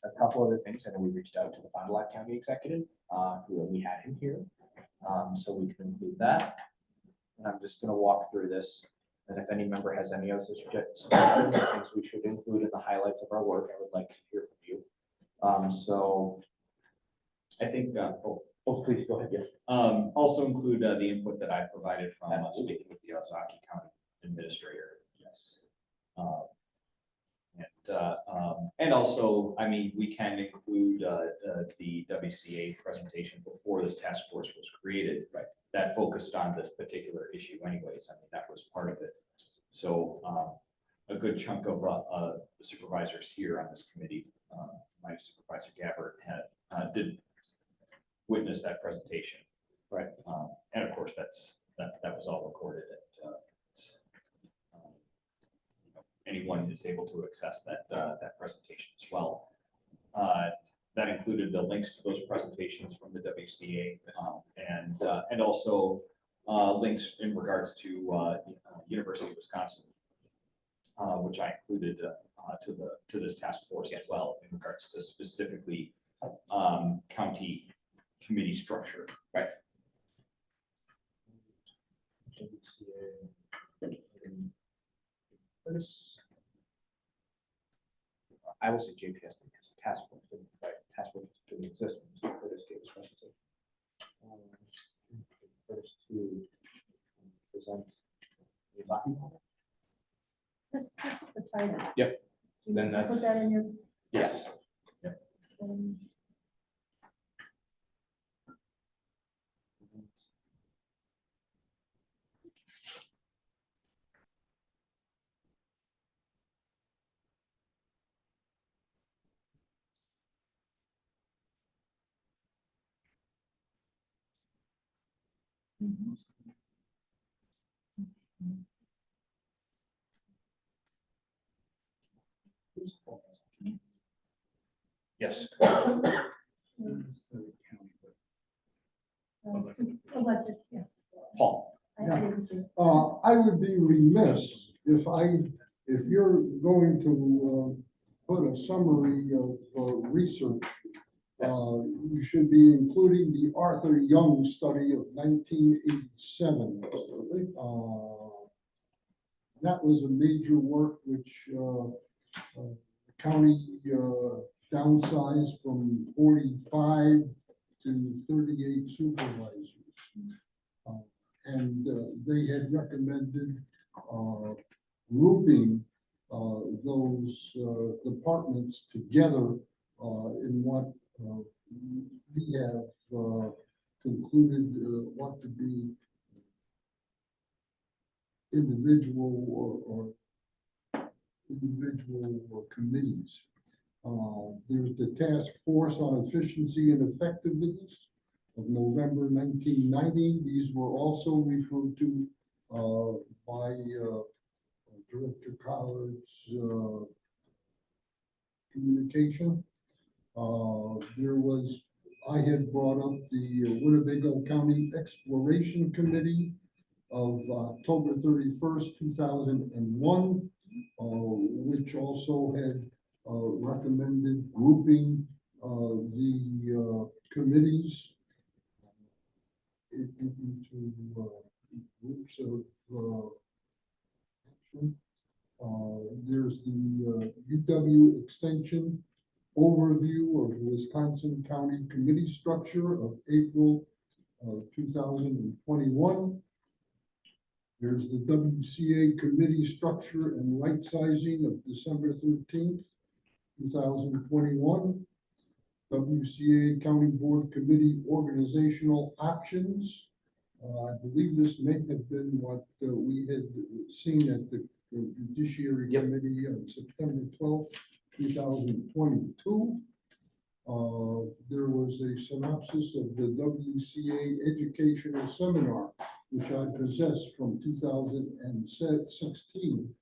a couple other things. I know we reached out to the Fond du Lac County executive who we had in here. So we can include that. And I'm just going to walk through this. And if any member has any other suggestions or things we should include in the highlights of our work, I would like to hear from you. So I think, please go ahead. Yeah. Also include the input that I provided from speaking with the Ozaukee County Administrator. Yes. And and also, I mean, we can include the WCA presentation before this task force was created. Right. That focused on this particular issue anyways. I mean, that was part of it. So a good chunk of the supervisors here on this committee, minus Supervisor Gabbard, did witness that presentation. Right. And of course, that was all recorded at anyone is able to access that presentation as well. That included the links to those presentations from the WCA and also links in regards to University of Wisconsin, which I included to this task force as well in regards to specifically county committee structure. Right. I will say JPS because the task force didn't, right, task force didn't exist when Mr. Curtis gave his presentation. First to present the document. This is the title. Yep. You Then Put that's- that in your. Yes. um, Yes. Elected, yeah. Paul. I didn't see. I would be remiss if you're going to put a summary of research. You should be including the Arthur Young study of 1987. That was a major work which the county downsized from 45 to 38 supervisors. And they had recommended grouping those departments together in what we have concluded what to be individual committees. There's the Task Force on Efficiency and Effectiveness of November 1990. These were also referred to by Director Collard's communication. I had brought up the Winnebago County Exploration Committee of October 31st, 2001, which also had recommended grouping the committees into groups of action. There's the UW Extension Overview of Wisconsin County Committee Structure of April 2021. There's the WCA Committee Structure and Right Sizing of December 13th, 2021. WCA County Board Committee Organizational Options. I believe this may have been what we had seen at the Judiciary Committee on September 12th, 2022. There was a synopsis of the WCA Educational Seminar, which I possess from 2016.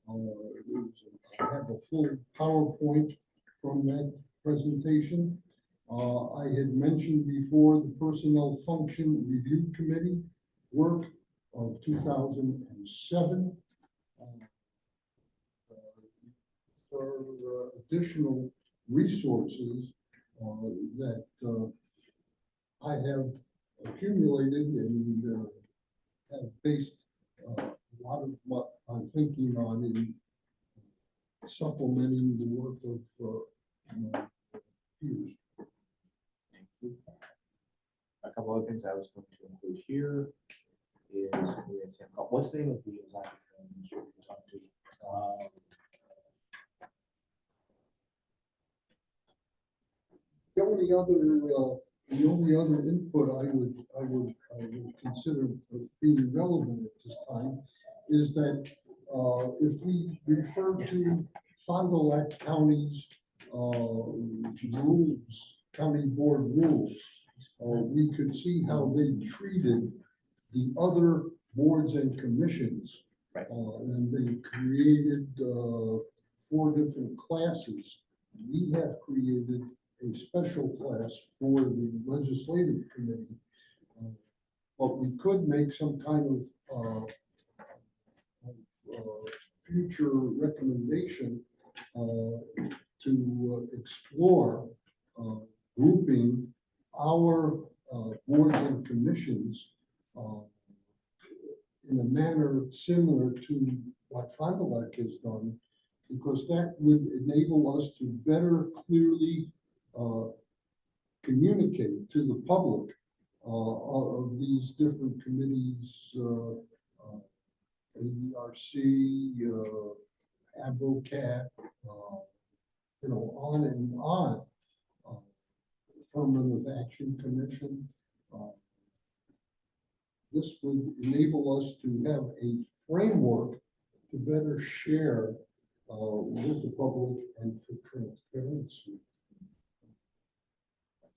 I have a full PowerPoint from that presentation. I had mentioned before the Personnel Function Review Committee work of 2007. For additional resources that I have accumulated and have based a lot of what I'm thinking on in supplementing the work of peers. A couple other things I was going to include here is, what's the name of the design firm you talked to? only other input I would consider being relevant at this time is that, if we refer to Fond du Lac County's, rules, county board rules, we could see how they treated the other boards and commissions. Right. And they created, 4 different classes. We have created a special class for the legislative committee. But we could make some kind of future recommendation to explore grouping our boards and commissions in a manner similar to what Fond du Lac has done, because that would enable us to better clearly communicate to the public of these different committees, ADRC, Advocat, on and on. Affirmative Action Commission. This would enable us to have a framework to better share with the public and for transparency.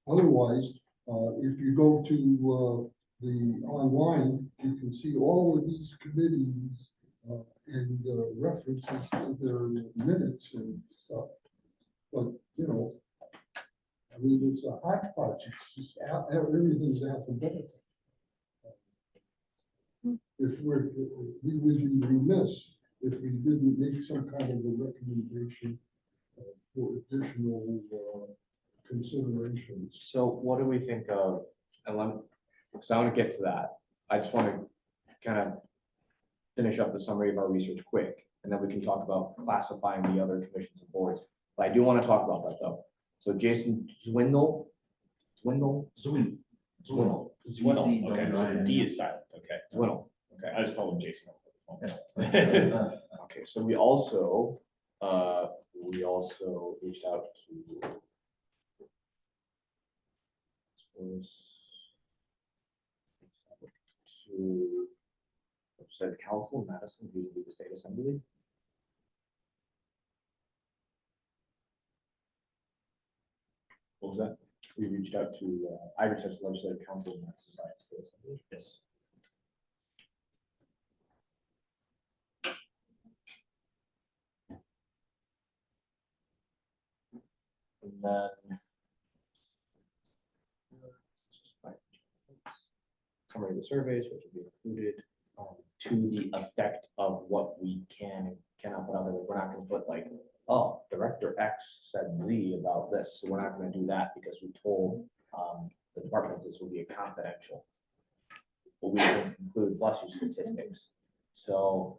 Otherwise, if you go to the online, you can see all of these committees and references to their minutes and stuff. But, I mean, it's a hodgepodge. It's just everything's alphabetical. We would be remiss if we didn't make some kind of a recommendation for additional considerations. So what do we think of, because I want to get to that. I just want to kind of finish up the summary of our research quick, and then we can talk about classifying the other commissions and boards. But I do want to talk about that though. So Jason Zwindle, Zwindle. Zwindle, okay, so the D is silent, okay, Zwindle, okay, I just called him Jason. Okay, so we also reached out to representative council in Madison, who's the state assembly. What was that? We reached out to, I reached out to legislative council in Madison. Yes. And then summary of the surveys, which will be included to the effect of what we can and cannot put out there. We're not going to put like, oh, Director X said Z about this. So we're not going to do that because we told the department this will be a confidential. But we can include bless you statistics. So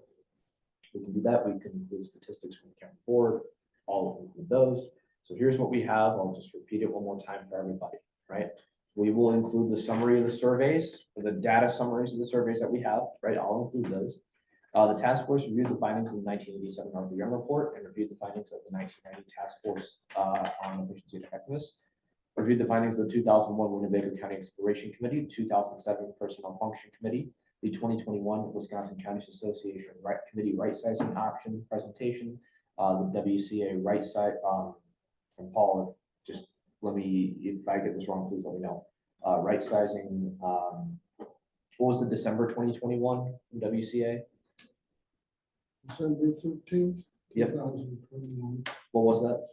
we can do that. We can include statistics from the county board, all of include those. So here's what we have. I'll just repeat it one more time for everybody, right? We will include the summary of the surveys, the data summaries of the surveys that we have, right? I'll include those. The task force reviewed the findings of the 1987 Arthur Young report and reviewed the findings of the 1990 task force on efficiency and effectiveness. Reviewed the findings of the 2001 Winnebago County Exploration Committee, 2007 Personnel Function Committee, the 2021 Wisconsin Counties Association Committee right sizing option presentation, the WCA right side. And Paul, if just let me, if I get this wrong, please let me know. Right sizing. What was the December 2021 WCA? December 13th, Yep. 2021. What was that?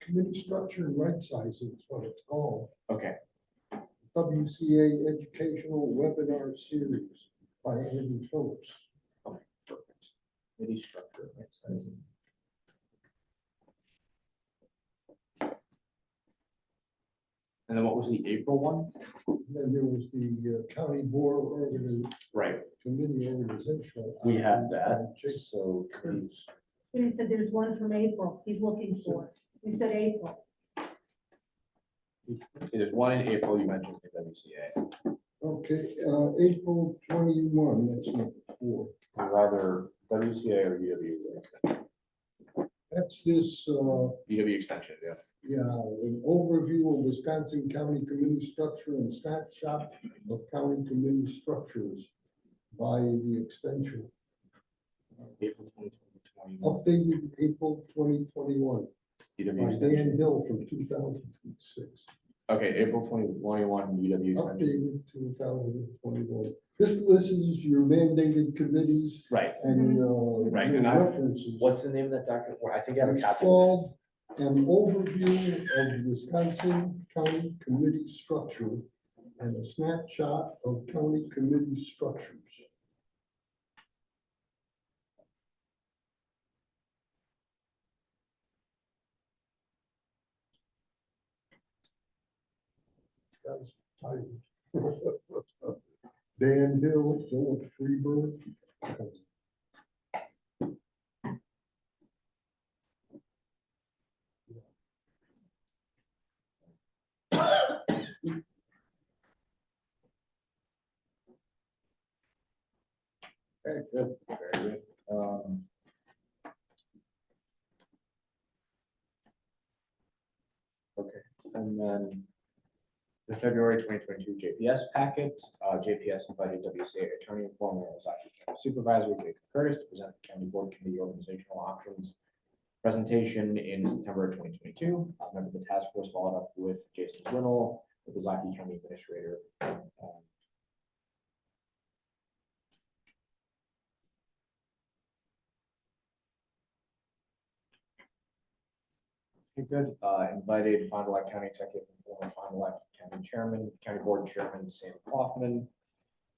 Committee structure and right sizing is what it's called. Okay. WCA Educational Webinar Series by Andy Phillips. Okay, perfect. Committee structure, right sizing. And then what was the April one? Then there was the county board Right. committee organization. We have that. So Kurtz. He said there's one from April he's looking for. We said April. there's one in April, you mentioned the WCA. Okay, April 21, that's number 4. Either WCA or UW. That's this, UW extension, yeah. yeah, an overview of Wisconsin County Committee structure and snapshot of county committee structures by the extension. April 2020. Updated April 2021 UW by extension. Dan Hill from 2006. Okay, April 2021, UW extension. Updated 2021. This lists your mandated committees Right. and Right, your and I- references. What's the name of that document? Well, I think I have a It's copy. called an overview of Wisconsin County Committee structure and a snapshot of county committee structures. Guy's tired. Dan Hill, Philip Freeberg. Okay, good, very good. Okay, and then the February 2022 JPS packet, JPS invited WCA attorney and former Ozaki County Supervisor Jacob Curtis to present the county board committee organizational options presentation in September 2022. A member of the task force followed up with Jason Winnell, with the Ozaki County Administrator. Okay, good. Invited Fond du Lac County Executive and former Fond du Lac County Chairman, County Board Chairman Sam Kaufman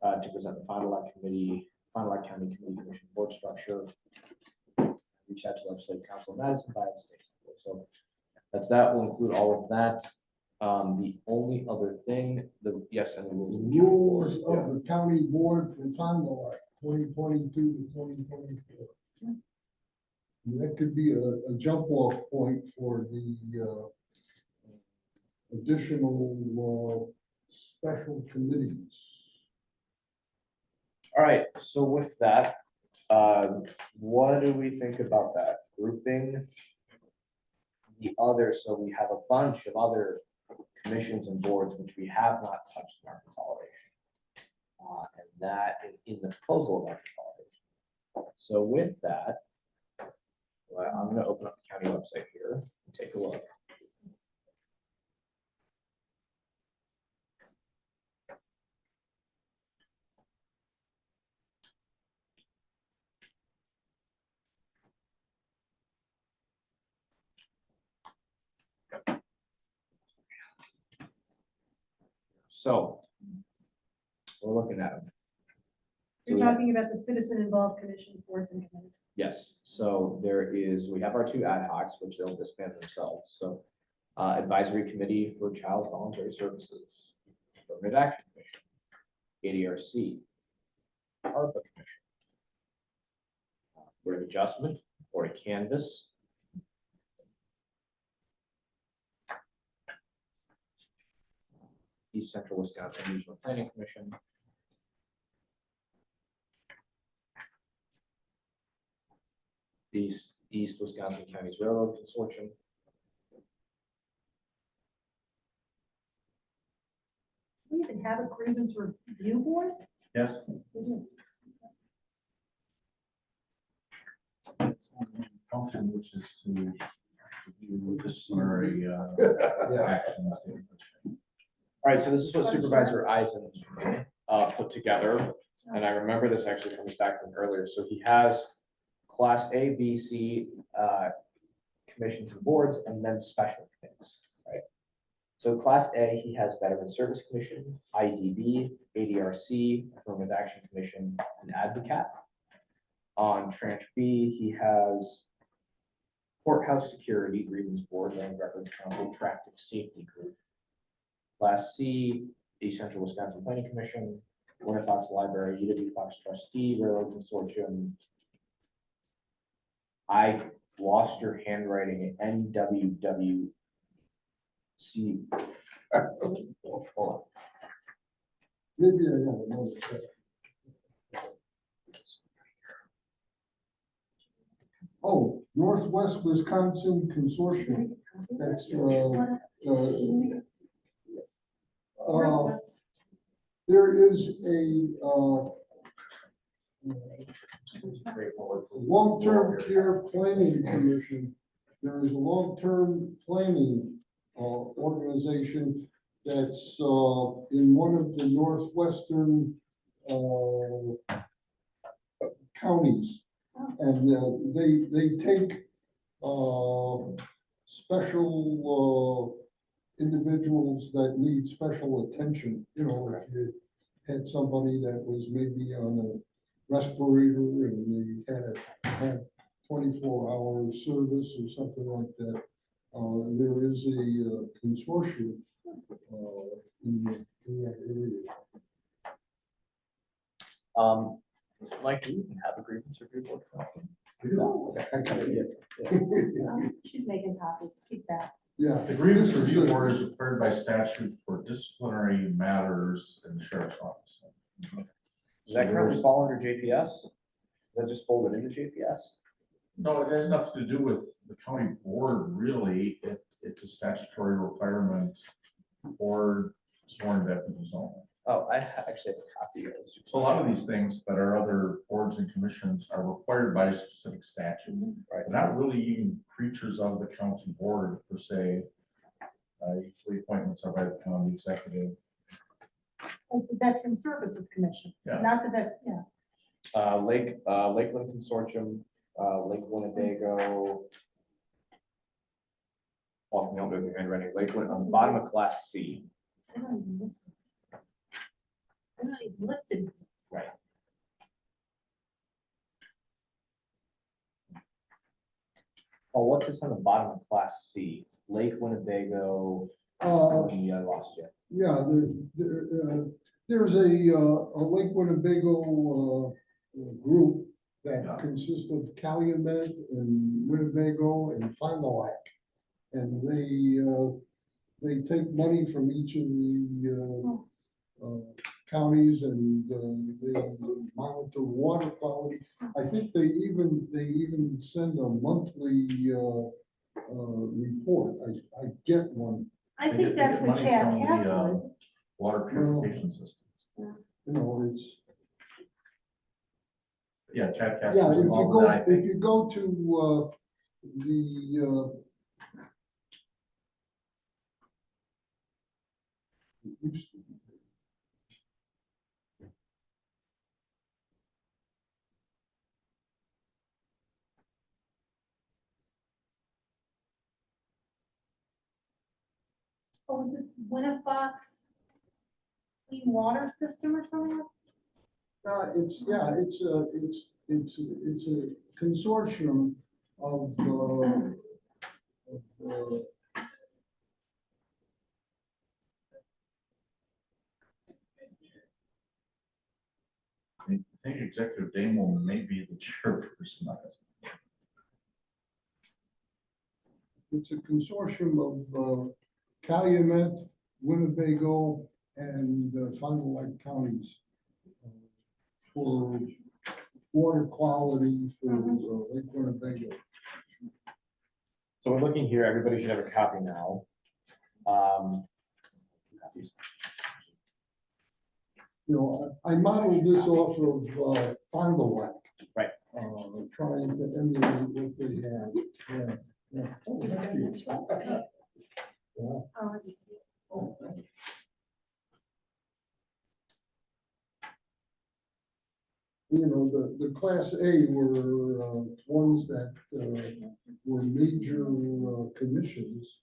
to present the Fond du Lac Committee, Fond du Lac County Committee Commission Board structure. Reach out to legislative council of Madison by the state. So that's that. Will include all of that. The only other thing, yes, and the Rules of the county board for Fond du Lac 2022 to 2024. That could be a jump off point for the additional special committees. All right, so with that, what do we think about that? Grouping the other, so we have a bunch of other commissions and boards which we have not touched in our consolidation. And that is in the proposal of our consolidation. So with that, well, I'm gonna open up the county website here and take a look. So we're looking at them. You're So we have- talking about the citizen-involved commissions, boards, and committees. Yes, so we have our 2 ad hocs, which they'll disband themselves, so. Advisory Committee for Child Voluntary Services, Affirmative Action Commission, ADRC, ARPA Commission. Board of Adjustment, Board of Canvas. East Central Wisconsin Regional Planning Commission. East Wisconsin Counties Railroad Consortium. We even have a grievance review board? Yes. We do. It's one function, which is to review disciplinary actions. All right, so this is what Supervisor Eisen put together, and I remember this actually comes back from earlier. So he has Class A, B, C commissions and boards, and then special committees, right? So Class A, he has Veteran Service Commission, IDB, ADRC, Affirmative Action Commission, and ADVOCAT. On Tranche B, he has Courthouse Security Grievance Board, Land Records Council, Traffic Safety Group. Class C, East Central Wisconsin Planning Commission, Warner Fox Library, UW Fox Trustee, Railroad Consortium. I lost your handwriting, NWWC. Hold on. Maybe I don't know. Oh, Northwest Wisconsin Consortium, that's, there is a, long-term care planning commission. There is a long-term planning, organization that's, in one of the northwestern, counties. And, they take, special, individuals that need special attention, you know, if you had somebody that was maybe on a respirator and they had 24-hour service or something like that. There is a consortium in that area. Mike, do you even have a grievance review board? No, I got it. She's making copies, keep that. Yeah. The grievance This is review a- board is required by statute for disciplinary matters in the sheriff's office. Does that currently fall under JPS? That just folded into JPS? No, it has nothing to do with the county board, really. It's a statutory requirement for sworn deputies only. Oh, I actually have a copy of this. So a lot of these things that are other boards and commissions are required by a specific statute. Right. They're not really even creatures of the county board per se. Usually appointments are by the county executive. Like the Veteran Services Commission, Yeah. not the vet, yeah. Lakeland Consortium, Lake Winnebago. Well, no, the handwriting, Lakeland, on the bottom of class C. They're not even listed. They're not even listed. Right. Oh, what's this on the bottom of class C? Lake Winnebago, I lost you. Yeah, there's a Lake Winnebago, group that Yeah. consists of Calumet and Winnebago and Fond du Lac. And they take money from each of the, counties and, they monitor water quality. I think they even send a monthly, report. I get one, I They think get that's what money Chad from the, Castle is. Water purification system. you know, it's. Yeah, Chad Yeah, Castle. if you go to, the, Oh, is it Winnefox Clean Water System or something? it's a consortium of, I think Executive Damo may be the chairperson of it. it's a consortium of, Calumet, Winnebago, and Fond du Lac counties for water quality for Lake Winnebago. So we're looking here, everybody should have a copy now. Copies. You know, I modeled this off of Fond du Lac. Right. Trying to emulate what they have. Yeah, yeah. Oh, thank you. Yeah. Oh, let's see. Oh, thank you. You know, the class A were ones that were major commissions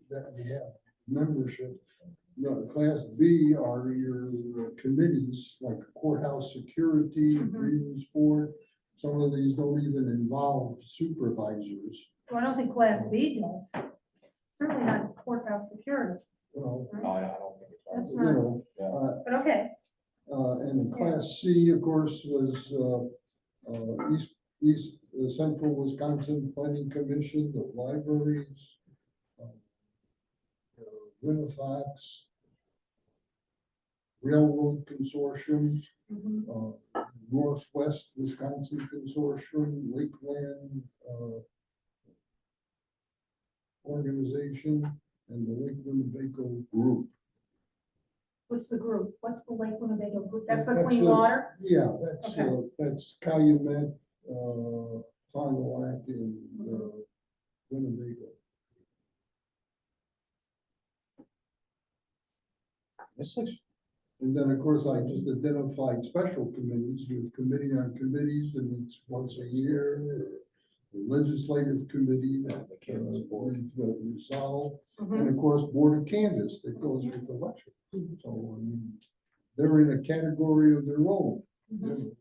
that we have membership. No, class B are your committees like courthouse security, grievance board. Some of these don't even involve supervisors. Well, I don't think Class B does. Certainly not courthouse security, Well, No, I don't think it's. That's you know, but okay. and class C, of course, was East Central Wisconsin Planning Commission, the libraries, Winnefox. Railroad Consortium, Mhm. Northwest Wisconsin Consortium, Lakeland, Organization, and the Lake Winnebago Group. What's the group? What's the Lake Winnebago group? That's the That's clean the- water? Yeah, Okay. that's Calumet, Fond du Lac, and Winnebago. This looks, And then, of course, I just identified special committees, your committee on committees that meets once a year, the legislative committee that the Kansas board. we've resolved, Mhm. and of course, Board of Canvas that goes with election. So, I mean, they're in a category of their own. Mhm.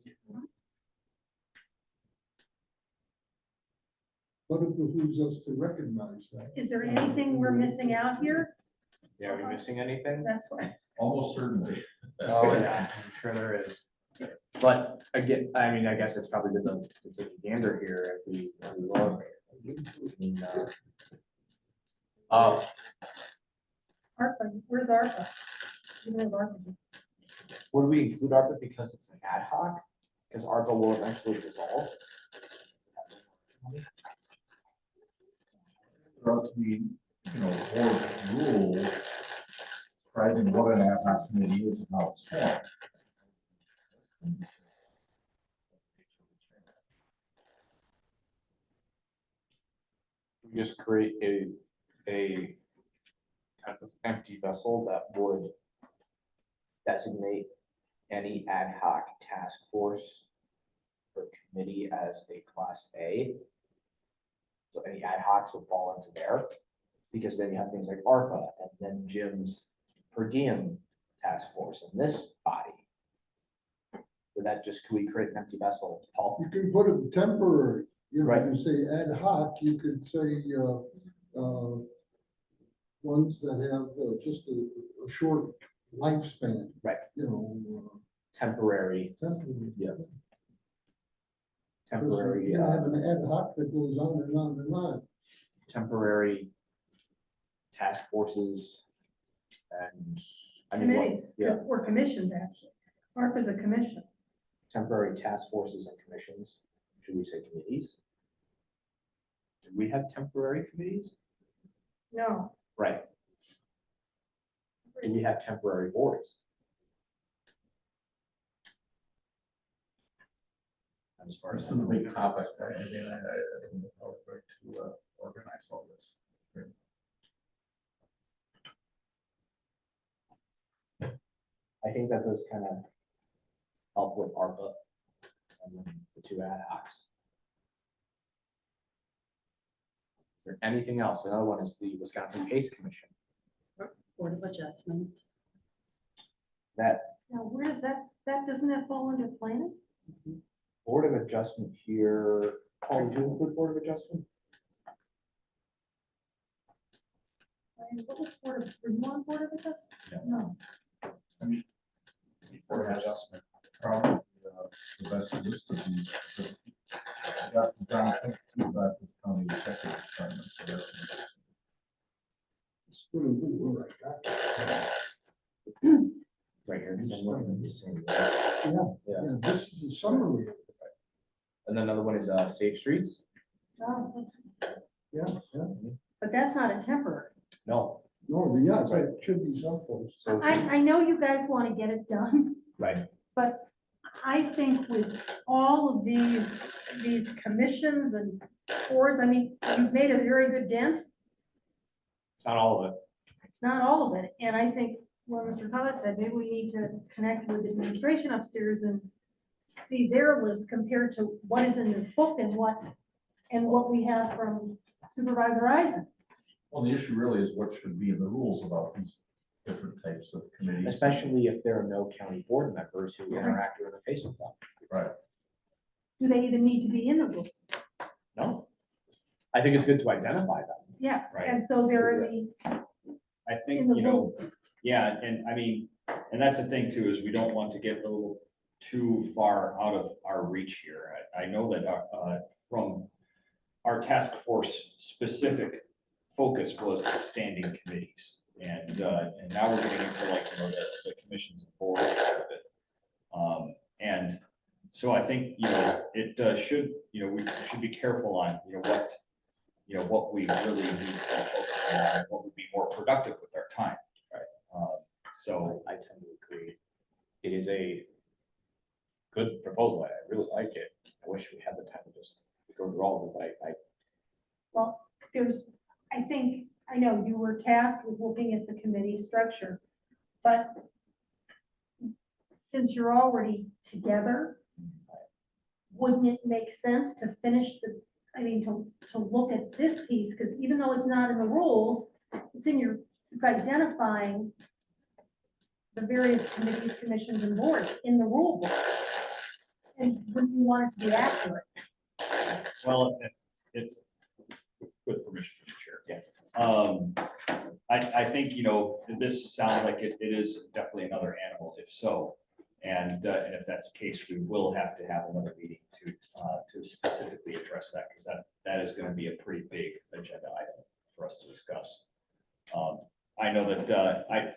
But it behooves us to recognize that. Is there anything we're missing out here? Yeah, are we missing anything? That's what, Almost certainly. Oh, yeah, I'm sure there is. But again, I mean, I guess it's probably good to take a gander here if we look. I mean, ARPA, where's ARPA? You know, ARPA. would we include ARPA because it's an ad hoc? Because ARPA will eventually dissolve. Throughout the, board rules, describing what an ad hoc committee is and how it's formed. We just create a kind of empty vessel that would designate any ad hoc task force or committee as a class A. So any ad hocs would fall into there, because then you have things like ARPA and then Jim's per diem task force in this body. Would that just, could we create an empty vessel, Paul? You can put it temporary, Right. you say ad hoc, you could say, ones that have just a short lifespan. Right. Temporary. Temporary, yeah. Temporary, You have an ad hoc that goes on and on and on. temporary task forces and. I mean, what- Committees, Yeah, or commissions, actually. ARPA is a commission. temporary task forces and commissions. Should we say committees? Do we have temporary committees? No, Right. Do we have temporary boards? As far as. This is a big topic. I don't know how we're going to organize all this. I think that does kind of help with ARPA and then the two ad hocs. Is there anything else? Another one is the Wisconsin PACE Commission. Board of Adjustment. That now where does doesn't that fall under planning? Board of Adjustment here, Paul, did you include Board of Adjustment? And what was Board of, were you on Board of Adjustment? No. For adjustment. Probably the best list of these. I got John, feedback with county executive department, so that's. It's gonna be all right. Right here, because I'm looking at this thing. Yeah, this is a summary. And then another one is Safe Streets. No, Yeah, yeah. but that's not a temporary. No, No, yes, it should be someplace. so, I know you guys want to get it done, right, but I think with all of these commissions and boards, I mean, you've made a very good dent. it's not all of it. It's not all of it. And I think what Mr. Collins said, maybe we need to connect with administration upstairs and see their list compared to what is in this book and what we have from Supervisor Eisen. Well, the issue really is what should be in the rules about these different types of committees. Especially if there are no county board members who interact or interface with them. Right. Do they even need to be in the books? No. I think it's good to identify them. Yeah, Right. and so they're in I In think, the you know, yeah, and I mean, and that's the thing too, is we don't want to get a little too far out of our reach here. I know that from our task force specific focus was the standing committees. And now we're getting into like, the commissions and boards of it. And so I think, it should, we should be careful on, what we really need to focus on, and what would be more productive with our time, right? So I tend to agree. It is a good proposal. I really like it. I wish we had the time to just go through all of it, but Well, I know you were tasked with looking at the committee structure, but since you're already together, wouldn't it make sense to finish to look at this piece? Because even though it's not in the rules, it's identifying the various committees, commissions, and boards in the rule book. And when you want it to be accurate. well, it's with permission from the chair. Yeah. I think, this sounds like it is definitely another animal, if so. And if that's the case, we will have to have another meeting to specifically address that, because that is going to be a pretty big agenda item for us to discuss. I know that I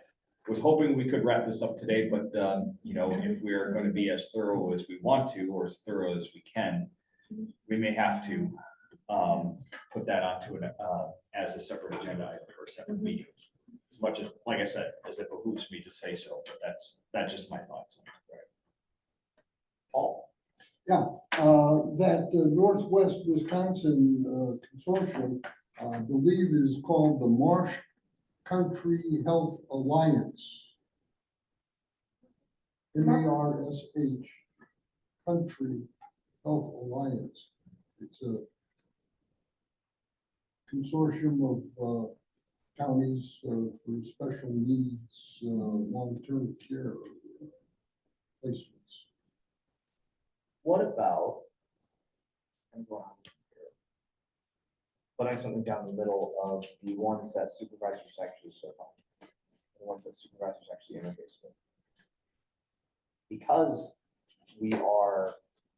was hoping we could wrap this up today, but if we're going to be as thorough as we want to, or as thorough as we can, we may have to put that onto as a separate agenda item for a separate meeting. As much as, like I said, as it behooves me to say so, but that's just my thoughts. Paul? That Northwest Wisconsin Consortium, I believe is called the Marsh Country Health Alliance. MARSH, Country Health Alliance. It's a consortium of counties for special needs, long-term care placements. What about putting something down the middle of the ones that supervisors actually serve on, the ones that supervisors actually interface with? Because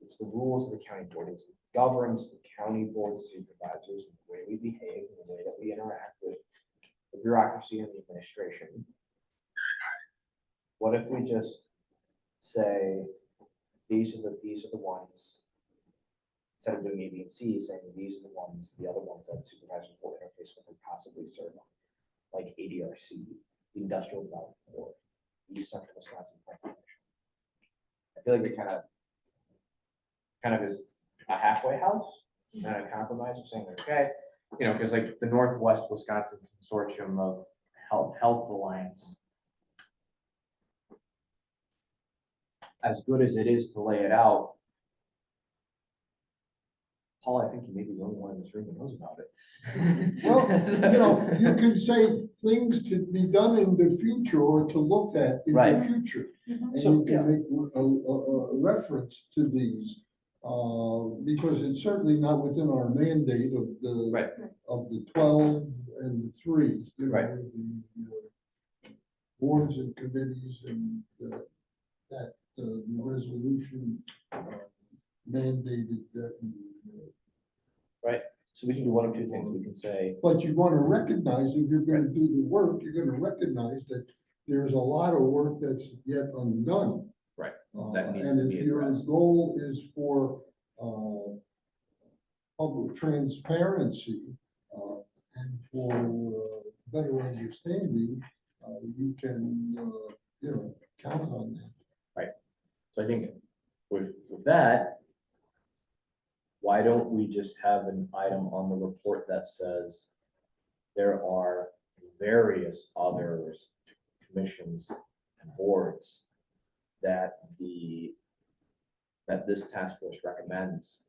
it's the rules of the county board, it governs the county board supervisors, and the way we behave, and the way that we interact with the bureaucracy and the administration. What if we just say, these are the ones, instead of doing A, B, and C, saying these are the other ones that supervisors will interface with and possibly serve on, like ADRC, the Industrial Development Board, East Central Wisconsin Planning Commission. I feel like it kind of is a halfway house and a compromise of saying, okay, because like the Northwest Wisconsin Consortium of Health Alliance, as good as it is to lay it out, Paul, I think you may be the only one in this room who knows about it. Well, you could say things to be done in the future or to look at in Right. the future. And So, you can make a reference to these, because it's certainly not within our mandate of the, Right. of the 12 and the 3. Right. The boards and committees and that the resolution mandated that. So we can do one of two things. We can say, But you want to recognize, if you're going to do the work, you're going to recognize that there's a lot of work that's yet undone. Right. That needs to And be if your addressed. goal is for public transparency and for better understanding, you can, count on that. so I think with that, why don't we just have an item on the report that says there are various other commissions and boards that this task force recommends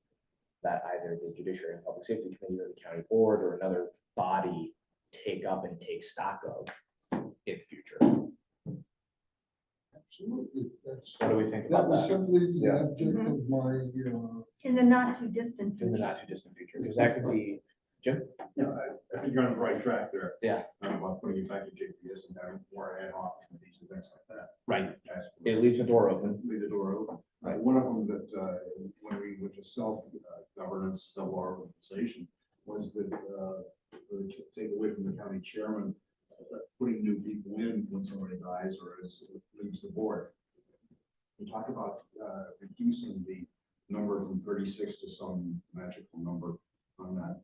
that either the Judiciary and Public Safety Committee or the county board or another body take up and take stock of in future. Absolutely. What do we think That about was that? simply the Yeah. object of my, In the not too distant In the future. not too distant future, because that could be, Jim? Yeah, I think you're on the right track there. Yeah. About putting it back to JPS and having more ad hoc committees and things like that. Right. Task force. It leaves the door open. Leave the door open. One of them that, when we went to self-governance, self-organization, was that, take away from the county chairman putting new people in when somebody dies or leaves the board. We talked about reducing the number from 36 to some magical number on that.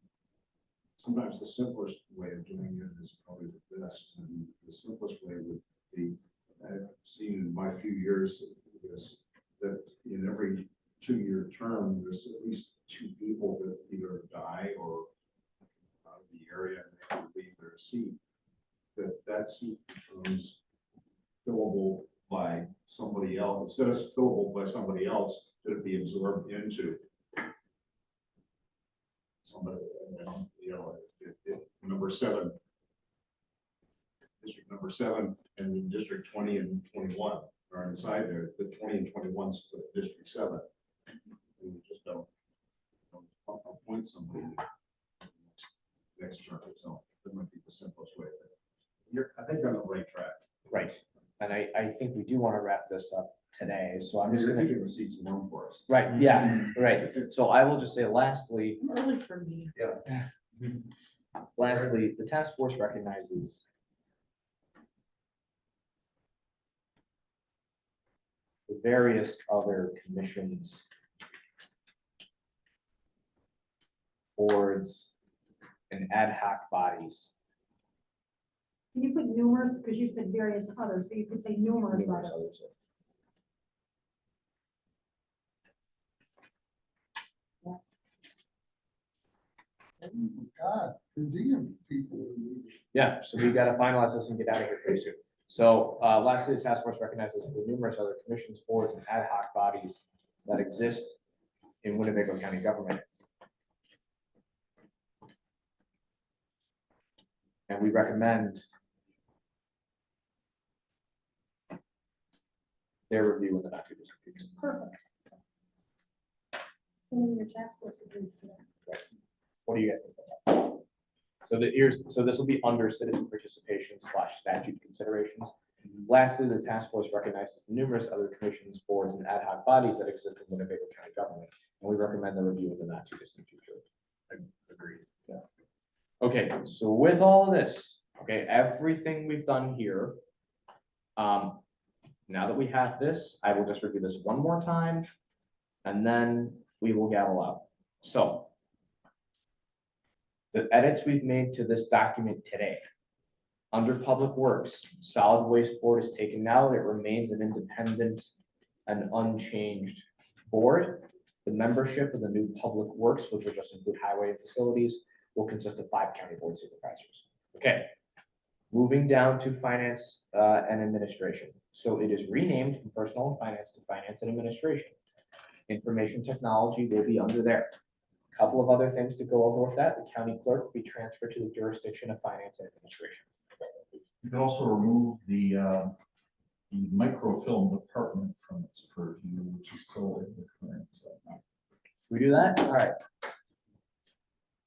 Sometimes the simplest way of doing it is probably the best, and the simplest way would be, I've seen in my few years, is that in every 2-year term, there's at least 2 people that either die or out of the area and they have to leave their seat. That seat becomes fillable by somebody else. Instead of fillable by somebody else, that it be absorbed into somebody, number 7, district number 7, and district 20 and 21 are inside there. The 20 and 21 split district 7. And we just don't appoint somebody next term. So that might be the simplest way. I think you're on the right track. Right. And I think we do want to wrap this up today, so I'm just You're gonna. keeping the seats warm for us. Right, yeah, right. So I will just say lastly, Early for me. lastly, the task force recognizes the various other commissions, boards, and ad hoc bodies. Can you put numerous, because you said various others, so you could say numerous Numerous others. others. God, per diem people. Yeah, so we gotta finalize this and get out of here pretty soon. So lastly, the task force recognizes the numerous other commissions, boards, and ad hoc bodies that exist in Winnebago County government. And we recommend their review in the not too distant future. Perfect. So your task force agrees to that. What do you guys think about that? So this will be under citizen participation / statute considerations. Lastly, the task force recognizes numerous other commissions, boards, and ad hoc bodies that exist in Winnebago County government, and we recommend the review in the not too distant future. Agreed. Yeah. Okay, so with all of this, okay, everything we've done here, now that we have this, I will just review this one more time, and then we will gavel out. So the edits we've made to this document today. Under Public Works, Solid Waste Board is taken out. It remains an independent and unchanged board. The membership of the new Public Works, which will just include highway and facilities, will consist of 5 county board supervisors. Okay. Moving down to Finance and Administration. So it is renamed from Personnel and Finance to Finance and Administration. Information Technology will be under there. Couple of other things to go over with that. The county clerk will be transferred to the jurisdiction of Finance and Administration. You can also remove the microfilm department from its purview, which is still in the current. We do that? All right.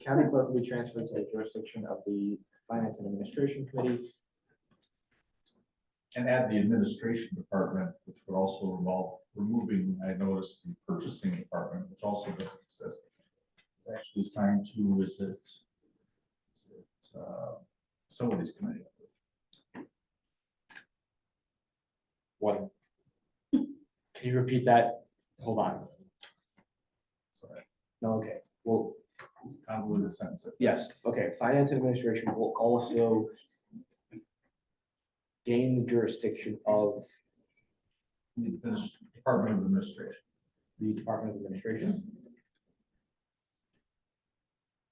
County clerk will be transferred to the jurisdiction of the Finance and Administration Committee. And add the administration department, which would also involve removing, I noticed, the purchasing department, which also doesn't exist. It's actually assigned to, is it facilities committee. What? Can you repeat that? Hold on. Sorry, No, okay. Well, it's a convoluted sentence. yes, okay. Finance and Administration will also gain the jurisdiction of The Department of Administration. the Department of Administration.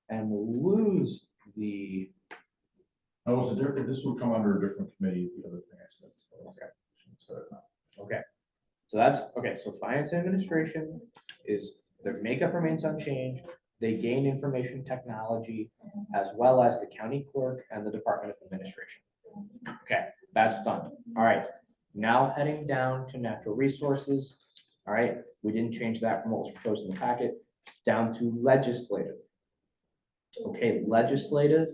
And will lose the, No, it's a different, this would come under a different committee, the other thing I said. So, okay. So, okay. So that's, okay, so Finance and Administration is, their makeup remains unchanged. They gain information technology as well as the county clerk and the Department of Administration. Okay, that's done. All right, now heading down to natural resources. All right, we didn't change that from what was proposed in the packet. Down to legislative. Okay, legislative,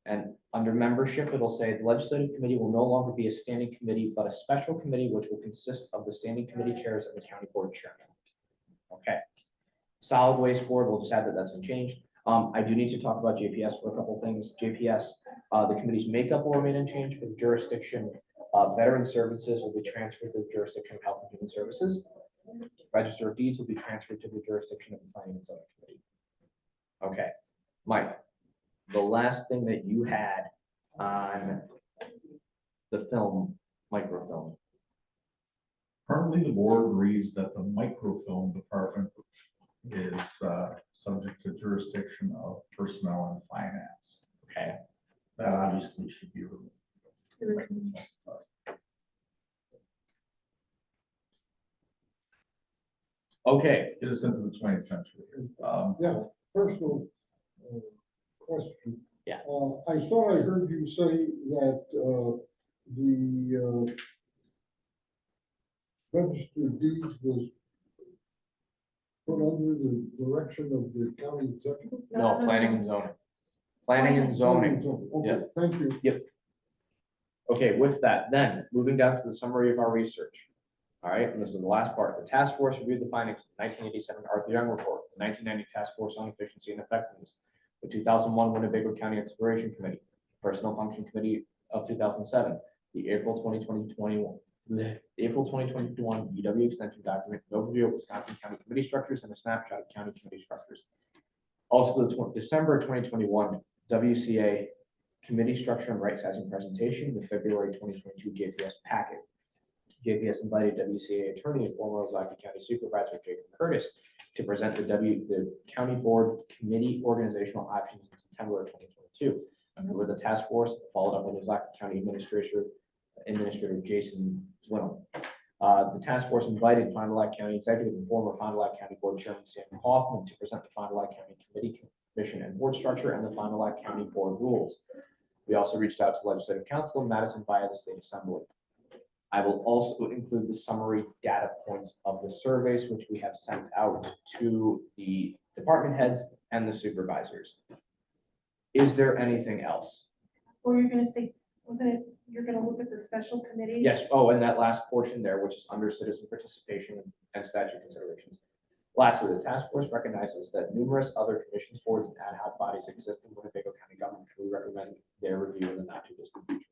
and under membership, it'll say the legislative committee will no longer be a standing committee, but a special committee which will consist of the standing committee chairs and the county board chairman. Okay. Solid Waste Board, we'll just add that that's unchanged. I do need to talk about JPS for a couple things. JPS, the committee's makeup will remain unchanged for the jurisdiction. Veteran services will be transferred to the jurisdiction of Health and Human Services. Register of Deeds will be transferred to the jurisdiction of the Planning and Zoning Committee. Okay, Mike, the last thing that you had on the film, microfilm. Currently, the board reads that the microfilm department is subject to jurisdiction of personnel and finance. Okay, That obviously should be removed. okay, Get us into the 20th century. Yeah, personal question. Yeah. I thought I heard you say that the registered deeds was put under the direction of the county executive? no, planning and zoning. Planning and zoning. Okay, thank you. Okay, with that, then, moving down to the summary of our research. All right, and this is the last part. The task force reviewed the findings of the 1987 Arthur Young report, the 1990 Task Force on Efficiency and Effectiveness, the 2001 Winnebago County Exploration Committee, Personnel Function Committee of 2007, the April 2021 UW Extension document, an overview of Wisconsin County Committee structures and a snapshot of county committee structures. Also, the December 2021 WCA Committee Structure and Right Sizing presentation, the February 2022 JPS packet. JPS invited WCA attorney and former Ozaukee County Supervisor Jacob Curtis to present the county board committee organizational options in September of 2022. With the task force, followed up with Ozaukee County Administrator Jason Zwinell. The task force invited Fond du Lac County Executive and former Fond du Lac County Board Chairman Sam Kaufman to present the Fond du Lac County Committee, Commission, and Board structure and the Fond du Lac County Board rules. We also reached out to Legislative Council in Madison via the State Assembly. I will also include the summary data points of the surveys, which we have sent out to the department heads and the supervisors. Is there anything else? Or you're gonna say, wasn't it, you're gonna look at the special committees? Yes, oh, and that last portion there, which is under citizen participation and statute considerations. Lastly, the task force recognizes that numerous other commissions, boards, and ad hoc bodies exist in Winnebago County government. We recommend their review in the not too distant future.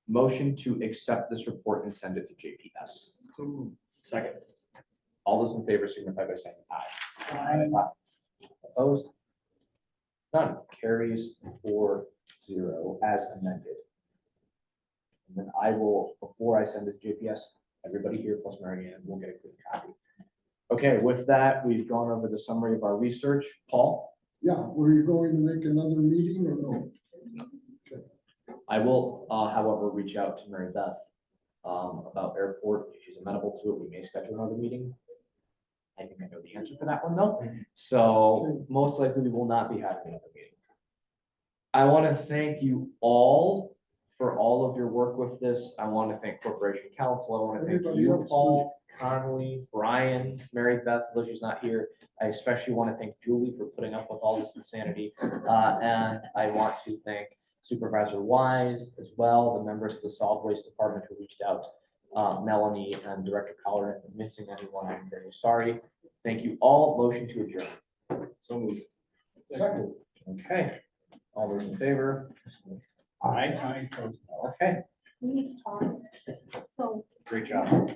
Motion to accept this report and send it to JPS. Second. All those in favor signify by saying aye. Aye. Opposed? None. Carries 4-0 as amended. And then I will, before I send it to JPS, everybody here plus Mary Ann will get a clean copy. Okay, with that, we've gone over the summary of our research. Paul? Yeah, were you going to make another meeting or no? I will, however, reach out to Mary Beth about airport. If she's amenable to it, we may schedule another meeting. I think I know the answer to that one though. So most likely we will not be having another meeting. I want to thank you all for all of your work with this. I want to thank Corporation Counsel. I want to thank Everybody you, else. Paul, Connolly, Brian, Mary Beth, though she's not here. I especially want to thank Julie for putting up with all this insanity. And I want to thank Supervisor Wise as well, the members of the Solid Waste Department who reached out, Melanie and Director Collar. If I'm missing anyone, I'm very sorry. Thank you all. Motion to adjourn. So moved. Second. Okay. All those in favor? Aye. Okay. We need to talk, so Great job.